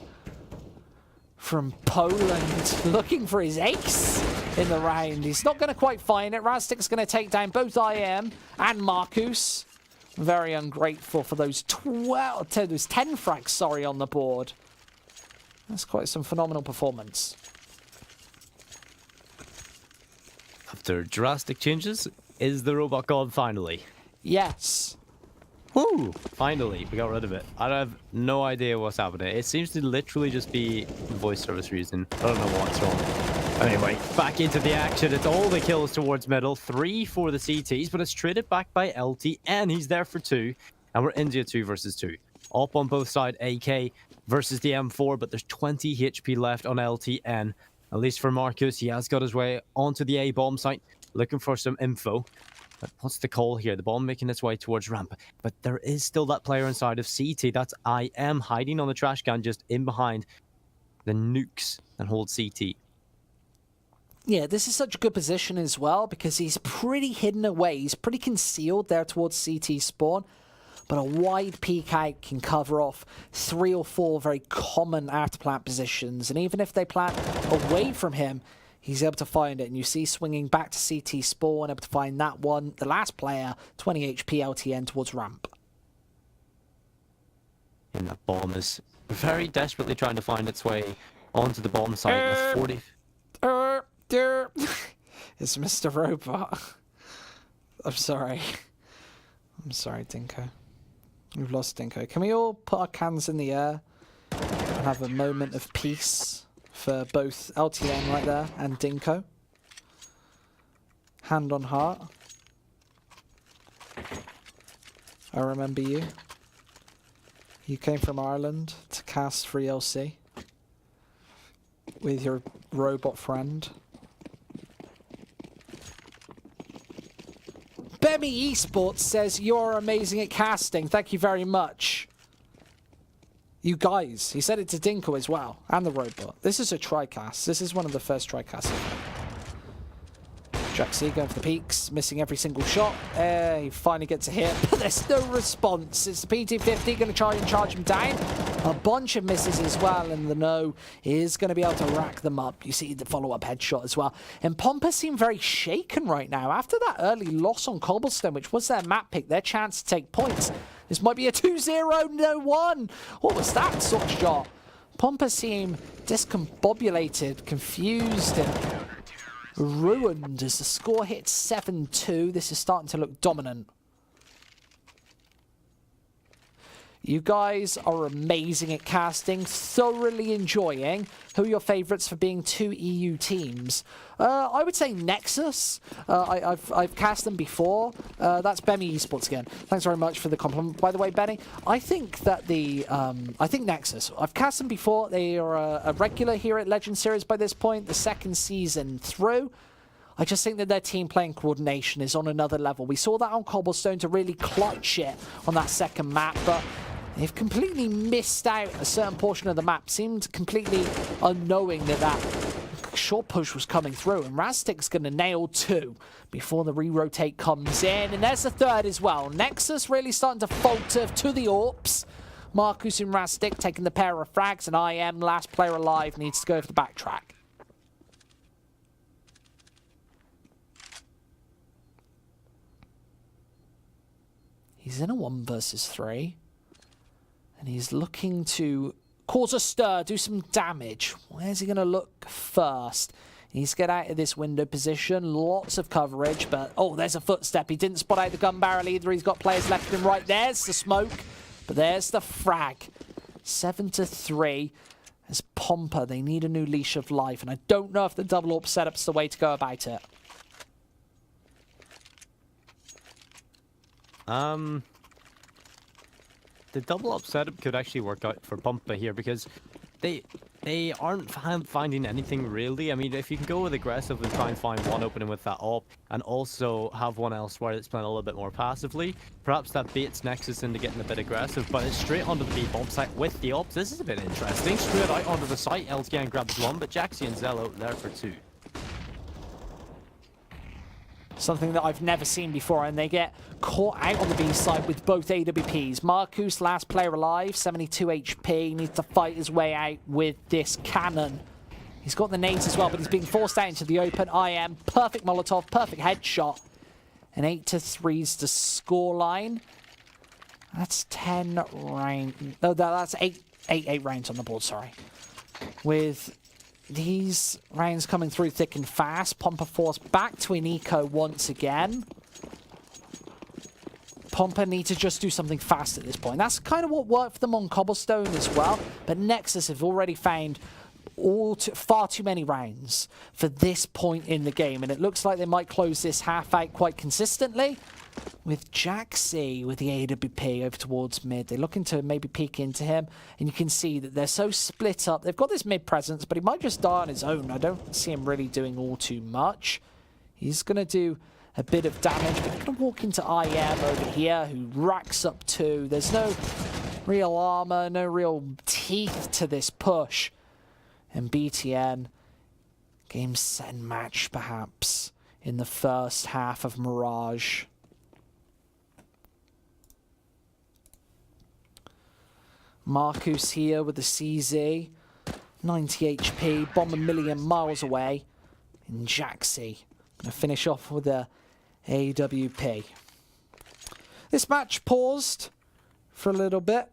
from Poland, looking for his ace in the round. He's not going to quite find it. Rastic's going to take down both IM and Marcus. Very ungrateful for those 10 frags, sorry, on the board. That's quite some phenomenal performance. After drastic changes, is the robot gone finally? Yes. Woo! Finally, we got rid of it. I have no idea what's happening. It seems to literally just be voice service reason. I don't know what's wrong. Anyway, back into the action. It's all the kills towards middle. 3 for the CTs, but it's traded back by LTN. He's there for 2, and we're India 2 versus 2. Up on both sides, AK versus the M4, but there's 20 HP left on LTN. At least for Marcus, he has got his way onto the A bomb site, looking for some info. But what's the call here? The bomb making its way towards ramp. But there is still that player inside of CT. That's IM hiding on the trash can just in behind the nukes and hold CT. Yeah, this is such a good position as well because he's pretty hidden away. He's pretty concealed there towards CT spawn. But a wide peek out can cover off 3 or 4 very common after-plant positions. And even if they plant away from him, he's able to find it. And you see swinging back to CT spawn, able to find that one. The last player, 20 HP LTN towards ramp. And that bomb is very desperately trying to find its way onto the bomb site with 40... It's Mr. Robot. I'm sorry. I'm sorry, Dinko. We've lost Dinko. Can we all put our cans in the air and have a moment of peace for both LTN right there and Dinko? Hand on heart. I remember you. You came from Ireland to cast 3LC with your robot friend. Bemi Esports says, you're amazing at casting. Thank you very much. You guys. He said it to Dinko as well. And the robot. This is a tri-cast. This is one of the first tri-casts. Jaxie going for the peaks. Missing every single shot. He finally gets a hit. But there's no response. It's the PT-50 going to try and charge him down. A bunch of misses as well. And the no is going to be able to rack them up. You see the follow-up headshot as well. And Pompa seem very shaken right now. After that early loss on Cobblestone, which was their map pick, their chance to take points. This might be a 2-0, no 1. What was that sort of shot? Pompa seem discombobulated, confused, and ruined as the score hits 7-2. This is starting to look dominant. You guys are amazing at casting, thoroughly enjoying. Who are your favourites for being 2 EU teams? I would say Nexus. I've cast them before. That's Bemi Esports again. Thanks very much for the compliment. By the way, Benny, I think that I think Nexus. I've cast them before. They are a regular here at Legend Series by this point, the 2nd season through. I just think that their team playing coordination is on another level. We saw that on Cobblestone to really clutch it on that 2nd map, but they've completely missed out a certain portion of the map. Seemed completely unknowing that short push was coming through. And Rastic's going to nail 2 before the re-rotate comes in. And there's the 3rd as well. Nexus really starting to falter to the AWPs. Marcus and Rastic taking the pair of frags, and IM, last player alive, needs to go for the backtrack. He's in a 1 versus 3. And he's looking to cause a stir, do some damage. Where's he going to look first? He needs to get out of this window position. Lots of coverage, but oh, there's a footstep. He didn't spot out the gun barrel either. He's got players left and right. There's the smoke, but there's the frag. 7-3. As Pompa, they need a new leash of life, and I don't know if the double AWP setup's the way to go about it. The double up setup could actually work out for Pompa here because they aren't finding anything really. I mean, if you can go with aggressive and try and find one opening with that AWP and also have one elsewhere that's playing a little bit more passively, perhaps that baits Nexus into getting a bit aggressive, but it's straight onto the B bomb site with the AWPs. This is a bit interesting. Straight out onto the site, LTN grabs one, but Jaxi and Zello there for 2. Something that I've never seen before, and they get caught out on the B side with both AWPs. Marcus, last player alive, 72 HP, needs to fight his way out with this cannon. He's got the nades as well, but he's being forced out into the open. IM, perfect Molotov, perfect headshot. And 8-3's the scoreline. That's 10 rounds. No, that's 8 rounds on the board, sorry. With these rounds coming through thick and fast. Pompa forced back to an eco once again. Pompa need to just do something fast at this point. That's kind of what worked for them on Cobblestone as well. But Nexus have already found far too many rounds for this point in the game. And it looks like they might close this half out quite consistently. With Jaxi with the AWP over towards mid. They're looking to maybe peek into him. And you can see that they're so split up. They've got this mid presence, but he might just die on his own. I don't see him really doing all too much. He's going to do a bit of damage, but he's going to walk into IM over here, who racks up 2. There's no real armor, no real teeth to this push. And BTN, game, set, and match, perhaps, in the first half of Mirage. Marcus here with the CZ, 90 HP, bomb a million miles away. And Jaxi going to finish off with a AWP. This match paused for a little bit,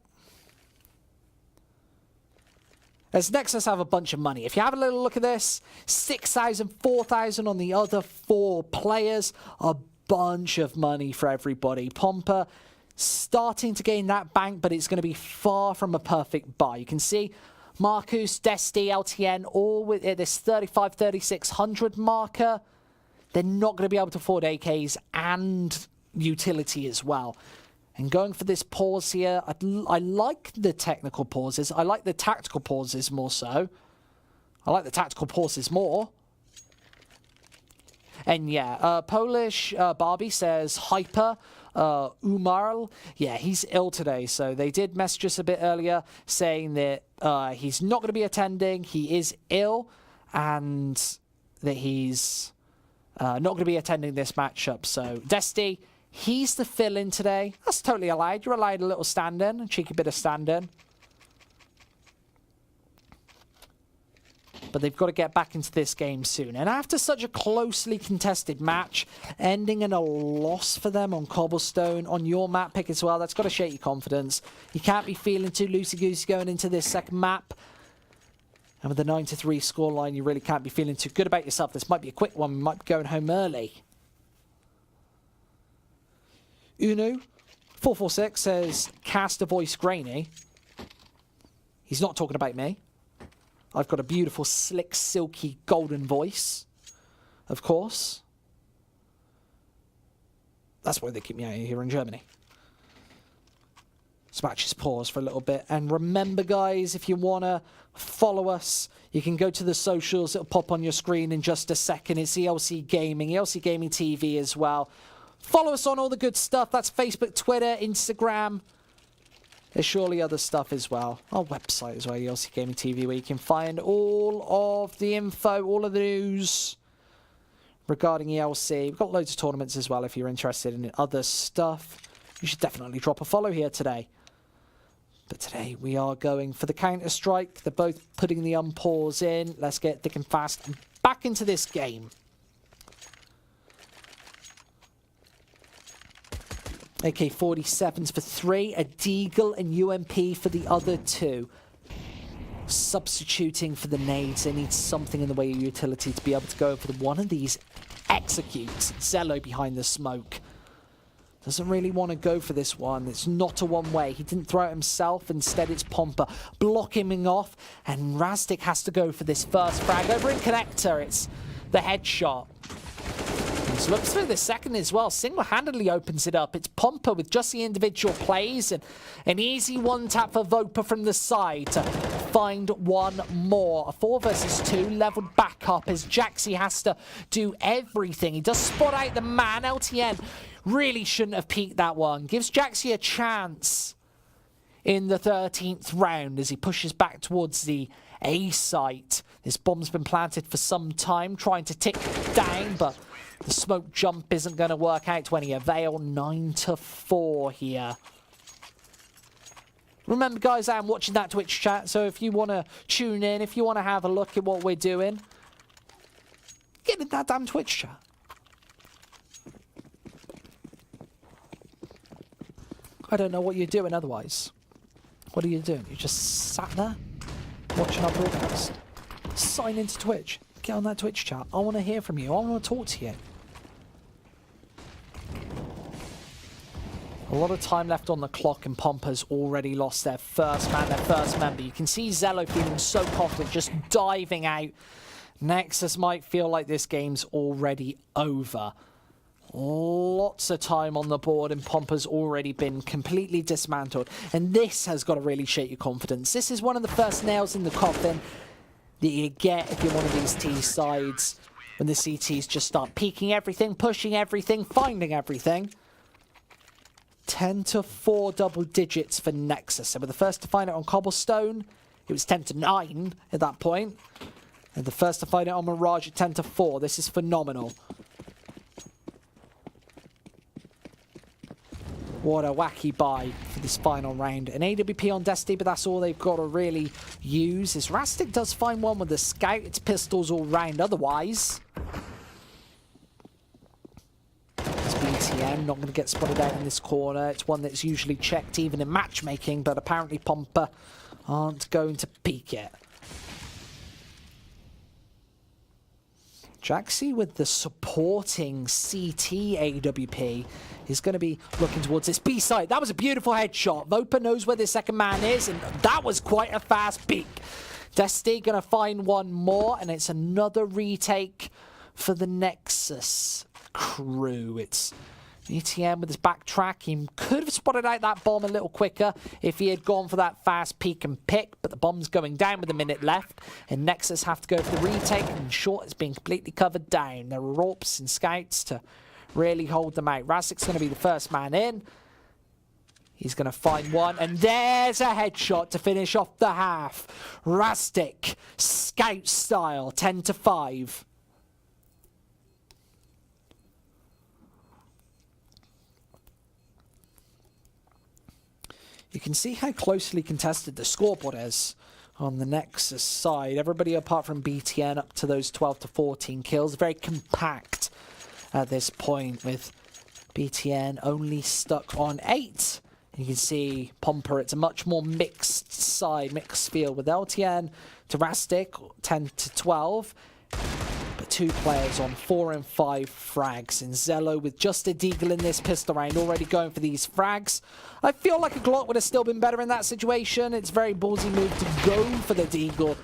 as Nexus have a bunch of money. If you have a little look at this, 6,000, 4,000 on the other 4 players, a bunch of money for everybody. Pompa starting to gain that bank, but it's going to be far from a perfect buy. You can see Marcus, Desti, LTN, all with this 35, 3600 marker. They're not going to be able to afford AKs and utility as well. And going for this pause here, I like the technical pauses. I like the tactical pauses more so. I like the tactical pauses more. And yeah, Polish Barbie says Hyper Umarl. Yeah, he's ill today. So they did message us a bit earlier saying that he's not going to be attending. He is ill and that he's not going to be attending this matchup. So Desti, he's the fill-in today. That's totally allowed. You're allowed a little stand-in, a cheeky bit of stand-in. But they've got to get back into this game soon. And after such a closely contested match, ending in a loss for them on Cobblestone, on your map pick as well, that's got to shake your confidence. You can't be feeling too loosey-goosey going into this second map. And with the 9-3 scoreline, you really can't be feeling too good about yourself. This might be a quick one. We might be going home early. Unu446 says, cast a voice grainy. He's not talking about me. I've got a beautiful, slick, silky, golden voice, of course. That's why they keep me out here in Germany. This match is paused for a little bit. And remember, guys, if you want to follow us, you can go to the socials. It'll pop on your screen in just a second. It's ELC Gaming, ELC Gaming TV as well. Follow us on all the good stuff. That's Facebook, Twitter, Instagram. There's surely other stuff as well. Our website as well, ELC Gaming TV, where you can find all of the info, all of the news regarding ELC. We've got loads of tournaments as well if you're interested in other stuff. You should definitely drop a follow here today. But today we are going for the counter-strike. They're both putting the unpause in. Let's get thick and fast and back into this game. AK-47s for 3, a Deagle and UMP for the other 2. Substituting for the nades, they need something in the way of utility to be able to go for one of these executes. Zello behind the smoke. Doesn't really want to go for this one. It's not a one-way. He didn't throw it himself. Instead, it's Pompa blocking him off. And Razdik has to go for this first frag. Over in connector, it's the headshot. He looks through the second as well. Single-handedly opens it up. It's Pompa with just the individual plays. And an easy one-tap for Vopa from the side to find one more. A 4 versus 2 leveled back up as Jaxi has to do everything. He does spot out the man. LTN really shouldn't have peeked that one. Gives Jaxi a chance in the 13th round as he pushes back towards the A site. This bomb's been planted for some time, trying to tick down, but the smoke jump isn't going to work out to any avail. 9-4 here. Remember, guys, I am watching that Twitch chat, so if you want to tune in, if you want to have a look at what we're doing, get in that damn Twitch chat. I don't know what you're doing otherwise. What are you doing? You just sat there watching our broadcast. Sign into Twitch. Get on that Twitch chat. I want to hear from you. I want to talk to you. A lot of time left on the clock, and Pompa's already lost their first man, their first member. You can see Zello feeling so confident, just diving out. Nexus might feel like this game's already over. Lots of time on the board, and Pompa's already been completely dismantled. And this has got to really shake your confidence. This is one of the first nails in the coffin that you get if you're one of these T sides, when the CTs just start peeking everything, pushing everything, finding everything. 10-4 double digits for Nexus. They were the first to find it on Cobblestone. It was 10-9 at that point. And the first to find it on Mirage at 10-4. This is phenomenal. What a wacky buy for this final round. An AWP on Destiny, but that's all they've got to really use. As Rastic does find one with the scout, it's pistols all round otherwise. It's BTM, not going to get spotted out in this corner. It's one that's usually checked even in matchmaking, but apparently Pompa aren't going to peek it. Jaxi with the supporting CT AWP is going to be looking towards this B site. That was a beautiful headshot. Vopa knows where the second man is, and that was quite a fast peek. Desti going to find one more, and it's another retake for the Nexus crew. It's ETM with his backtrack. He could have spotted out that bomb a little quicker if he had gone for that fast peek and pick, but the bomb's going down with a minute left, and Nexus have to go for the retake, and short is being completely covered down. There are ropes and scouts to really hold them out. Razik's going to be the first man in. He's going to find one, and there's a headshot to finish off the half. Rastic, scout style, 10-5. You can see how closely contested the scoreboard is on the Nexus side. Everybody apart from BTN up to those 12-14 kills. Very compact at this point, with BTN only stuck on 8. You can see Pompa, it's a much more mixed side, mixed field, with LTN to Rastic, 10-12. But 2 players on 4 and 5 frags. And Zello with just a Deagle in this pistol round, already going for these frags. I feel like a Glock would have still been better in that situation. It's a very ballsy move to go for the Deagle,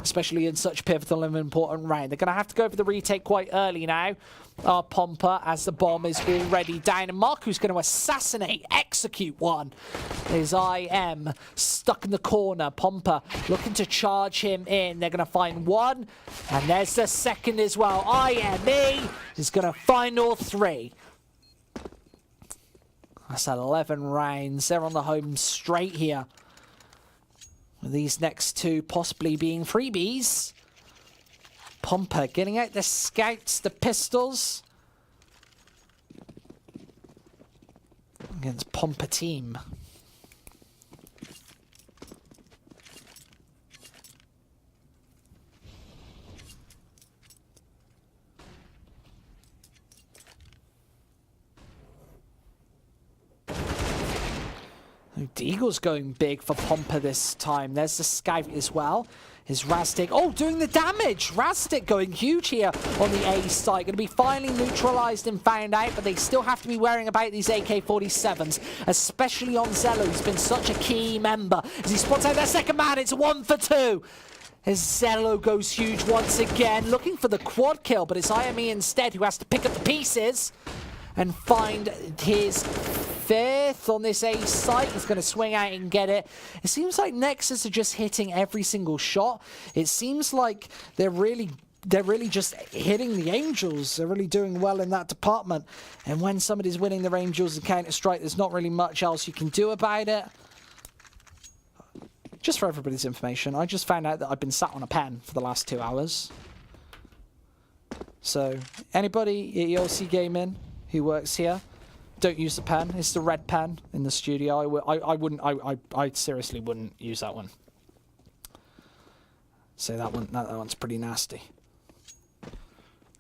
especially in such pivotal and important round. They're going to have to go for the retake quite early now. Pompa, as the bomb is already down. And Marku's going to assassinate, execute one. As IM stuck in the corner. Pompa looking to charge him in. They're going to find one. And there's the second as well. IME is going to find all 3. That's 11 rounds. They're on the home straight here, with these next 2 possibly being freebies. Pompa getting out the scouts, the pistols. Against Pompa team. Deagle's going big for Pompa this time. There's the Scout as well. Is Rastic, oh, doing the damage! Rastic going huge here on the A site. Going to be finally neutralized and found out, but they still have to be worrying about these AK-47s, especially on Zello. He's been such a key member. As he spots out their second man, it's 1 for 2. As Zello goes huge once again, looking for the quad kill, but it's IME instead who has to pick up the pieces and find his 5th on this A site. He's going to swing out and get it. It seems like Nexus are just hitting every single shot. It seems like they're really just hitting the Angels. They're really doing well in that department. And when somebody's winning their Angels in Counter-Strike, there's not really much else you can do about it. Just for everybody's information, I just found out that I've been sat on a pen for the last 2 hours. So, anybody at ELC Gaming who works here, don't use the pen. It's the red pen in the studio. I seriously wouldn't use that one. So that one's pretty nasty.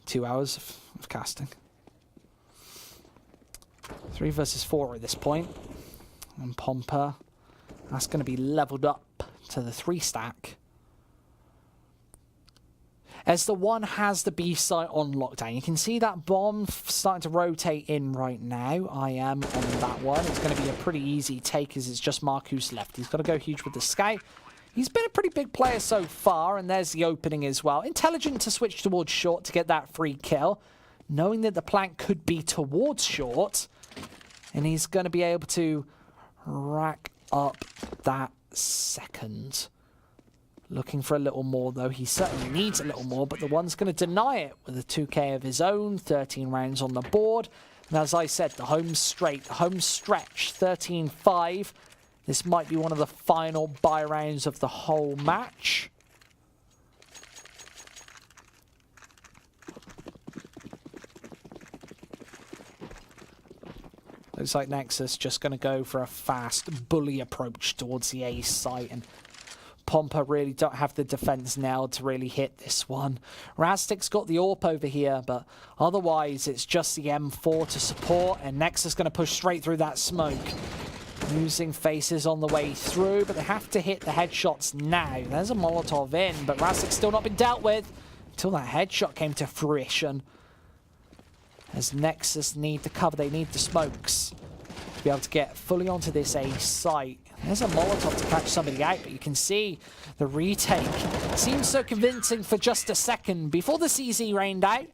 2 hours of casting. 3 versus 4 at this point. And Pompa, that's going to be leveled up to the 3 stack. As the one has the B site on lockdown. You can see that bomb starting to rotate in right now. I am on that one. It's going to be a pretty easy take as it's just Mark who's left. He's got to go huge with the Scout. He's been a pretty big player so far, and there's the opening as well. Intelligent to switch towards short to get that free kill, knowing that the plank could be towards short, and he's going to be able to rack up that second. Looking for a little more, though. He certainly needs a little more, but the one's going to deny it with a 2K of his own. 13 rounds on the board. And as I said, the home stretch, 13-5. This might be one of the final buy rounds of the whole match. Looks like Nexus just going to go for a fast bully approach towards the A site, and Pompa really don't have the defense nailed to really hit this one. Rastic's got the AWP over here, but otherwise it's just the M4 to support, and Nexus going to push straight through that smoke. Using faces on the way through, but they have to hit the headshots now. There's a Molotov in, but Rastic's still not been dealt with until that headshot came to fruition. As Nexus need to cover, they need the smokes to be able to get fully onto this A site. There's a Molotov to catch somebody out, but you can see the retake seems so convincing for just a second before the CZ rained out.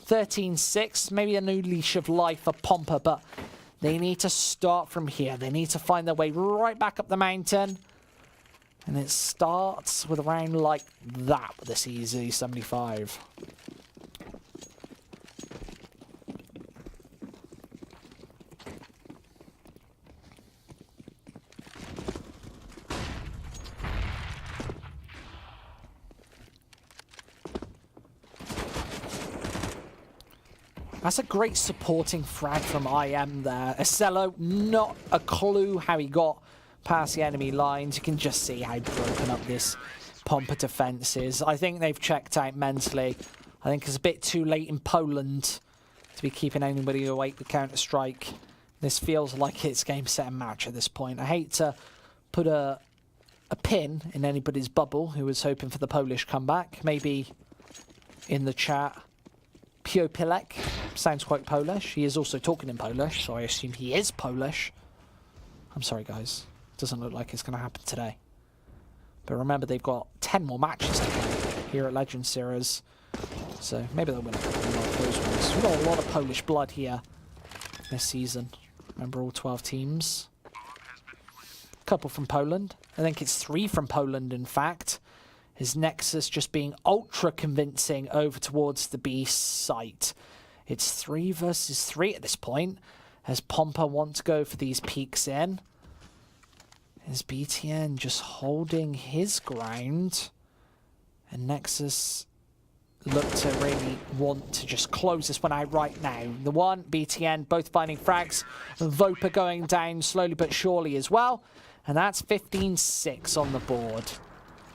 13-6, maybe a new leash of life for Pompa, but they need to start from here. They need to find their way right back up the mountain. And it starts with a round like that with the CZ-75. That's a great supporting frag from IM there. Acello, not a clue how he got past the enemy lines. You can just see how broken up this Pompa defense is. I think they've checked out mentally. I think it's a bit too late in Poland to be keeping anybody awake with Counter-Strike. This feels like it's game, set, and match at this point. I hate to put a pin in anybody's bubble who was hoping for the Polish comeback. Maybe in the chat, Piopilek sounds quite Polish. He is also talking in Polish, so I assume he is Polish. I'm sorry, guys. Doesn't look like it's going to happen today. But remember, they've got 10 more matches to play here at Legend Series. So maybe they'll win a couple of those ones. We've got a lot of Polish blood here this season. Remember, all 12 teams. A couple from Poland. I think it's 3 from Poland, in fact. His Nexus just being ultra convincing over towards the B site. It's 3 versus 3 at this point, as Pompa wants to go for these peeks in. Is BTN just holding his ground? And Nexus look to really want to just close this one out right now. The one, BTN, both finding frags. Vopa going down slowly but surely as well. And that's 15-6 on the board.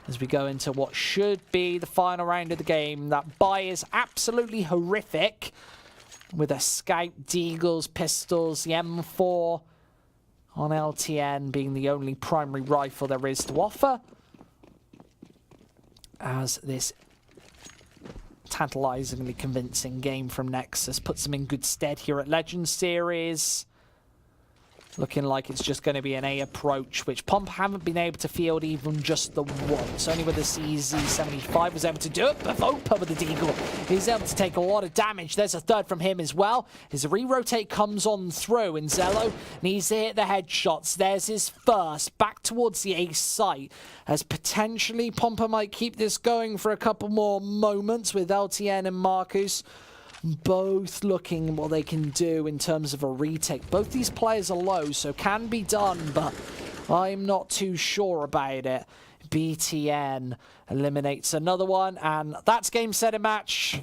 As we go into what should be the final round of the game. That buy is absolutely horrific. With a Scout, Deagles, pistols, the M4 on LTN being the only primary rifle there is to offer, as this tantalizingly convincing game from Nexus puts them in good stead here at Legends Series. Looking like it's just going to be an A approach, which Pompa haven't been able to field even just the once. Only with the CZ75 was able to do it, but Pompa with the Deagle, he's able to take a lot of damage. There's a third from him as well. His re-rotate comes on through, and Zello needs to hit the headshots. There's his first, back towards the ace site, as potentially Pompa might keep this going for a couple more moments with LTN and Marcus both looking what they can do in terms of a retake. Both these players are low, so can be done, but I'm not too sure about it. BTN eliminates another one, and that's game, set, and match.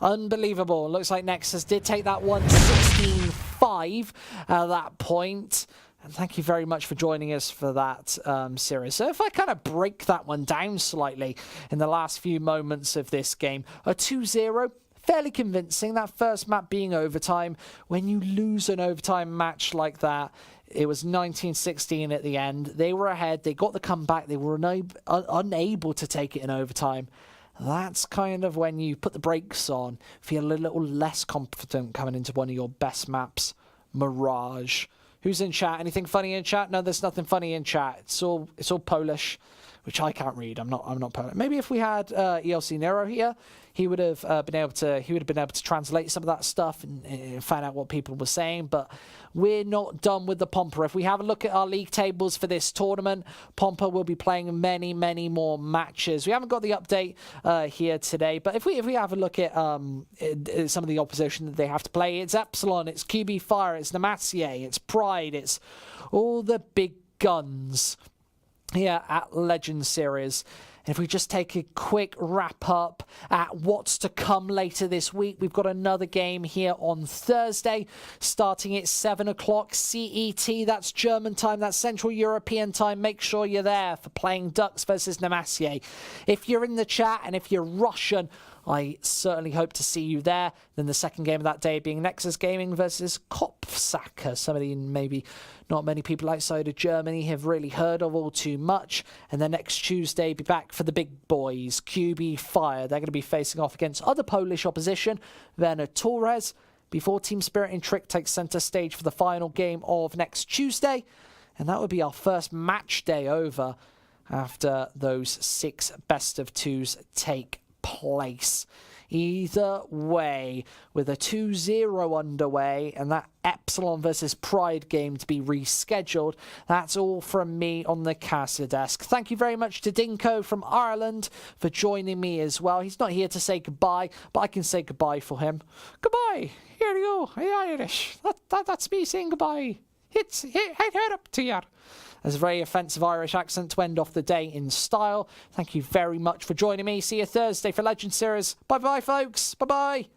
Unbelievable. Looks like Nexus did take that one 16-5 at that point. And thank you very much for joining us for that series. So if I kind of break that one down slightly in the last few moments of this game, a 2-0, fairly convincing. That first map being overtime. When you lose an overtime match like that, it was 19-16 at the end. They were ahead. They got the comeback. They were unable to take it in overtime. That's kind of when you put the brakes on, feel a little less confident coming into one of your best maps, Mirage. Who's in chat? Anything funny in chat? No, there's nothing funny in chat. It's all Polish, which I can't read. I'm not Polish. Maybe if we had ELC Nero here, he would have been able to translate some of that stuff and find out what people were saying. But we're not done with the Pompa. If we have a look at our league tables for this tournament, Pompa will be playing many more matches. We haven't got the update here today, but if we have a look at some of the opposition that they have to play, it's Epsilon, it's QB Fire, it's Nemacier, it's Pride, it's all the big guns here at Legends Series. And if we just take a quick wrap up at what's to come later this week, we've got another game here on Thursday, starting at 7 o'clock CET. That's German time, that's Central European time. Make sure you're there for playing Ducks versus Nemacier. If you're in the chat and if you're Russian, I certainly hope to see you there. Then the second game of that day being Nexus Gaming versus Kopfsacker. Some of the maybe not many people outside of Germany have really heard of all too much. And then next Tuesday, be back for the big boys, QB Fire. They're going to be facing off against other Polish opposition, Werner Torres, before Team Spirit and Trick takes centre stage for the final game of next Tuesday. And that would be our first match day over after those 6 best-of-2s take place. Either way, with a 2-0 underway and that Epsilon versus Pride game to be rescheduled, that's all from me on the Casa desk. Thank you very much to Dinko from Ireland for joining me as well. He's not here to say goodbye, but I can say goodbye for him. Goodbye. Here you go. Hey, Irish. That's me saying goodbye. Head up to you. There's a very offensive Irish accent to end off the day in style. Thank you very much for joining me. See you Thursday for Legends Series. Bye-bye, folks. Bye-bye.